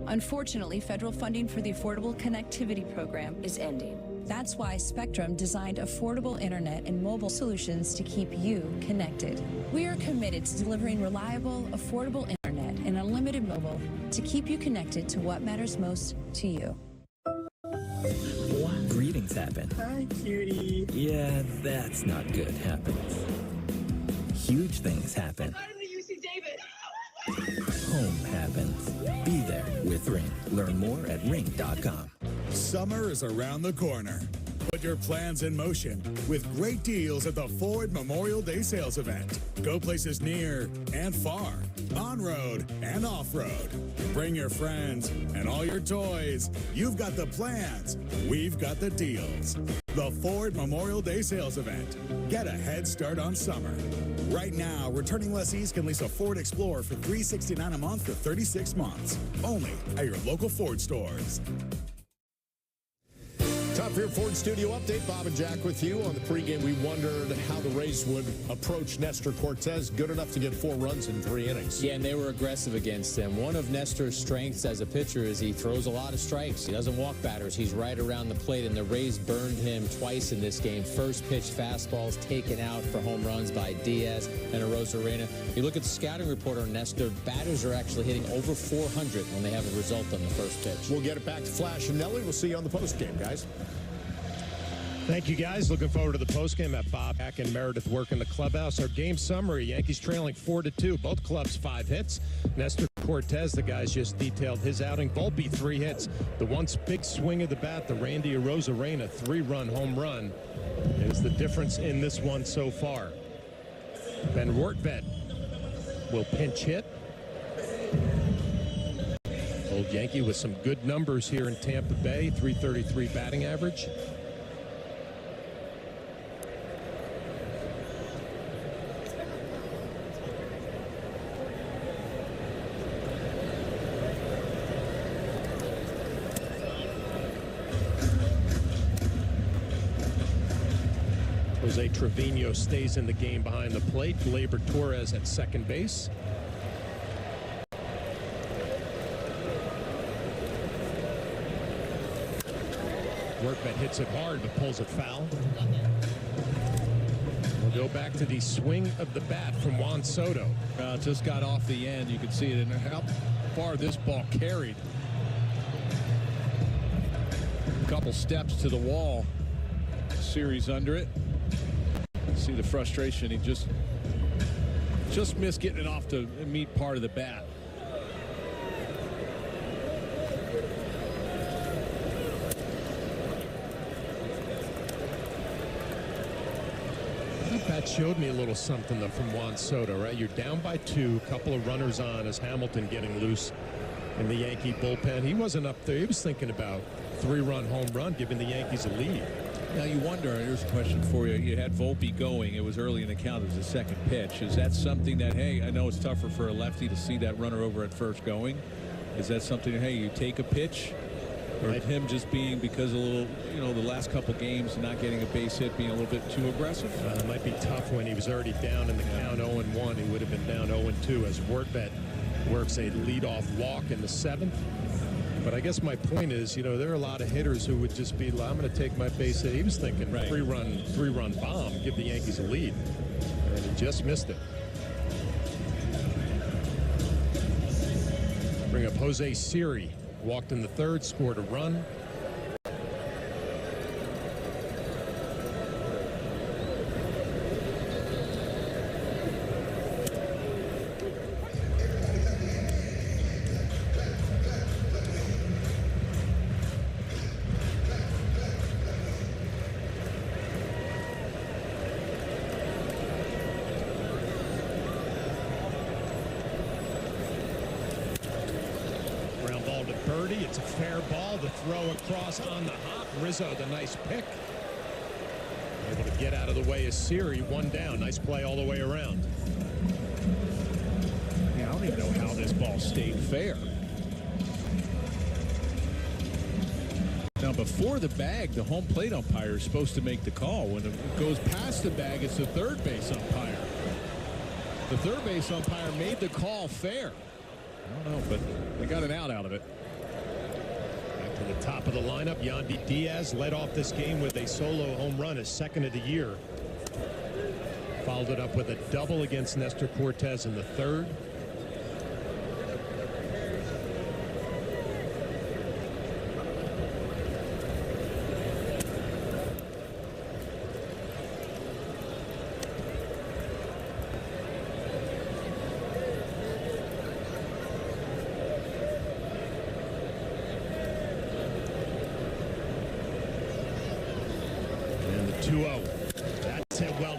Unfortunately, federal funding for the Affordable Connectivity Program is ending. That's why Spectrum designed affordable internet and mobile solutions to keep you connected. We are committed to delivering reliable, affordable internet and unlimited mobile to keep you connected to what matters most to you. Greetings happen. Hi, cutie. Yeah, that's not good happens. Huge things happen. I'm the UC David. Home happens. Be there with Ring. Learn more at ring.com. Summer is around the corner. Put your plans in motion with great deals at the Ford Memorial Day sales event. Go places near and far, on-road and off-road. Bring your friends and all your toys. You've got the plans. We've got the deals. The Ford Memorial Day sales event. Get a head start on summer. Right now, returning lessees can lease a Ford Explorer for $369 a month for 36 months. Only at your local Ford stores. Time for your Ford Studio Update. Bob and Jack with you. On the pregame, we wondered how the Rays would approach Nestor Cortez. Good enough to get 4 runs in 3 innings. Yeah, and they were aggressive against him. One of Nestor's strengths as a pitcher is he throws a lot of strikes. He doesn't walk batters. He's right around the plate, and the Rays burned him twice in this game. First pitch fastballs taken out for home runs by Diaz and Arozarena. You look at the scouting report on Nestor, batters are actually hitting over 400 when they have a result on the first pitch. We'll get it back to Flash and Nelly. We'll see you on the postgame, guys. Thank you, guys. Looking forward to the postgame at Bob Hack and Meredith work in the clubhouse. Our game summary, Yankees trailing 4-2. Both clubs 5 hits. Nestor Cortez, the guys just detailed his outing. Volpe 3 hits. The once big swing of the bat, the Randy Arozarena 3-run home run is the difference in this one so far. Ben Rortvedt will pinch hit. Old Yankee with some good numbers here in Tampa Bay, .333 batting average. Jose Trevino stays in the game behind the plate. Gleyber Torres at second base. Workman hits it hard but pulls it foul. We'll go back to the swing of the bat from Juan Soto. Just got off the end. You can see it in how far this ball carried. A couple steps to the wall. Series under it. See the frustration. He just missed getting it off the meat part of the bat. That showed me a little something though from Juan Soto, right? You're down by 2, couple of runners on as Hamilton getting loose in the Yankee bullpen. He wasn't up there. He was thinking about 3-run home run, giving the Yankees a lead. Now you wonder, here's a question for you. You had Volpe going. It was early in the count. It was the second pitch. Is that something that, hey, I know it's tougher for a lefty to see that runner over at first going. Is that something, hey, you take a pitch? Or him just being, because a little, the last couple games not getting a base hit, being a little bit too aggressive? It might be tough when he was already down in the count 0-1. He would have been down 0-2 as Workman works a leadoff walk in the 7th. But I guess my point is, there are a lot of hitters who would just be, I'm going to take my base hit. He was thinking three-run bomb, give the Yankees a lead. And he just missed it. Bring up Jose Siri. Walked in the 3rd, scored a run. It's a fair ball. The throw across on the hop. Rizzo, the nice pick. Able to get out of the way of Siri. 1 down. Nice play all the way around. Yeah, I don't even know how this ball stayed fair. Now, before the bag, the home plate umpire is supposed to make the call. When it goes past the bag, it's the third base umpire. The third base umpire made the call fair. I don't know, but they got an out of it. Back to the top of the lineup, Yandy Diaz led off this game with a solo home run, his 2nd of the year. Followed it up with a double against Nestor Cortes in the 3rd.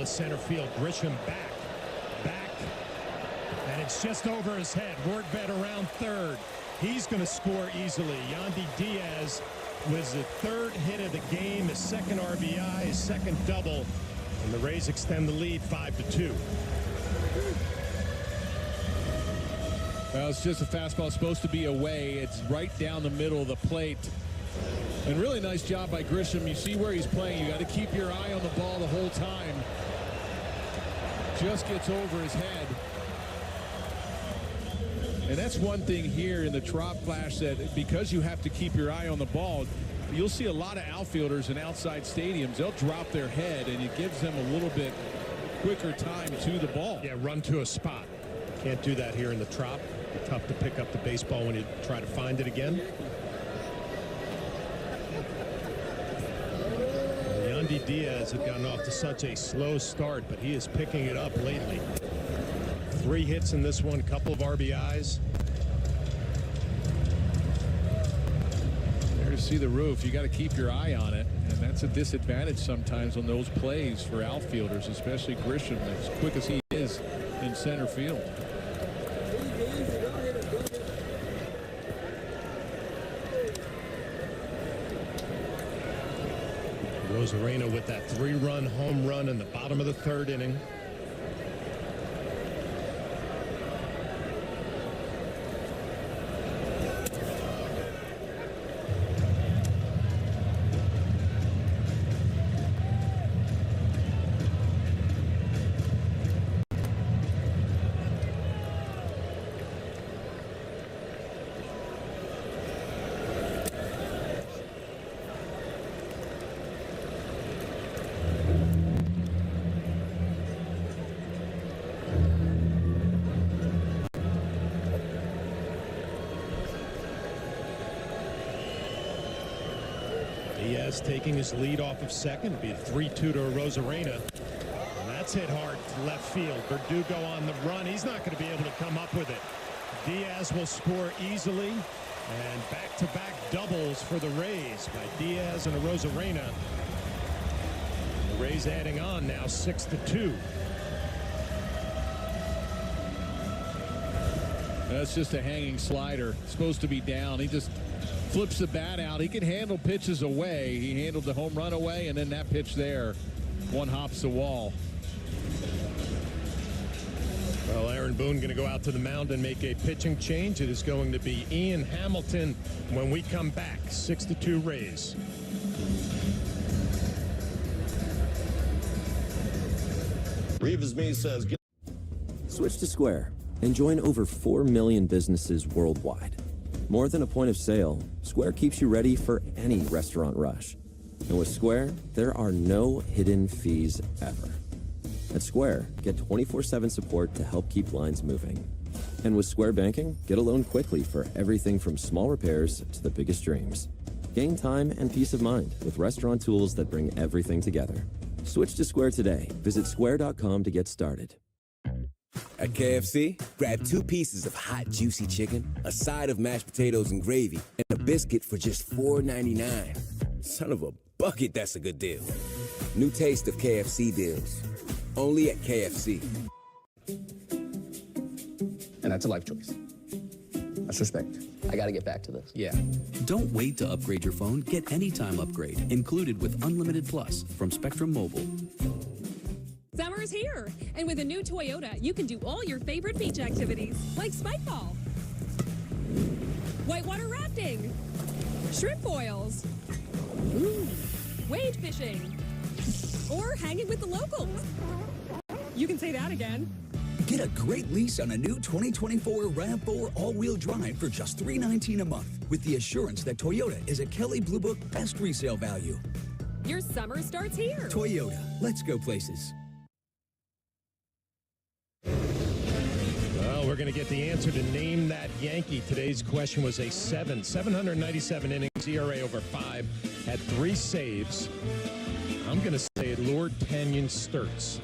Center field. Grisham back, and it's just over his head. Workman around 3rd. He's going to score easily. Yandy Diaz was the 3rd hit of the game, his 2nd RBI, his 2nd double, and the Rays extend the lead 5-2. Well, it's just a fastball. It's supposed to be away. It's right down the middle of the plate. And really nice job by Grisham. You see where he's playing. You got to keep your eye on the ball the whole time. Just gets over his head. And that's one thing here in the Trop Flash, that because you have to keep your eye on the ball, you'll see a lot of outfielders in outside stadiums. They'll drop their head, and it gives them a little bit quicker time to the ball. Yeah, run to a spot. Can't do that here in the Trop. Tough to pick up the baseball when you try to find it again. Yandy Diaz had gotten off to such a slow start, but he is picking it up lately. 3 hits in this one, couple of RBIs. There to see the roof. You got to keep your eye on it, and that's a disadvantage sometimes on those plays for outfielders, especially Grisham, as quick as he is in center field. Arozarena with that 3-run home run in the bottom of the 3rd inning. Diaz taking his lead off of second. It'll be a 3-2 to Arozarena. And that's hit hard to left field. Verdugo on the run. He's not going to be able to come up with it. Diaz will score easily. And back-to-back doubles for the Rays by Diaz and Arozarena. The Rays adding on now 6-2. That's just a hanging slider. Supposed to be down. He just flips the bat out. He can handle pitches away. He handled the home run away, and then that pitch there, one hops the wall. Well, Aaron Boone going to go out to the mound and make a pitching change. It is going to be Ian Hamilton when we come back. 6-2 Rays. Reeves-Me says, switch to Square and join over 4 million businesses worldwide. More than a point of sale, Square keeps you ready for any restaurant rush. And with Square, there are no hidden fees ever. At Square, get 24/7 support to help keep lines moving. And with Square Banking, get a loan quickly for everything from small repairs to the biggest dreams. Gain time and peace of mind with restaurant tools that bring everything together. Switch to Square today. Visit square.com to get started. At KFC, grab 2 pieces of hot, juicy chicken, a side of mashed potatoes and gravy, and a biscuit for just $4.99. Son of a bucket, that's a good deal. New taste of KFC deals. Only at KFC. And that's a life choice. That's respect. I got to get back to this. Yeah. Don't wait to upgrade your phone. Get Anytime Upgrade, included with Unlimited Plus from Spectrum Mobile. Summer is here, and with a new Toyota, you can do all your favorite beach activities, like spikeball, whitewater rafting, shrimp boils, wade fishing, or hanging with the locals. You can say that again. Get a great lease on a new 2024 RAV4 all-wheel drive for just $319 a month, with the assurance that Toyota is a Kelley Blue Book best resale value. Your summer starts here. Toyota, let's go places. Well, we're going to get the answer to name that Yankee. Today's question was a 797 innings, ERA over 5, had 3 saves. I'm going to say Lord Tanyon Sturtz.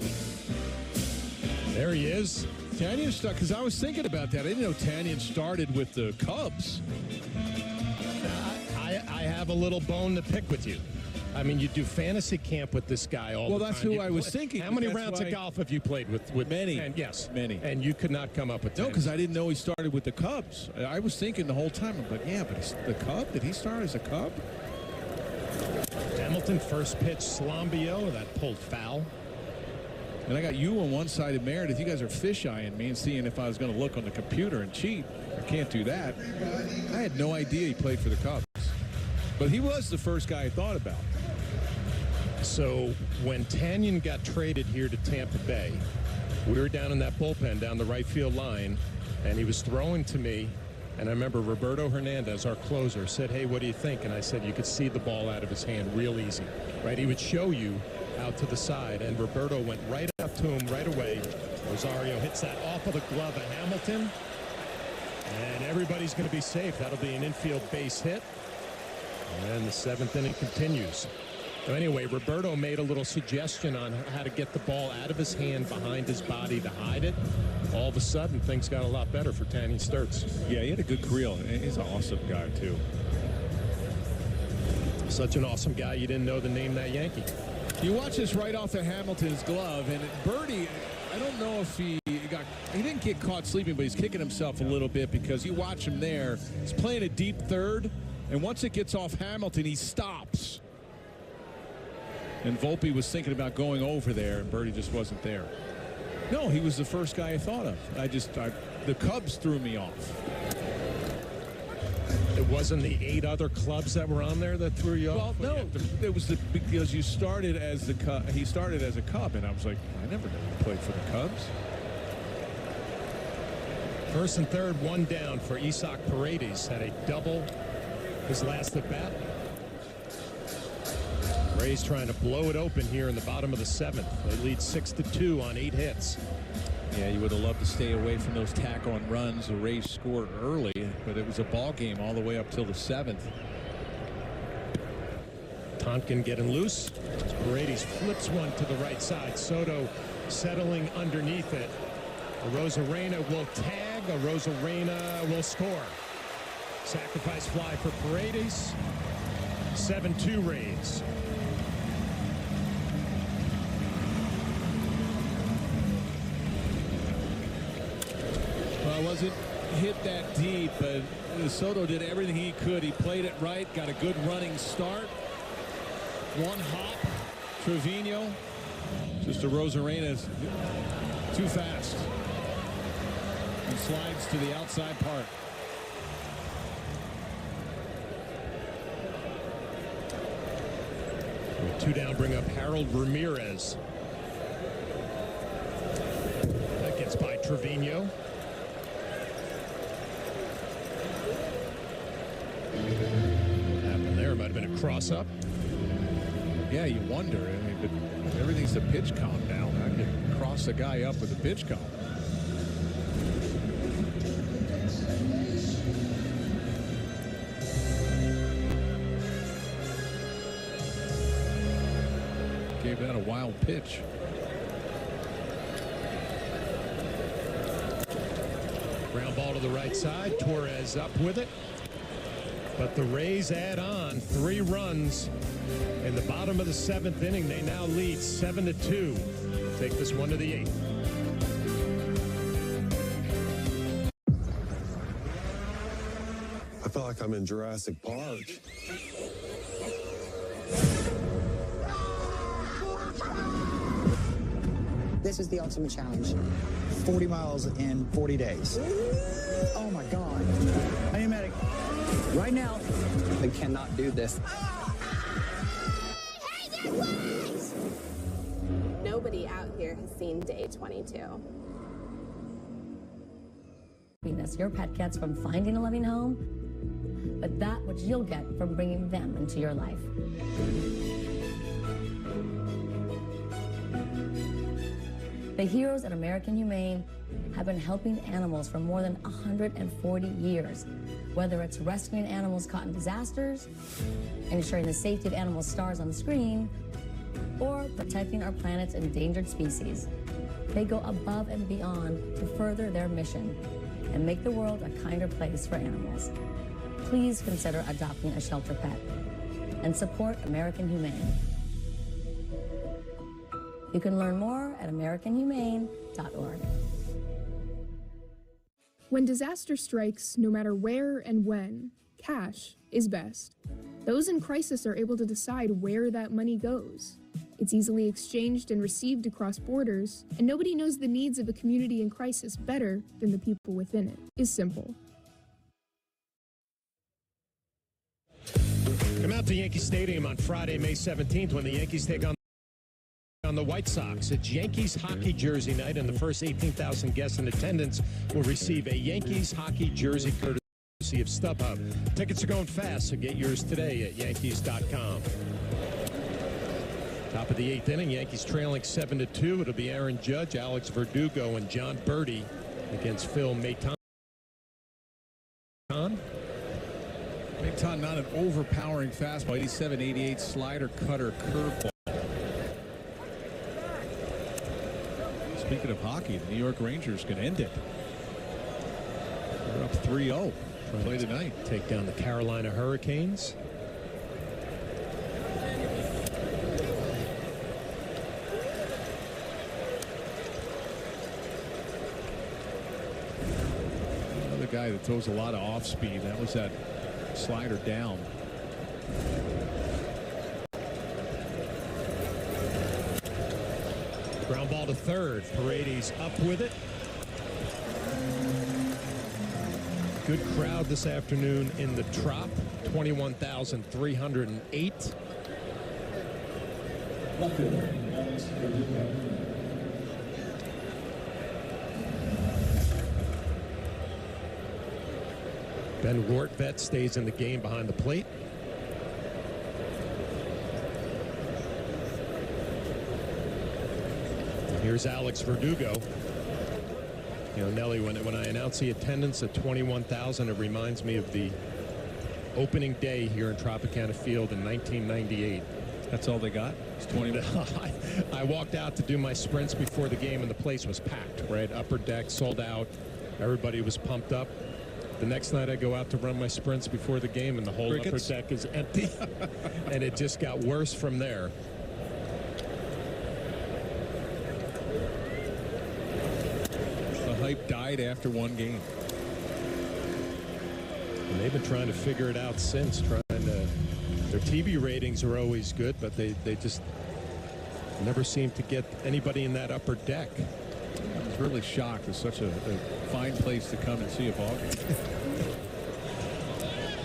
There he is. Tanyon stuck, because I was thinking about that. I didn't know Tanyon started with the Cubs. I have a little bone to pick with you. I mean, you do fantasy camp with this guy all the time. Well, that's who I was thinking. How many rounds of golf have you played with? Many. And yes. Many. And you could not come up with 10. No, because I didn't know he started with the Cubs. I was thinking the whole time, I'm like, yeah, but the Cub? Did he start as a Cub? Hamilton, first pitch, Slombio, that pulled foul. And I got you on one side of Meredith. You guys are fish-eyeing me and seeing if I was going to look on the computer and cheat. I can't do that. I had no idea he played for the Cubs. But he was the first guy I thought about. So when Tanyon got traded here to Tampa Bay, we were down in that bullpen down the right field line, and he was throwing to me. And I remember Roberto Hernandez, our closer, said, hey, what do you think? And I said, you could see the ball out of his hand real easy, right? He would show you out to the side, and Roberto went right up to him right away. Rosario hits that off of the glove of Hamilton, and everybody's going to be safe. That'll be an infield base hit, and the 7th inning continues. So anyway, Roberto made a little suggestion on how to get the ball out of his hand behind his body to hide it. All of a sudden, things got a lot better for Tanyon Sturtz. Yeah, he had a good career. He's an awesome guy, too. Such an awesome guy, you didn't know the name that Yankee. You watch this right off of Hamilton's glove, and Birdie, I don't know if he didn't get caught sleeping, but he's kicking himself a little bit because you watch him there. He's playing a deep third, and once it gets off Hamilton, he stops. And Volpe was thinking about going over there, and Birdie just wasn't there. No, he was the first guy I thought of. The Cubs threw me off. It wasn't the 8 other clubs that were on there that threw you off? Well, no, it was because you started as the Cub. He started as a Cub, and I was like, I never knew he played for the Cubs. First and third, one down for Isaac Paredes. Had a double his last at bat. Rays trying to blow it open here in the bottom of the 7th. They lead 6-2 on 8 hits. Yeah, you would have loved to stay away from those tack-on runs. The Rays scored early, but it was a ball game all the way up till the 7th. Tonkin getting loose. Paredes flips one to the right side. Soto settling underneath it. Arozarena will tag. Arozarena will score. Sacrifice fly for Paredes. 7-2 Rays. Well, it wasn't hit that deep, but Soto did everything he could. He played it right, got a good running start. One hop, Trevino. Just Arozarena's too fast. And slides to the outside part. With 2 down, bring up Harold Ramirez. That gets by Trevino. What happened there? Might have been a cross-up. Yeah, you wonder. I mean, but everything's the pitch count now. I can cross the guy up with the pitch count. Gave that a wild pitch. Ground ball to the right side. Torres up with it. But the Rays add on 3 runs in the bottom of the 7th inning. They now lead 7-2. Take this one to the 8th. I feel like I'm in Jurassic Park. This is the ultimate challenge. 40 miles in 40 days. Oh my God. I need a medic. Right now. They cannot do this. Nobody out here has seen day 22. Happiness your pet gets from finding a loving home, but that which you'll get from bringing them into your life. The heroes at American Humane have been helping animals for more than 140 years. Whether it's rescuing animals caught in disasters, ensuring the safety of animal stars on the screen, or protecting our planet's endangered species, they go above and beyond to further their mission and make the world a kinder place for animals. Please consider adopting a shelter pet and support American Humane. You can learn more at AmericanHumane.org. When disaster strikes, no matter where and when, cash is best. Those in crisis are able to decide where that money goes. It's easily exchanged and received across borders, and nobody knows the needs of a community in crisis better than the people within it. It's simple. Come out to Yankee Stadium on Friday, May 17th when the Yankees take on the White Sox. It's Yankees hockey jersey night, and the first 18,000 guests in attendance will receive a Yankees hockey jersey courtesy of StubHub. Tickets are going fast, so get yours today at Yankees.com. Top of the 8th inning, Yankees trailing 7-2. It'll be Aaron Judge, Alex Verdugo, and John Birdie against Phil Maton. Maton, not an overpowering fastball. 87, 88 slider, cutter, curveball. Speaking of hockey, the New York Rangers can end it. They're up 3-0. Play tonight. Take down the Carolina Hurricanes. Another guy that throws a lot of off speed. That was that slider down. Ground ball to third. Paredes up with it. Good crowd this afternoon in the Trop. 21,308. Ben Rortvedt stays in the game behind the plate. Here's Alex Verdugo. You know, Nelly, when I announce the attendance at 21,000, it reminds me of the opening day here in Tropicana Field in 1998. That's all they got? It's 20. I walked out to do my sprints before the game, and the place was packed, right? Upper deck, sold out. Everybody was pumped up. The next night I go out to run my sprints before the game, and the whole upper deck is empty. And it just got worse from there. The hype died after one game. And they've been trying to figure it out since, their TV ratings are always good, but they just never seem to get anybody in that upper deck. I was really shocked. It's such a fine place to come and see a ball game.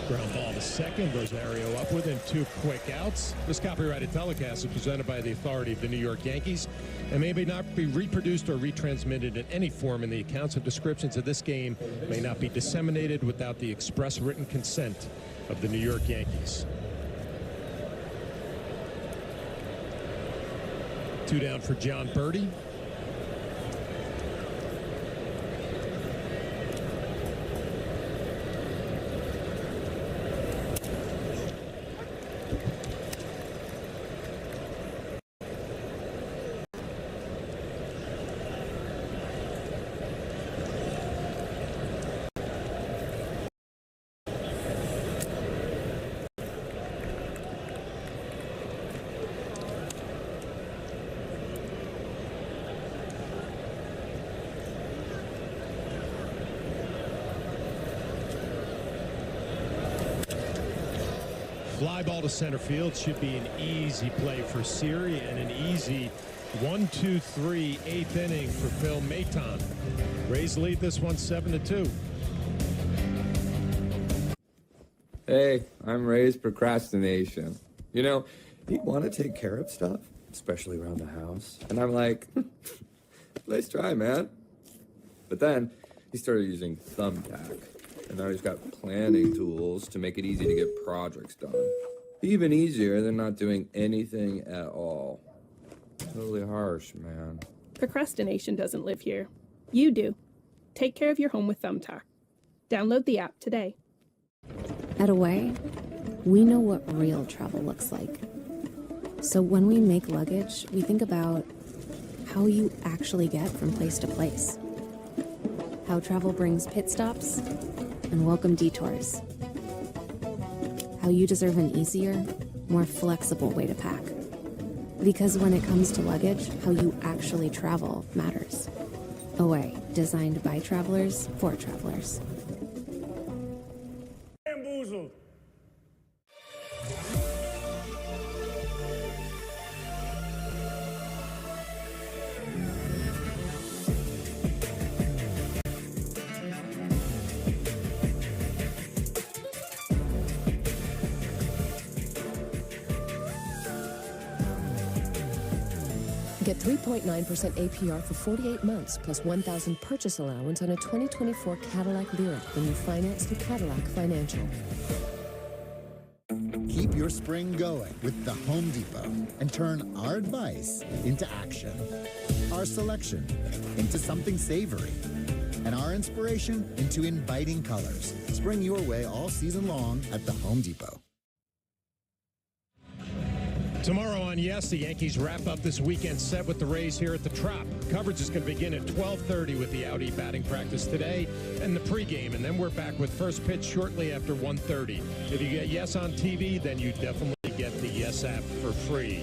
Ground ball to second. Rosario up with him. 2 quick outs. This copyrighted telecast is presented by the authority of the New York Yankees and may not be reproduced or retransmitted in any form, and the accounts and descriptions of this game may not be disseminated without the express written consent of the New York Yankees. 2 down for John Birdie. Fly ball to center field. Should be an easy play for Siri and an easy 1-2-3 eighth inning for Phil Maton. Rays lead this one 7-2. Hey, I'm Ray's procrastination. You know, you want to take care of stuff, especially around the house. And I'm like, nice try, man. But then he started using Thumbtack. And now he's got planning tools to make it easy to get projects done. Even easier than not doing anything at all. Totally harsh, man. Procrastination doesn't live here. You do. Take care of your home with Thumbtack. Download the app today. At Away, we know what real travel looks like. So when we make luggage, we think about how you actually get from place to place. How travel brings pit stops and welcome detours. How you deserve an easier, more flexible way to pack. Because when it comes to luggage, how you actually travel matters. Away, designed by travelers for travelers. Bamboozled. Get 3.9% APR for 48 months plus $1,000 purchase allowance on a 2024 Cadillac Lyriq when you finance through Cadillac Financial. Keep your spring going with the Home Depot and turn our advice into action. Our selection into something savory. And our inspiration into inviting colors. Spring your way all season long at the Home Depot. Tomorrow on Yes, the Yankees wrap up this weekend set with the Rays here at the Trop. Coverage is going to begin at 12:30 with the Audi batting practice today and the pregame, and then we're back with first pitch shortly after 1:30. If you get Yes on TV, then you definitely get the Yes app for free.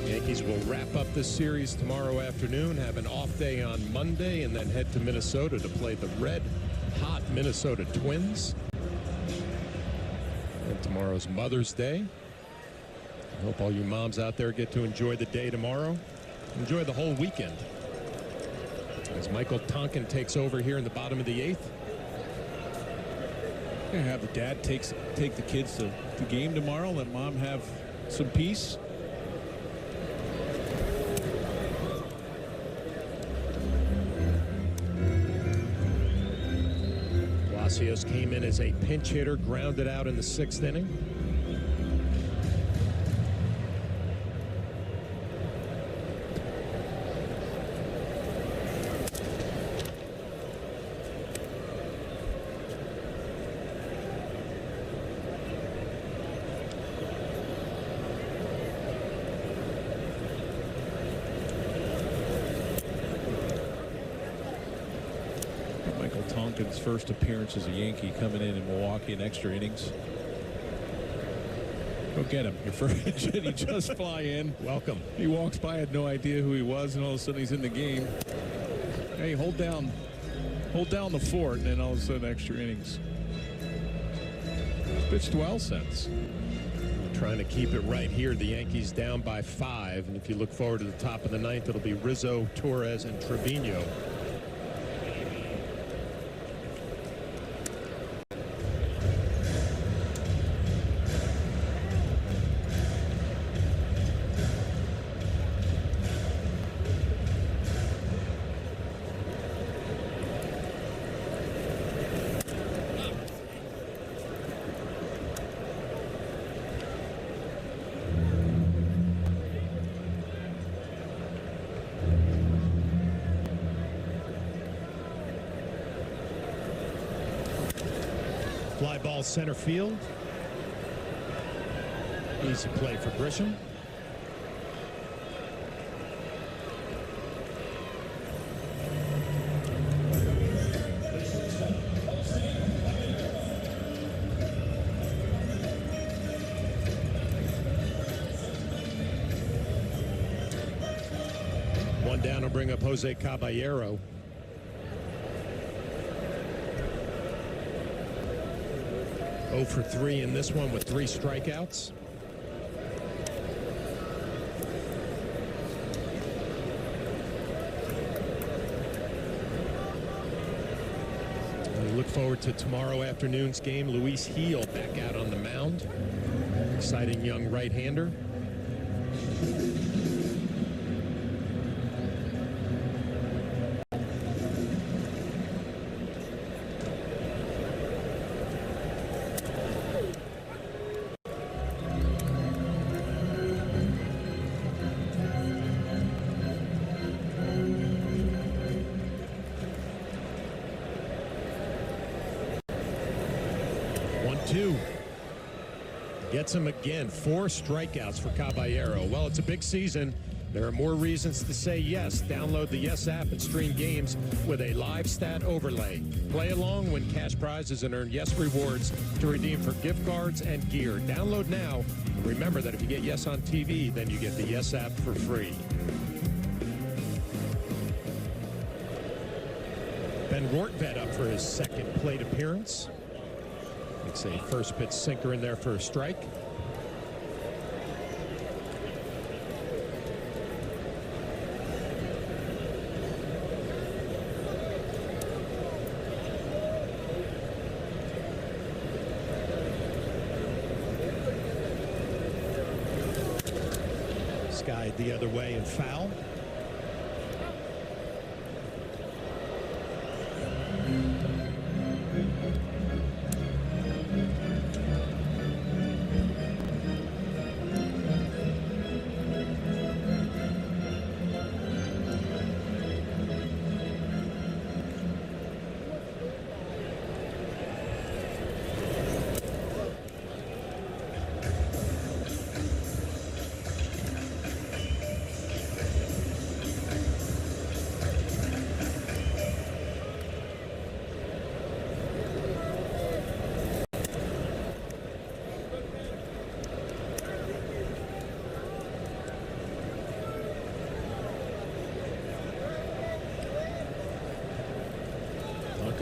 The Yankees will wrap up this series tomorrow afternoon, have an off day on Monday, and then head to Minnesota to play the red-hot Minnesota Twins. And tomorrow's Mother's Day. I hope all you moms out there get to enjoy the day tomorrow. enjoy the whole weekend. As Michael Tonkin takes over here in the bottom of the 8th. Gonna have the dad take the kids to the game tomorrow. Let mom have some peace. Palacios came in as a pinch hitter, grounded out in the 6th inning. Tonkin's first appearance as a Yankee coming in Milwaukee in extra innings. Go get him. Your first hit, he just fly in. Welcome. He walks by, had no idea who he was, and all of a sudden he's in the game. Hey, hold down the fort, and then all of a sudden extra innings. Pitched well since. Trying to keep it right here. The Yankees down by 5, and if you look forward to the top of the 9th, it'll be Rizzo, Torres, and Trevino. Fly ball center field. Easy play for Grisham. One down will bring up Jose Caballero. 0 for 3 in this one with 3 strikeouts. We look forward to tomorrow afternoon's game. Luis Gil back out on the mound. Exciting young right-hander. Gets him again. 4 strikeouts for Caballero. Well, it's a big season. There are more reasons to say yes. Download the Yes app and stream games with a live stat overlay. Play along, win cash prizes, and earn Yes rewards to redeem for gift cards and gear. Download now. And remember that if you get Yes on TV, then you get the Yes app for free. Ben Rortvedt up for his 2nd plate appearance. It's a first pitch sinker in there for a strike. Skied the other way and foul.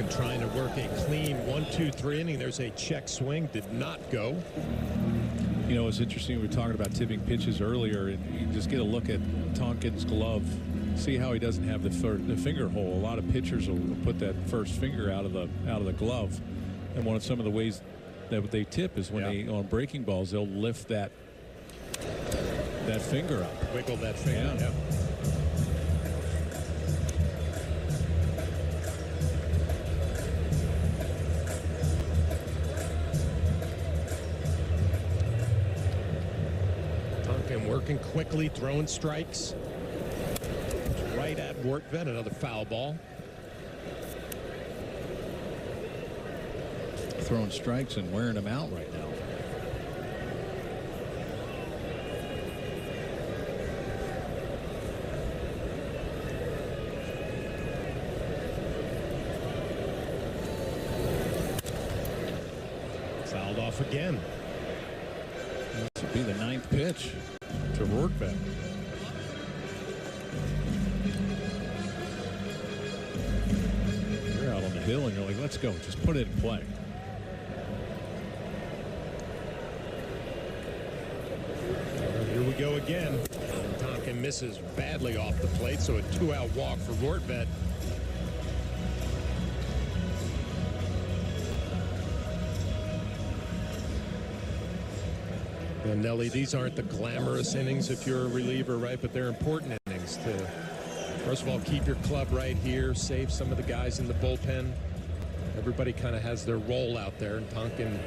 Trying to work a clean 1-2-3 inning. There's a check swing. Did not go. You know, it's interesting. We were talking about tipping pitches earlier, and you can just get a look at Tonkin's glove. See how he doesn't have the finger hole. A lot of pitchers will put that first finger out of the glove, and some of the ways that they tip is when they on breaking balls they'll lift that finger up, wiggle that finger. Yeah. Tonkin working quickly, throwing strikes. Right at Wortvet, another foul ball. Throwing strikes and wearing them out right now. Fouled off again. This would be the 9th pitch to Wortvet. You're out on the hill and you're like, let's go, just put it in play. Here we go again. Tonkin misses badly off the plate, so a 2-out walk for Wortvet. And Nelly, these aren't the glamorous innings if you're a reliever, right? But they're important innings to, first of all, keep your club right here, save some of the guys in the bullpen. Everybody kind of has their role out there, and Tonkin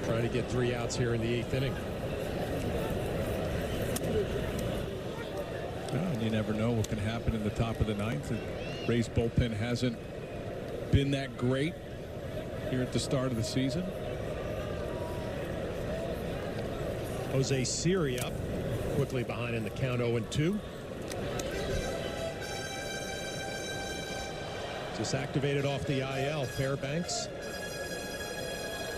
trying to get 3 outs here in the 8th inning. And you never know what can happen in the top of the 9th. The Rays bullpen hasn't been that great here at the start of the season. Jose Siri up quickly behind in the count, 0-2. Just activated off the IL, Fairbanks.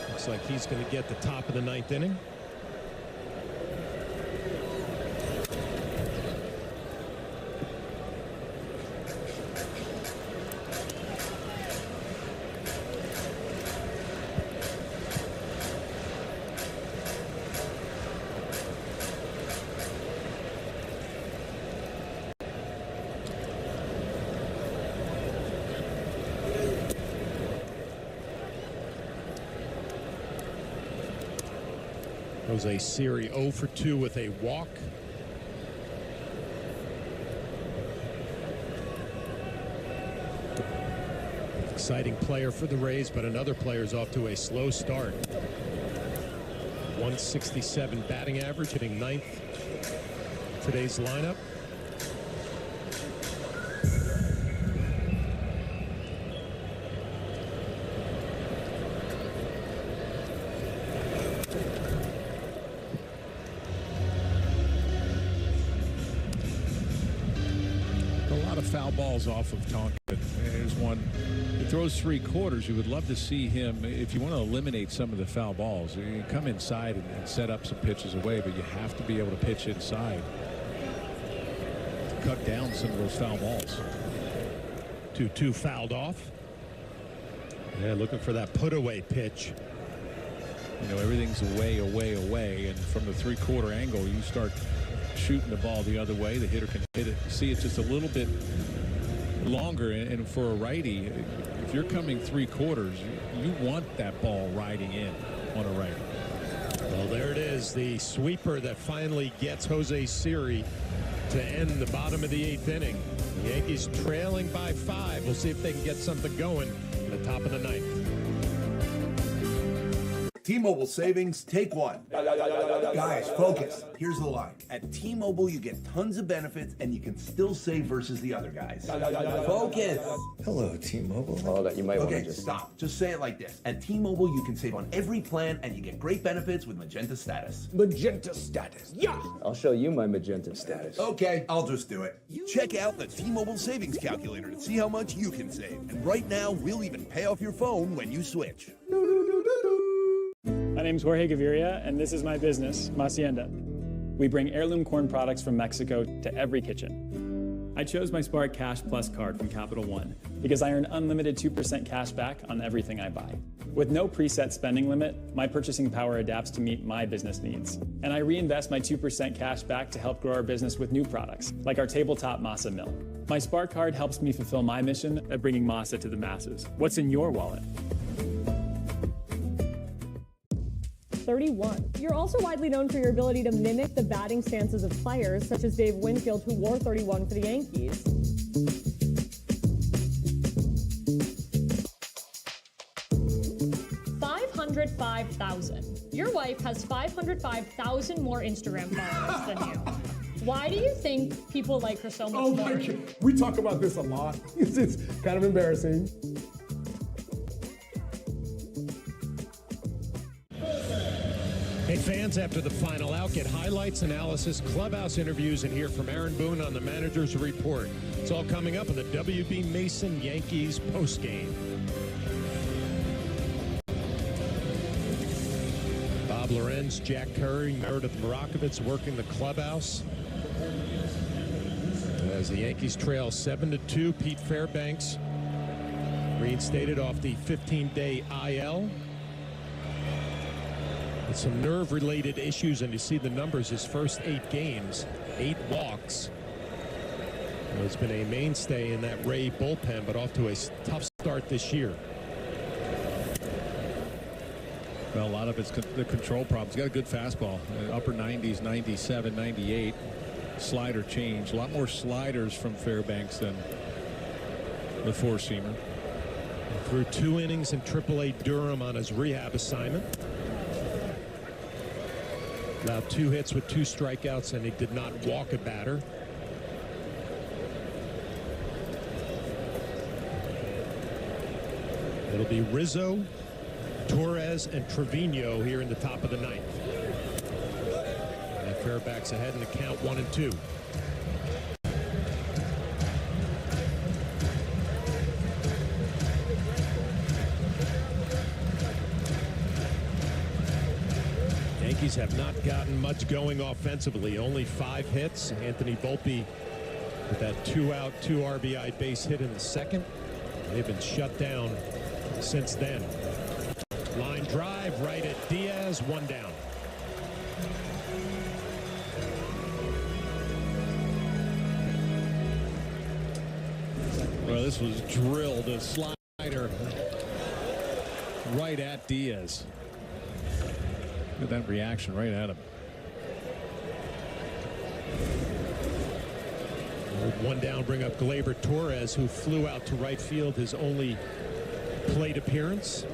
Looks like he's going to get the top of the 9th inning. Jose Siri 0 for 2 with a walk. Exciting player for the Rays, but another player's off to a slow start. 167 batting average, hitting 9th today's lineup. Foul balls off of Tonkin. There's one. He throws 3/4. You would love to see him, if you want to eliminate some of the foul balls, you come inside and set up some pitches away, but you have to be able to pitch inside to cut down some of those foul balls. 2-2 fouled off. Yeah, looking for that put away pitch. You know, everything's away, and from the 3/4 angle, you start shooting the ball the other way. The hitter can hit it. See, it's just a little bit longer, and for a righty, if you're coming 3/4, you want that ball riding in on a righty. Well, there it is, the sweeper that finally gets Jose Siri to end the bottom of the 8th inning. The Yankees trailing by 5. We'll see if they can get something going in the top of the 9th. T-Mobile savings, take one. Guys, focus. Here's the line. At T-Mobile, you get tons of benefits, and you can still save versus the other guys. Focus. Hello, T-Mobile. Oh, that you might want to just stop. Just say it like this. At T-Mobile, you can save on every plan, and you get great benefits with Magenta Status. Magenta status. Yeah. I'll show you my Magenta status. Okay, I'll just do it. Check out the T-Mobile Savings Calculator to see how much you can save. And right now, we'll even pay off your phone when you switch. My name's Jorge Gaviria, and this is my business, Hacienda. We bring heirloom corn products from Mexico to every kitchen. I chose my Spark Cash Plus card from Capital One because I earn unlimited 2% cash back on everything I buy. With no preset spending limit, my purchasing power adapts to meet my business needs. And I reinvest my 2% cash back to help grow our business with new products, like our tabletop masa mill. My Spark card helps me fulfill my mission of bringing masa to the masses. What's in your wallet? 31. You're also widely known for your ability to mimic the batting stances of players, such as Dave Winfield, who wore 31 for the Yankees. $505,000. Your wife has 505,000 more Instagram followers than you. Why do you think people like her so much more? My God. We talk about this a lot. It's kind of embarrassing. Hey, fans, after the final out, get highlights, analysis, clubhouse interviews, and hear from Aaron Boone on the Manager's Report. It's all coming up in the W.B. Mason Yankees postgame. Bob Lorenz, Jack Curry, Meredith Marakovitz working the clubhouse. As the Yankees trail 7-2, Pete Fairbanks reinstated off the 15-day IL. With some nerve-related issues, and you see the numbers, his first 8 games, 8 walks. It's been a mainstay in that Ray bullpen, but off to a tough start this year. Well, a lot of it's the control problems. He's got a good fastball, upper 90s, 97, 98. Slider change. A lot more sliders from Fairbanks than the four-seamer. Through 2 innings in AAA Durham on his rehab assignment. Allowed 2 hits with 2 strikeouts, and he did not walk a batter. It'll be Rizzo, Torres, and Trevino here in the top of the 9th. And Fairbanks ahead in the count 1-2. Yankees have not gotten much going offensively. Only 5 hits. Anthony Volpe with that 2-out, 2 RBI base hit in the second. They've been shut down since then. Line drive right at Diaz, 1 down. Well, this was drilled, a slider right at Diaz. Look at that reaction right at him. With 1 down, bring up Gleyber Torres, who flew out to right field, his only plate appearance.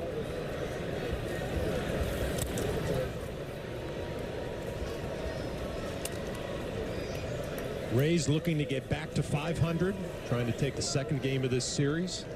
Rays looking to get back to 500, trying to take the 2nd game of this series.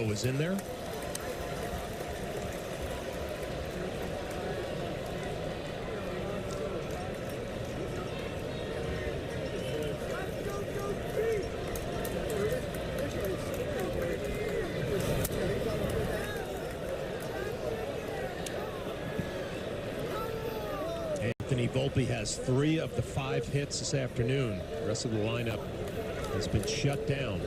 Is in there. Anthony Volpe has 3 of the 5 hits this afternoon. The rest of the lineup has been shut down.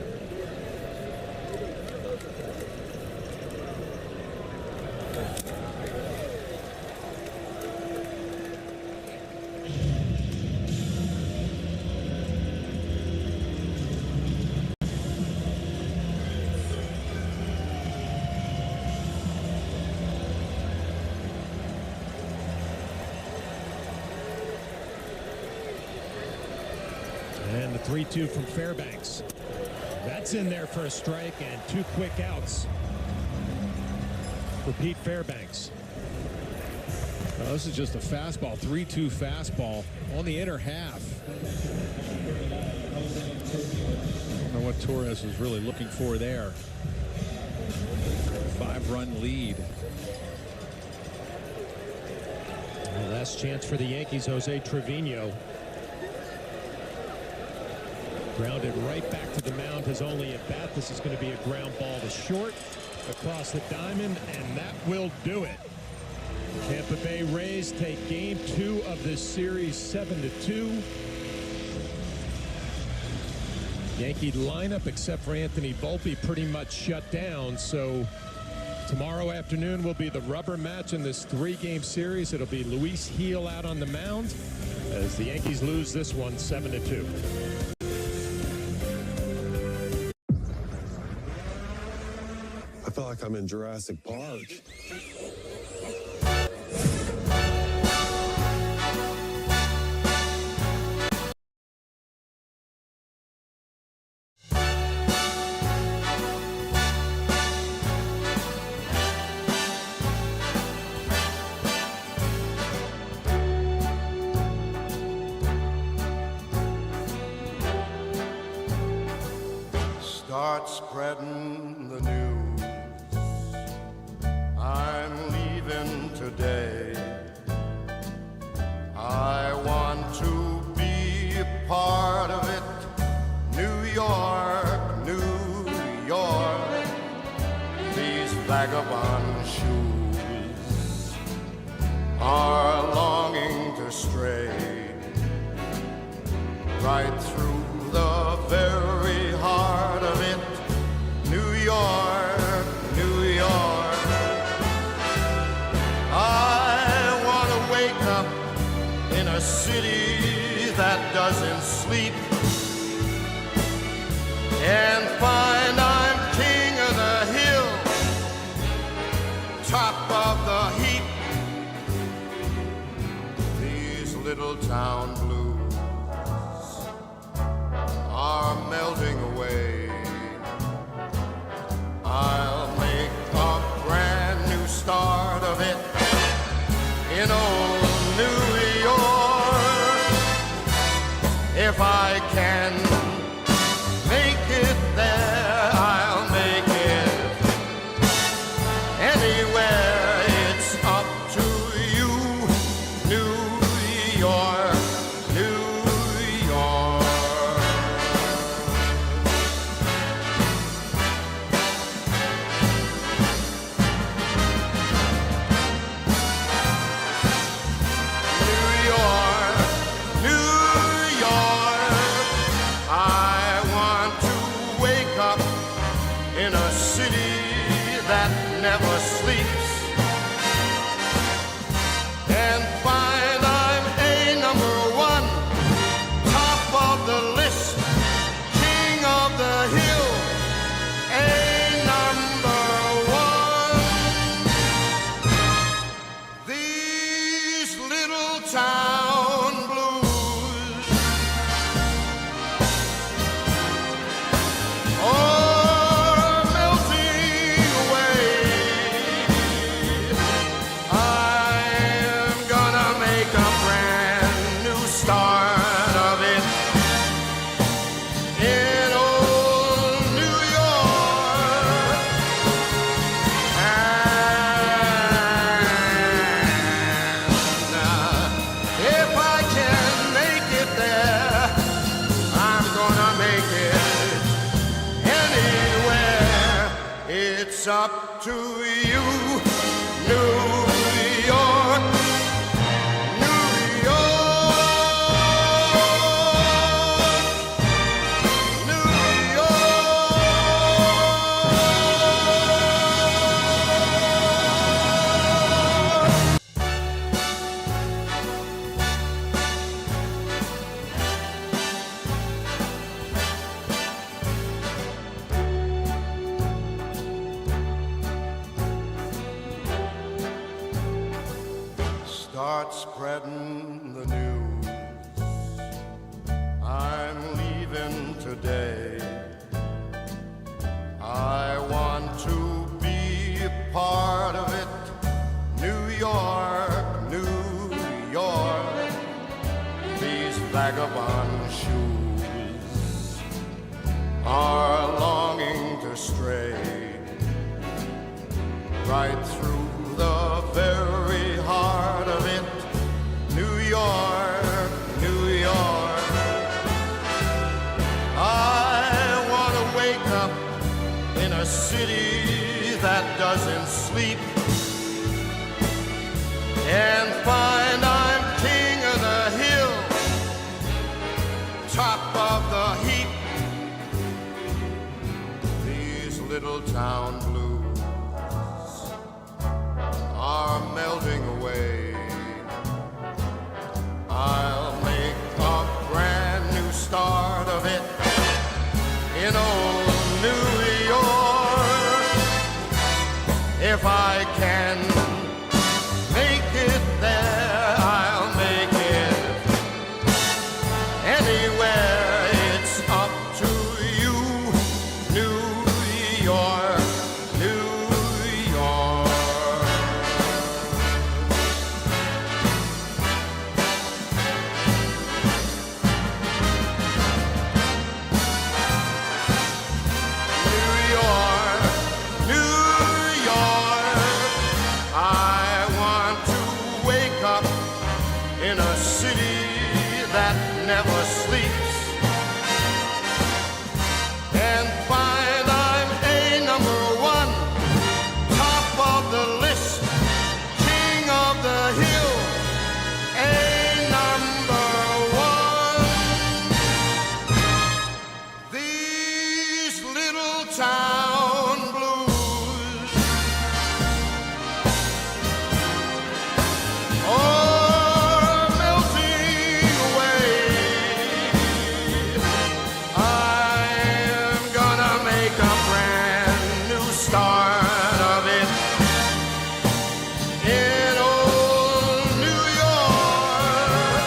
And the 3-2 from Fairbanks. That's in there for a strike, and 2 quick outs for Pete Fairbanks. Well, this is just a fastball, 3-2 fastball on the inner half. I don't know what Torres was really looking for there. 5-run lead. Last chance for the Yankees, Jose Trevino. Grounded right back to the mound, his only at bat. This is going to be a ground ball to short across the diamond, and that will do it. Tampa Bay Rays take game 2 of this series 7-2. Yankee lineup, except for Anthony Volpe, pretty much shut down. So tomorrow afternoon will be the rubber match in this 3-game series. It'll be Luis Gil out on the mound as the Yankees lose this one 7-2. I feel like I'm in Jurassic Park. Start spreading the news. I'm leaving today. I want to be a part of it. New York, New York. These vagabond shoes are longing to stray right through the very heart of it. New York, New York. I want to wake up in a city that doesn't sleep and find I'm king of the hill, top of the heap. These little town blues are melting away. I'll make a brand new start of it in old New York. If I can make it there, I'll make it anywhere. It's up to you, New York, New York. Never sleeps and find I'm a #1, top of the list, king of the hill, a #1. These little town blues, it's up to you, New York, New York, New Start spreading the news. I'm leaving today. I want to be a part of it. New York, New York. These vagabond shoes are longing to stray right through the very heart of it. doesn't sleep, and find I'm king of the hill, top of the heap. These little town blues are melting away. I'll make a brand new start of it in old New York. If I can make it there, I'll make it anywhere. It's up to you, New York, New York. In a city that never sleeps, and find I'm a number one, top of the list, king of the hill, a number one. These little town blues, start of it in old New York.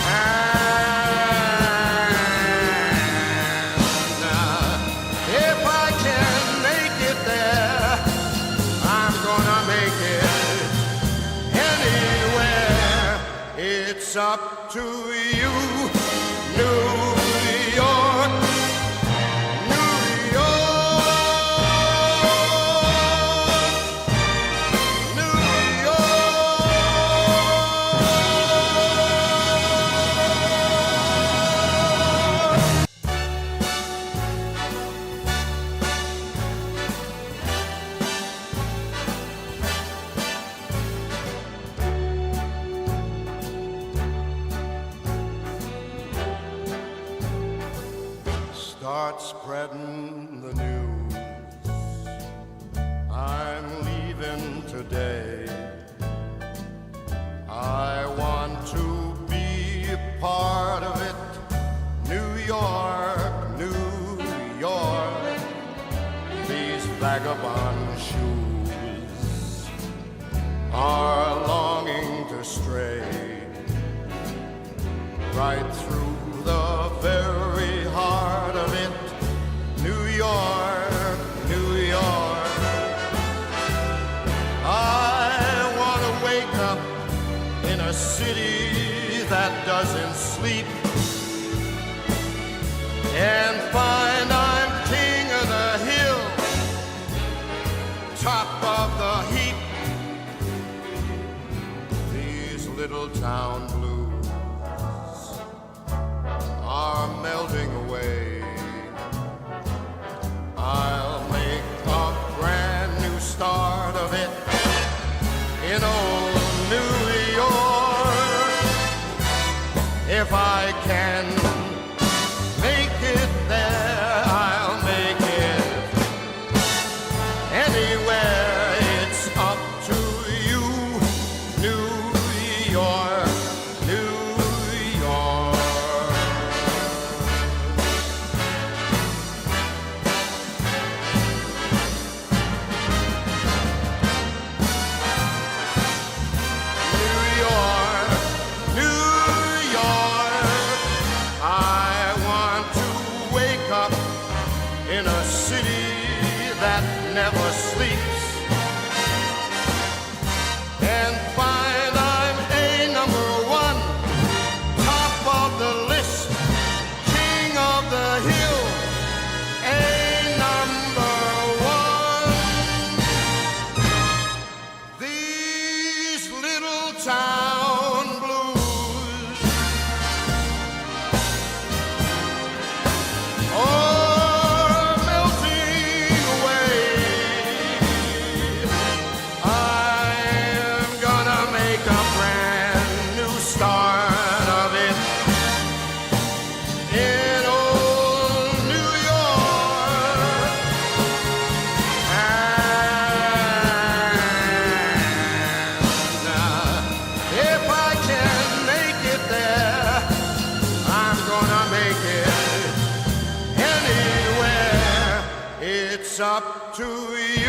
And if I can make it there, I'm gonna make it anywhere. It's up to you, New York. Start spreading the news. I'm leaving today. I want to be a part of it. New York, New York. These vagabond shoes are longing to stray right through the very heart of it. New York, New York. I want to wake up in a city that doesn't sleep, and find I'm king of the hill, top of the heap. These little town blues are melting away. I'll make a brand new start of it in old New York. If I can make it there, I'll make it anywhere. It's up to you, New York, New York. up to you.